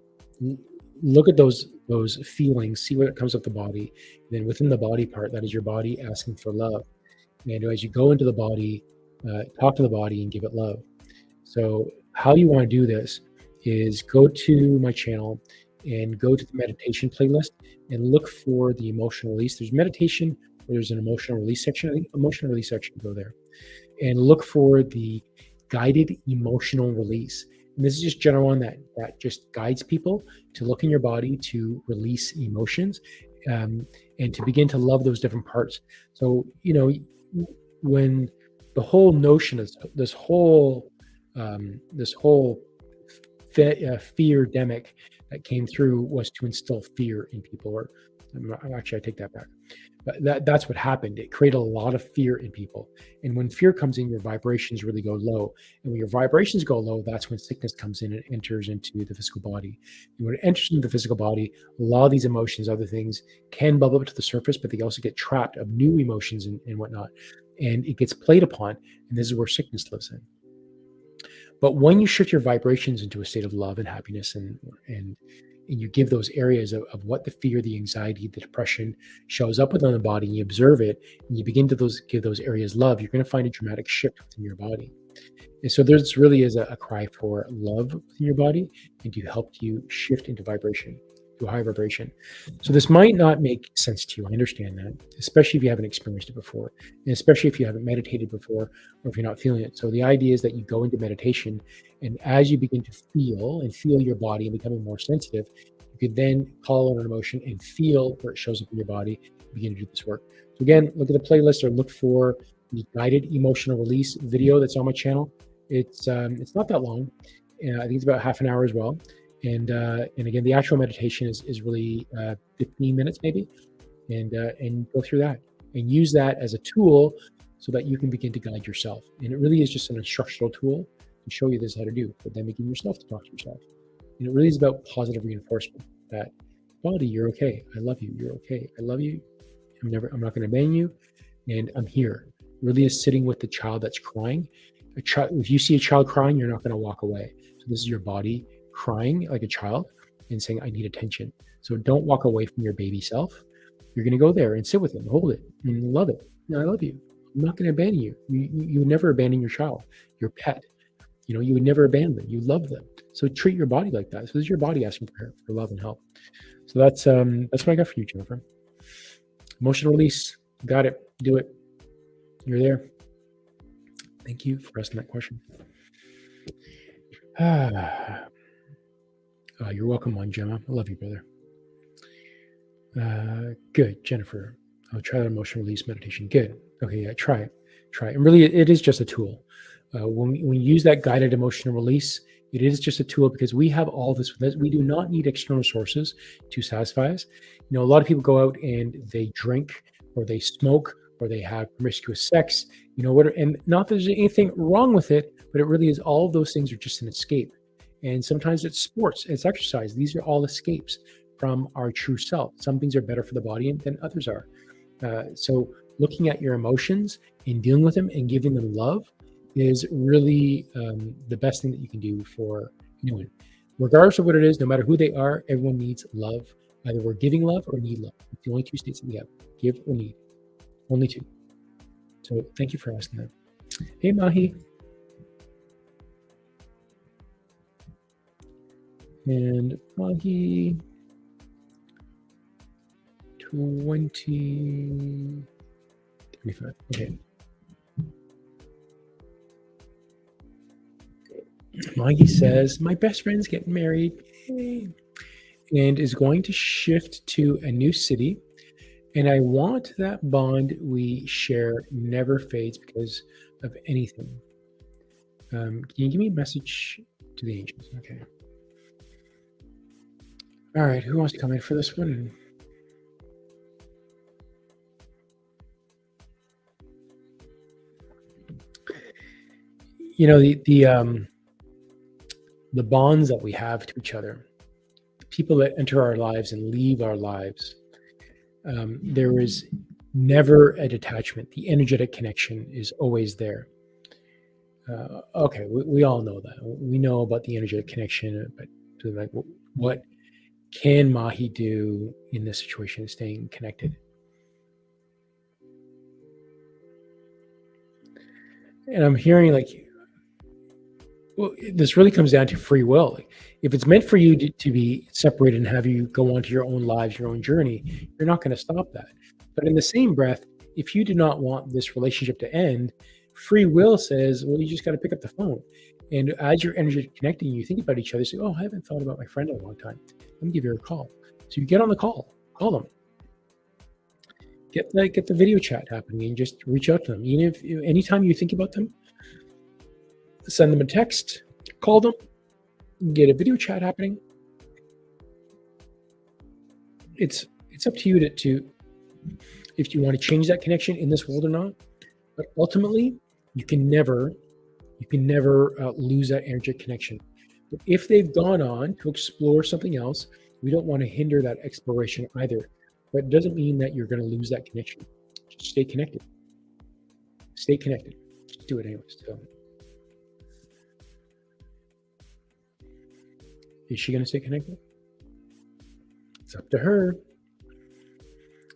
look at those feelings, see where it comes up the body. And then within the body part, that is your body asking for love. And as you go into the body, talk to the body and give it love. So how you want to do this is go to my channel and go to the meditation playlist and look for the emotional release. There's meditation, there's an emotional release section. I think emotional release section, go there and look for the guided emotional release. And this is just general one that just guides people to look in your body to release emotions and to begin to love those different parts. So, when the whole notion of this whole fear-demic that came through was to instill fear in people. Or actually, I take that back. But that's what happened. It created a lot of fear in people. And when fear comes in, your vibrations really go low. And when your vibrations go low, that's when sickness comes in and enters into the physical body. And when it enters into the physical body, a lot of these emotions, other things, can bubble up to the surface, but they also get trapped of new emotions and whatnot. And it gets played upon. And this is where sickness lives in. But when you shift your vibrations into a state of love and happiness and you give those areas of what the fear, the anxiety, the depression shows up within the body, and you observe it, and you begin to give those areas love, you're going to find a dramatic shift within your body. And so there's really is a cry for love within your body and to help you shift into vibration, to a higher vibration. So this might not make sense to you. I understand that, especially if you haven't experienced it before, and especially if you haven't meditated before, or if you're not feeling it. So the idea is that you go into meditation, and as you begin to feel your body and becoming more sensitive, you could then call on an emotion and feel where it shows up in your body and begin to do this work. So again, look at the playlist or look for the guided emotional release video that's on my channel. It's not that long. I think it's about half an hour as well. And again, the actual meditation is really 15 minutes maybe, and go through that and use that as a tool so that you can begin to guide yourself. And it really is just an instructional tool to show you this how to do, but then begin yourself to talk to yourself. And it really is about positive reinforcement that body, you're okay. I love you. You're okay. I love you. I'm not going to abandon you. And I'm here. Really is sitting with the child that's crying. If you see a child crying, you're not going to walk away. So this is your body crying like a child and saying, I need attention. So don't walk away from your baby self. You're going to go there and sit with it and hold it and love it. I love you. I'm not going to abandon you. You would never abandon your child, your pet. You would never abandon them. You love them. So treat your body like that. So this is your body asking for love and help. So that's what I got for you, Jennifer. Emotional release. Got it. Do it. You're there. Thank you for asking that question. You're welcome, Wanj Muh. I love you, brother. Good, Jennifer. I'll try that emotional release meditation. Good. Okay, yeah, try it. Try it. And really, it is just a tool. When we use that guided emotional release, it is just a tool because we have all this with us. We do not need external sources to satisfy us. A lot of people go out and they drink or they smoke or they have promiscuous sex, and not that there's anything wrong with it, but it really is, all of those things are just an escape. And sometimes it's sports, it's exercise. These are all escapes from our true self. Some things are better for the body than others are. So looking at your emotions and dealing with them and giving them love is really the best thing that you can do for anyone. Regardless of what it is, no matter who they are, everyone needs love. Either we're giving love or need love. It's the only two states that we have, give or need. Only two. So thank you for asking that. Hey, Mahi. And Mahi 20, 25. Okay. Mahi says, my best friend's getting married and is going to shift to a new city. And I want that bond we share never fades because of anything. Can you give me a message to the angels? Okay. All right. Who wants to come in for this one? The bonds that we have to each other, the people that enter our lives and leave our lives, there is never a detachment. The energetic connection is always there. Okay, we all know that. We know about the energetic connection, but like, what can Mahi do in this situation, staying connected? And I'm hearing this really comes down to free will. If it's meant for you to be separated and have you go on to your own lives, your own journey, you're not going to stop that. But in the same breath, if you do not want this relationship to end, free will says, well, you just got to pick up the phone. And as your energy connecting, you think about each other, say, oh, I haven't thought about my friend in a long time. Let me give her a call. So you get on the call them. Get the video chat happening and just reach out to them. Even if anytime you think about them, send them a text, call them, get a video chat happening. It's up to you to if you want to change that connection in this world or not. But ultimately, you can never lose that energetic connection. But if they've gone on to explore something else, we don't want to hinder that exploration either. But it doesn't mean that you're going to lose that connection. Just stay connected. Stay connected. Just do it anyways. So, is she going to stay connected? It's up to her.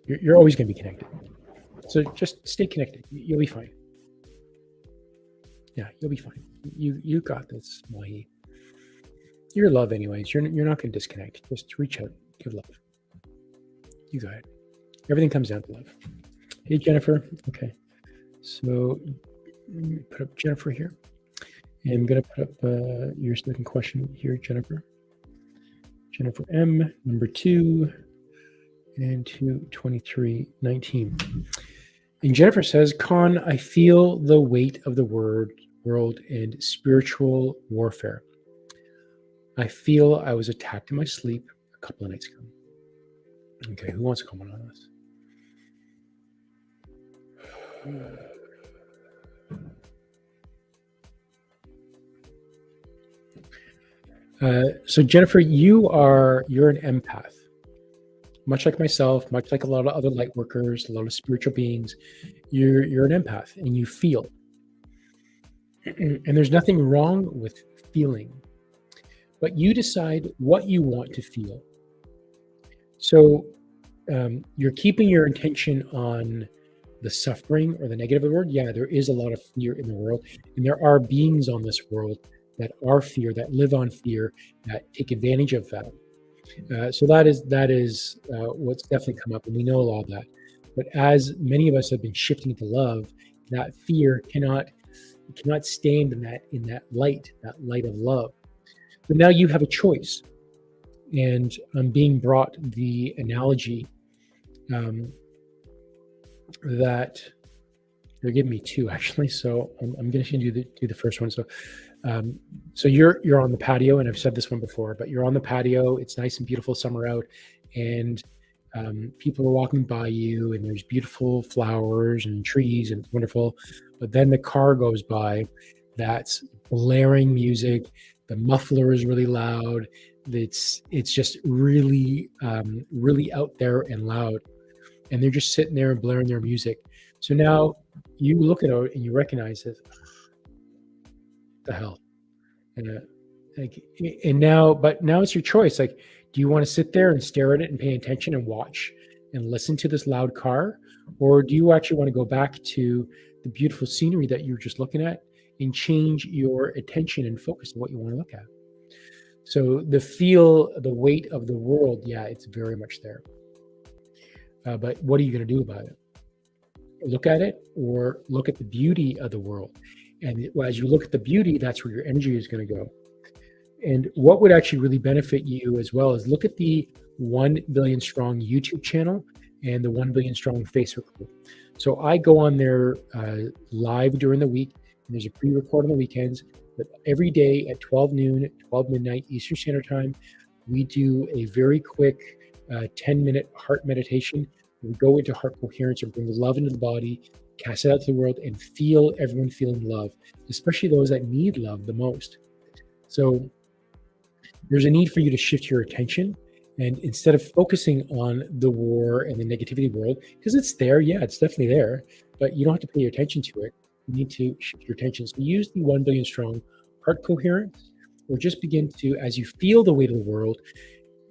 You're always going to be connected. So just stay connected. You'll be fine. Yeah, you'll be fine. You got this, Mahi. You're love anyways. You're not going to disconnect. Just reach out. Give love. You got it. Everything comes down to love. Hey, Jennifer. Okay. So let me put up Jennifer here. And I'm going to put up your second question here, Jennifer. Jennifer M, number 2, and 22319. And Jennifer says, Con, I feel the weight of the world and spiritual warfare. I feel I was attacked in my sleep a couple of nights ago. Okay, who wants to comment on this? So Jennifer, you're an empath. Much like myself, much like a lot of other light workers, a lot of spiritual beings, you're an empath and you feel. And there's nothing wrong with feeling, but you decide what you want to feel. So you're keeping your intention on the suffering or the negative of the world. Yeah, there is a lot of fear in the world, and there are beings on this world that are fear, that live on fear, that take advantage of that. So that is what's definitely come up, and we know a lot of that. But as many of us have been shifting to love, that fear cannot stand in that light of love. But now you have a choice, and I'm being brought the analogy that they're giving me two actually. So I'm going to do the first one. So you're on the patio, and I've said this one before, but you're on the patio. It's nice and beautiful summer out, and people are walking by you, and there's beautiful flowers and trees, and it's wonderful. But then the car goes by, that's blaring music. The muffler is really loud. It's just really really out there and loud, and they're just sitting there and blaring their music. So now you look at it and you recognize it. The hell, and but now it's your choice. Like, do you want to sit there and stare at it and pay attention and watch and listen to this loud car, or do you actually want to go back to the beautiful scenery that you're just looking at and change your attention and focus on what you want to look at? So the weight of the world, yeah, it's very much there. But what are you going to do about it? Look at it, or look at the beauty of the world. And as you look at the beauty, that's where your energy is going to go. And what would actually really benefit you as well is look at the 1 Billion Strong YouTube channel and the 1 Billion Strong Facebook group. So I go on there live during the week, and there's a pre-record on the weekends. But every day at 12 noon, 12 midnight Eastern Standard Time, we do a very quick 10-minute heart meditation. We go into heart coherence and bring love into the body, cast it out to the world, and feel everyone feeling love, especially those that need love the most. So there's a need for you to shift your attention, and instead of focusing on the war and the negativity world, because it's there, yeah, it's definitely there, but you don't have to pay your attention to it. You need to shift your attention. So use the 1 Billion Strong heart coherence, or just begin to, as you feel the weight of the world,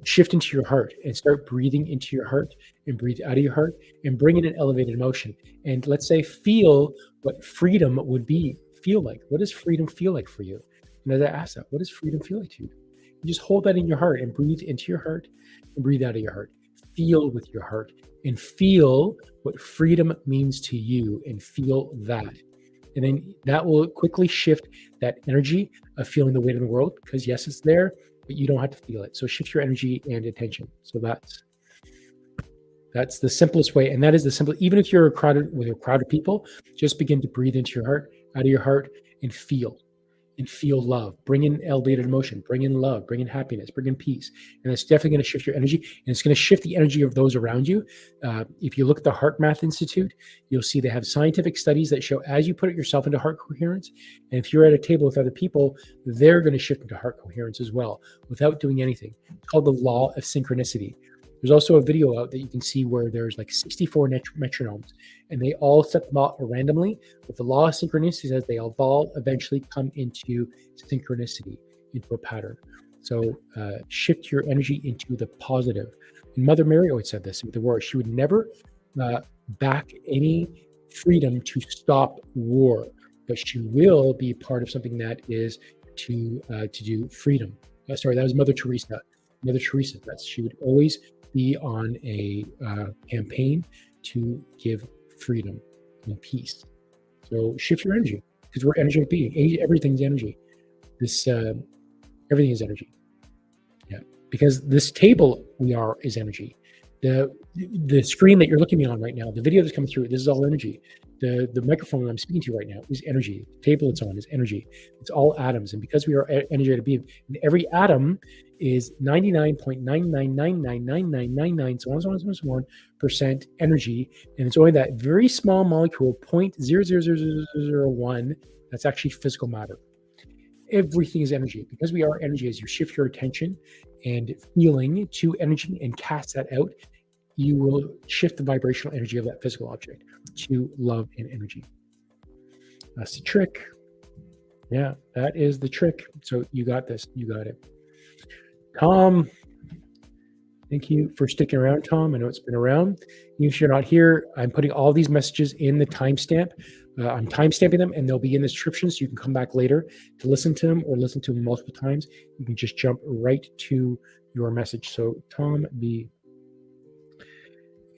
shift into your heart and start breathing into your heart and breathe out of your heart and bring in an elevated emotion. And let's say feel what freedom would feel like. What does freedom feel like for you? And as I ask that, what does freedom feel like to you? You just hold that in your heart and breathe into your heart and breathe out of your heart. Feel with your heart and feel what freedom means to you, and feel that. And then that will quickly shift that energy of feeling the weight of the world, because yes, it's there, but you don't have to feel it. So shift your energy and attention. So that's the simplest way. And that is the simple, even if you're with a crowd of people, just begin to breathe into your heart, out of your heart, and feel love. Bring in elevated emotion, bring in love, bring in happiness, bring in peace. And it's definitely going to shift your energy, and it's going to shift the energy of those around you. If you look at the Heart Math Institute, you'll see they have scientific studies that show as you put yourself into heart coherence, and if you're at a table with other people, they're going to shift into heart coherence as well without doing anything. It's called the law of synchronicity. There's also a video out that you can see where there's like 64 metronomes, and they all set them out randomly. But the law of synchronicity says they all eventually come into synchronicity, into a pattern. So shift your energy into the positive. And Mother Mary always said this with the war. She would never back any freedom to stop war, but she will be part of something that is to do freedom. Sorry, that was Mother Teresa. Mother Teresa, she would always be on a campaign to give freedom and peace. So shift your energy, because we're energetic being. Everything's energy. Everything is energy. Yeah, because this table is energy. The screen that you're looking at me on right now, the video that's coming through, this is all energy. The microphone that I'm speaking to right now is energy. The table it's on is energy. It's all atoms. And because we are energetic being, and every atom is 99.99999999, so on, percent energy. And it's only that very small molecule, 0.00001, that's actually physical matter. Everything is energy. Because we are energy, as you shift your attention and feeling to energy and cast that out, you will shift the vibrational energy of that physical object to love and energy. That's the trick. Yeah, that is the trick. So you got this. You got it. Tom, thank you for sticking around, Tom. I know it's been around. Even if you're not here, I'm putting all these messages in the timestamp. I'm timestamping them, and they'll be in the description, so you can come back later to listen to them, or listen to them multiple times. You can just jump right to your message. So Tom B.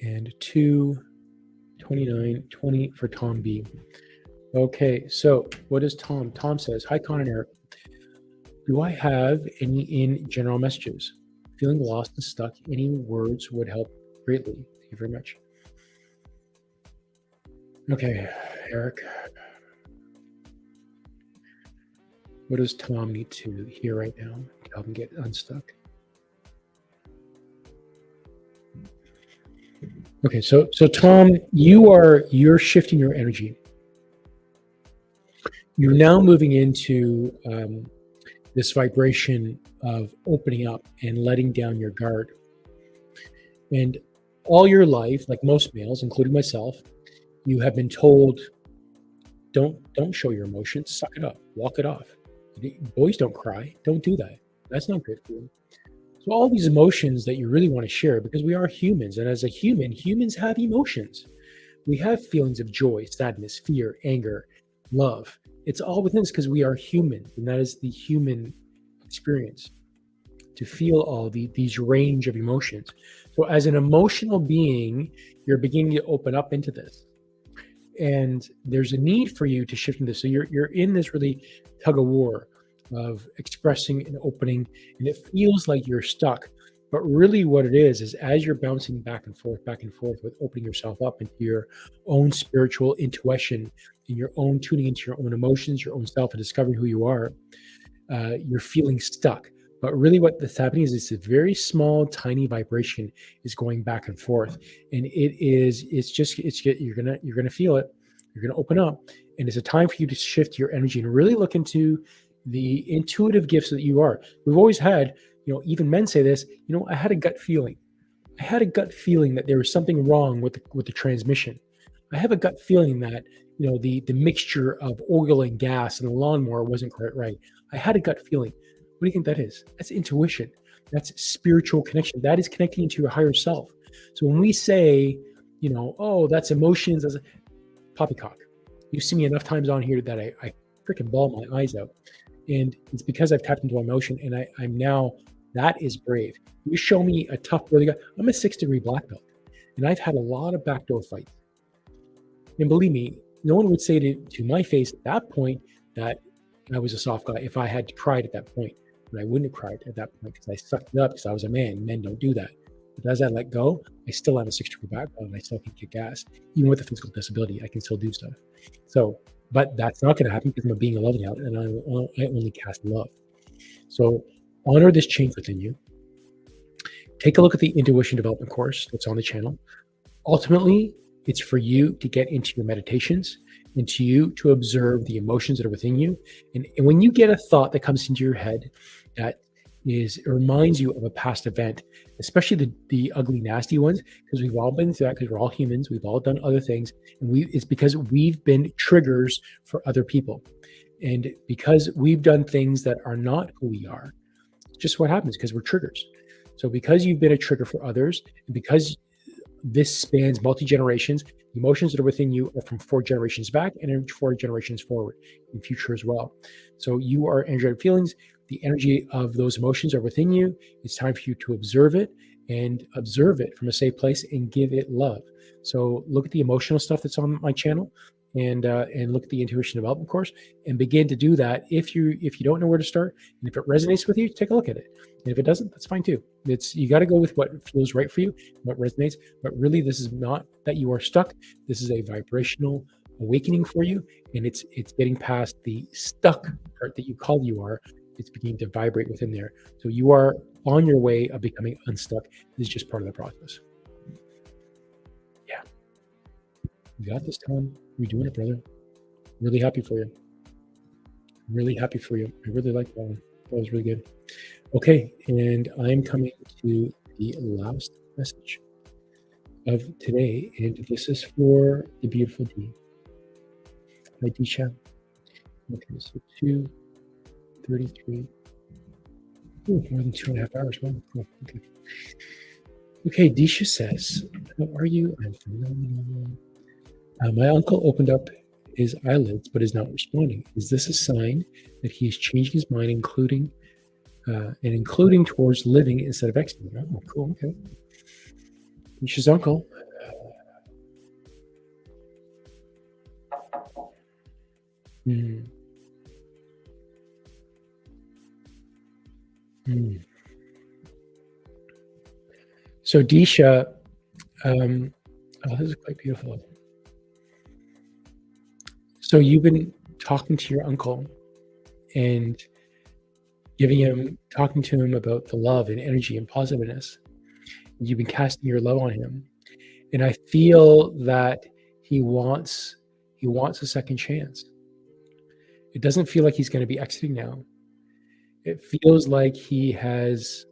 and 22920 for Tom B. Okay, so what is Tom? Tom says, hi, Con and Eric. Do I have any in general messages? Feeling lost and stuck, any words would help greatly. you very much. Okay, Eric. What does Tom need to hear right now to help him get unstuck? Okay, so Tom, you're shifting your energy. You're now moving into this vibration of opening up and letting down your guard. And all your life, like most males, including myself, you have been told, don't show your emotions, suck it up, walk it off. Boys don't cry, don't do that. That's not good for you. So all these emotions that you really want to share, because we are humans, and as a human, humans have emotions. We have feelings of joy, sadness, fear, anger, love. It's all within us because we are human, and that is the human experience, to feel all these range of emotions. So as an emotional being, you're beginning to open up into this. And there's a need for you to shift into this. So you're in this really tug of war of expressing and opening, and it feels like you're stuck. But really what it is as you're bouncing back and forth with opening yourself up into your own spiritual intuition and your own tuning into your own emotions, your own self, and discovering who you are, you're feeling stuck. But really what that's happening is it's a very small, tiny vibration is going back and forth. And you're gonna feel it. You're gonna open up. And it's a time for you to shift your energy and really look into the intuitive gifts that you are. We've always had, even men say this, I had a gut feeling. I had a gut feeling that there was something wrong with the transmission. I have a gut feeling that, the mixture of oil and gas and the lawnmower wasn't quite right. I had a gut feeling. What do you think that is? That's intuition. That's spiritual connection. That is connecting into your higher self. So when we say, oh, that's emotions, that's poppycock. You see me enough times on here that I freaking bawl my eyes out. And it's because I've tapped into emotion, and I'm now, that is brave. You show me a tough brother guy. I'm a 6-degree black belt, and I've had a lot of backdoor fights. And believe me, no one would say to my face at that point that I was a soft guy if I had cried at that point. But I wouldn't have cried at that point because I sucked it up because I was a man. Men don't do that. But as I let go, I still have a 6-degree black belt, and I still can kick ass. Even with a physical disability, I can still do stuff. So, but that's not going to happen because I'm a being of love now, and I only cast love. So honor this change within you. Take a look at the intuition development course that's on the channel. Ultimately, it's for you to get into your meditations and to you to observe the emotions that are within you. And when you get a thought that comes into your head that it reminds you of a past event, especially the ugly, nasty ones, because we've all been through that, because we're all humans, we've all done other things, and it's because we've been triggers for other people. And because we've done things that are not who we are, just what happens because we're triggers. So because you've been a trigger for others, and because this spans multi-generations, the emotions that are within you are from 4 generations back and 4 generations forward in future as well. So you are energetic feelings. The energy of those emotions are within you. It's time for you to observe it and observe it from a safe place and give it love. So look at the emotional stuff that's on my channel and look at the intuition development course and begin to do that. If you don't know where to start, and if it resonates with you, take a look at it. And if it doesn't, that's fine too. You got to go with what feels right for you, what resonates. But really, this is not that you are stuck. This is a vibrational awakening for you, and it's getting past the stuck part that you call you are. It's beginning to vibrate within there. So you are on your way of becoming unstuck. This is just part of the process. Yeah. You got this, Tom. You're doing it, brother. Really happy for you. Really happy for you. I really like that one. That was really good. Okay, and I'm coming to the last message of today, and this is for the beautiful D. Hi, Disha. Okay, so 2:33. More than 2.5 hours. Wow, cool. Okay. Okay, Disha says, how are you? I'm phenomenal. My uncle opened up his eyelids but is not responding. Is this a sign that he is changing his mind, including towards living instead of exiting? Oh, cool. Okay. Disha's uncle. So Disha, Oh, this is quite beautiful. So you've been talking to your uncle and talking to him about the love and energy and positiveness. You've been casting your love on him, and I feel that he wants a second chance. It doesn't feel like he's going to be exiting now. It feels like he has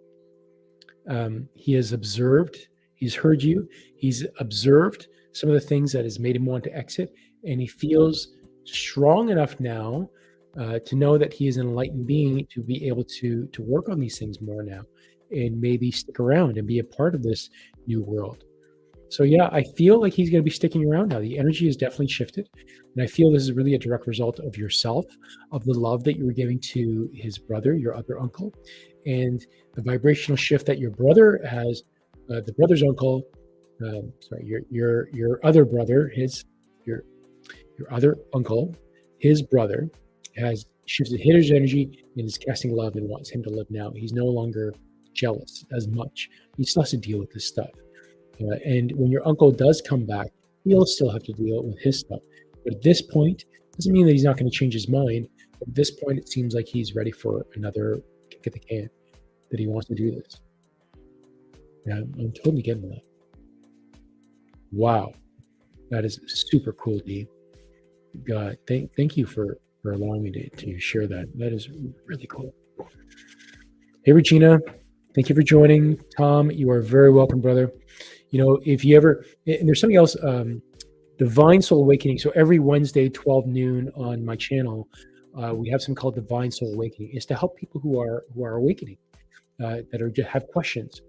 observed, he's heard you, he's observed some of the things that has made him want to exit, and he feels strong enough now to know that he is an enlightened being to be able to work on these things more now, and maybe stick around and be a part of this new world. So yeah, I feel like he's going to be sticking around now. The energy has definitely shifted, and I feel this is really a direct result of yourself, of the love that you were giving to his brother, your other uncle, and the vibrational shift that your brother has. The brother's uncle, your other brother, your your other uncle, his brother, has shifted his energy and is casting love and wants him to live now. He's no longer jealous as much. He still has to deal with this stuff. And when your uncle does come back, he'll still have to deal with his stuff. But at this point, doesn't mean that he's not going to change his mind. But at this point, it seems like he's ready for another kick at the can, that he wants to do this. Yeah, I'm totally getting that. Wow. That is super cool, D. God, thank you for allowing me to share that. That is really cool. Hey, Regina, thank you for joining. Tom, you are very welcome, brother. You know, if you ever, and there's something else, Divine Soul Awakening. So every Wednesday, 12 noon on my channel, we have something called Divine Soul Awakening. It's to help people who are awakening, that are just have questions.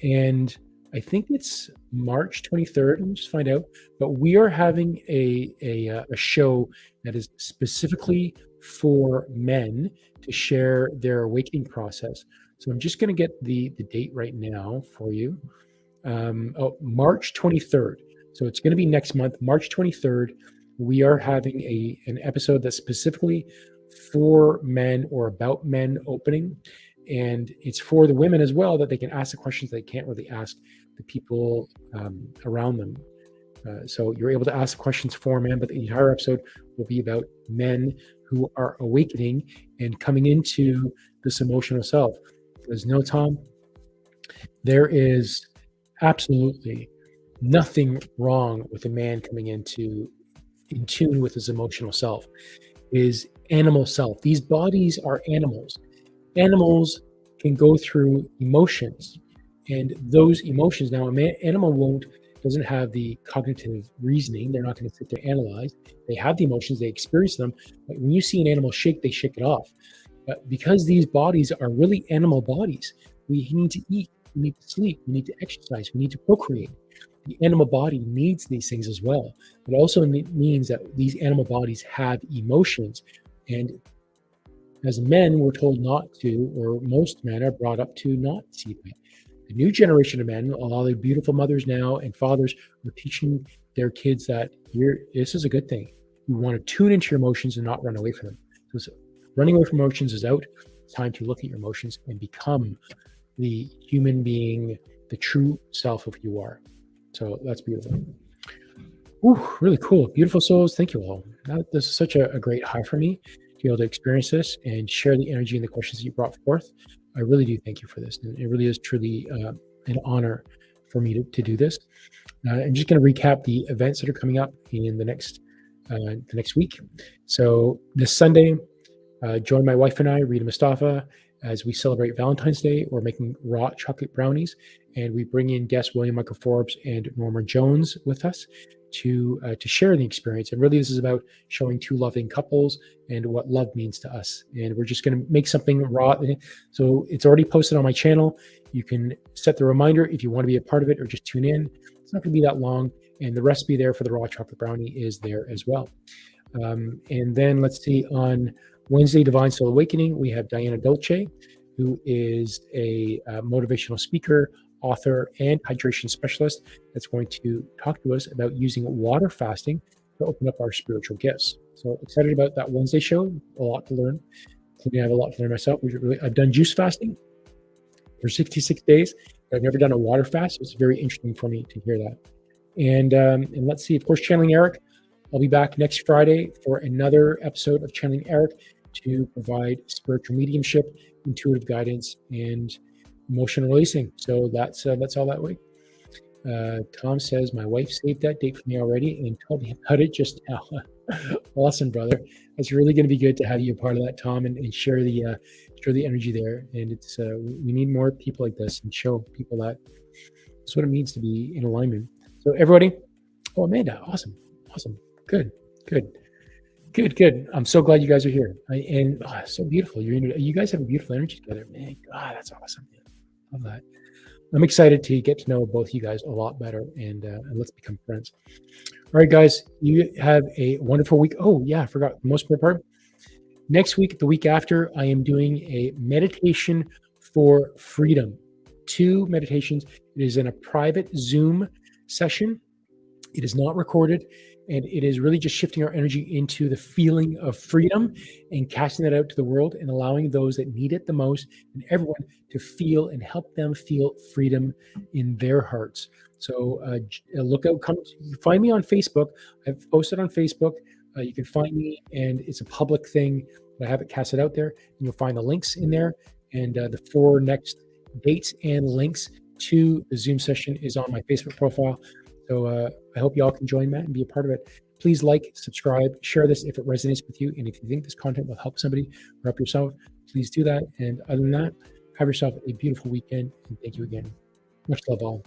And I think it's March 23rd. Let me just find out. But we are having a show that is specifically for men to share their awakening process. So I'm just going to get the date right now for you. March 23rd. So it's going to be next month, March 23rd. We are having an episode that's specifically for men or about men opening. And it's for the women as well, that they can ask the questions they can't really ask the people around them. So you're able to ask the questions for men, but the entire episode will be about men who are awakening and coming into this emotional self. Because no, Tom, there is absolutely nothing wrong with a man coming in tune with his emotional self, his animal self. These bodies are animals. Animals can go through emotions, and those emotions, now an animal doesn't have the cognitive reasoning. They're not going to sit there and analyze. They have the emotions, they experience them. But when you see an animal shake, they shake it off. But because these bodies are really animal bodies, we need to eat, we need to sleep, we need to exercise, we need to procreate. The animal body needs these things as well. It also means that these animal bodies have emotions. And as men, we're told not to, or most men are brought up to not see that. The new generation of men, a lot of the beautiful mothers now and fathers, are teaching their kids that this is a good thing. You want to tune into your emotions and not run away from them. So running away from emotions is out. It's time to look at your emotions and become the human being, the true self of who you are. So that's beautiful. Ooh, really cool. Beautiful souls. Thank you all. This is such a great high for me to be able to experience this and share the energy and the questions that you brought forth. I really do thank you for this. And it really is truly an honor for me to do this. I'm just going to recap the events that are coming up in the next week. So this Sunday, join my wife and I, Rita Mustafa, as we celebrate Valentine's Day. We're making raw chocolate brownies, and we bring in guests William Michael Forbes and Norma Jones with us to share the experience. And really, this is about showing two loving couples and what love means to us. And we're just going to make something raw. So it's already posted on my channel. You can set the reminder if you want to be a part of it, or just tune in. It's not going to be that long. And the recipe there for the raw chocolate brownie is there as well. And then let's see, on Wednesday, Divine Soul Awakening, we have Diana Dolce, who is a motivational speaker, author, and hydration specialist that's going to talk to us about using water fasting to open up our spiritual gifts. So excited about that Wednesday show. A lot to learn. I have a lot to learn myself. I've done juice fasting for 66 days. I've never done a water fast, so it's very interesting for me to hear that. And let's see, of course, channeling Erik. I'll be back next Friday for another episode of Channeling Erik to provide spiritual mediumship, intuitive guidance, and emotional releasing. So that's all that way. Tom says, my wife saved that date for me already and told me about it just now. Awesome, brother. It's really going to be good to have you a part of that, Tom, and share the energy there. And it's we need more people like this and show people that it's what it means to be in alignment. So everybody, oh, Amanda, awesome. Good. I'm so glad you guys are here. So beautiful. You guys have a beautiful energy together, man. God, that's awesome. Love that. I'm excited to get to know both you guys a lot better, and let's become friends. All right, guys, you have a wonderful week. Oh, yeah, I forgot the most important part. Next week, the week after, I am doing a meditation for freedom. 2 meditations. It is in a private Zoom session. It is not recorded, and it is really just shifting our energy into the feeling of freedom and casting that out to the world and allowing those that need it the most and everyone to feel and help them feel freedom in their hearts. So look out, find me on Facebook. I've posted on Facebook. You can find me, and it's a public thing. I have it casted out there, and you'll find the links in there. And the 4 next dates and links to the Zoom session is on my Facebook profile. So I hope you all can join that and be a part of it. Please like, subscribe, share this if it resonates with you. And if you think this content will help somebody or help yourself, please do that. And other than that, have yourself a beautiful weekend. And thank you again. Much love all.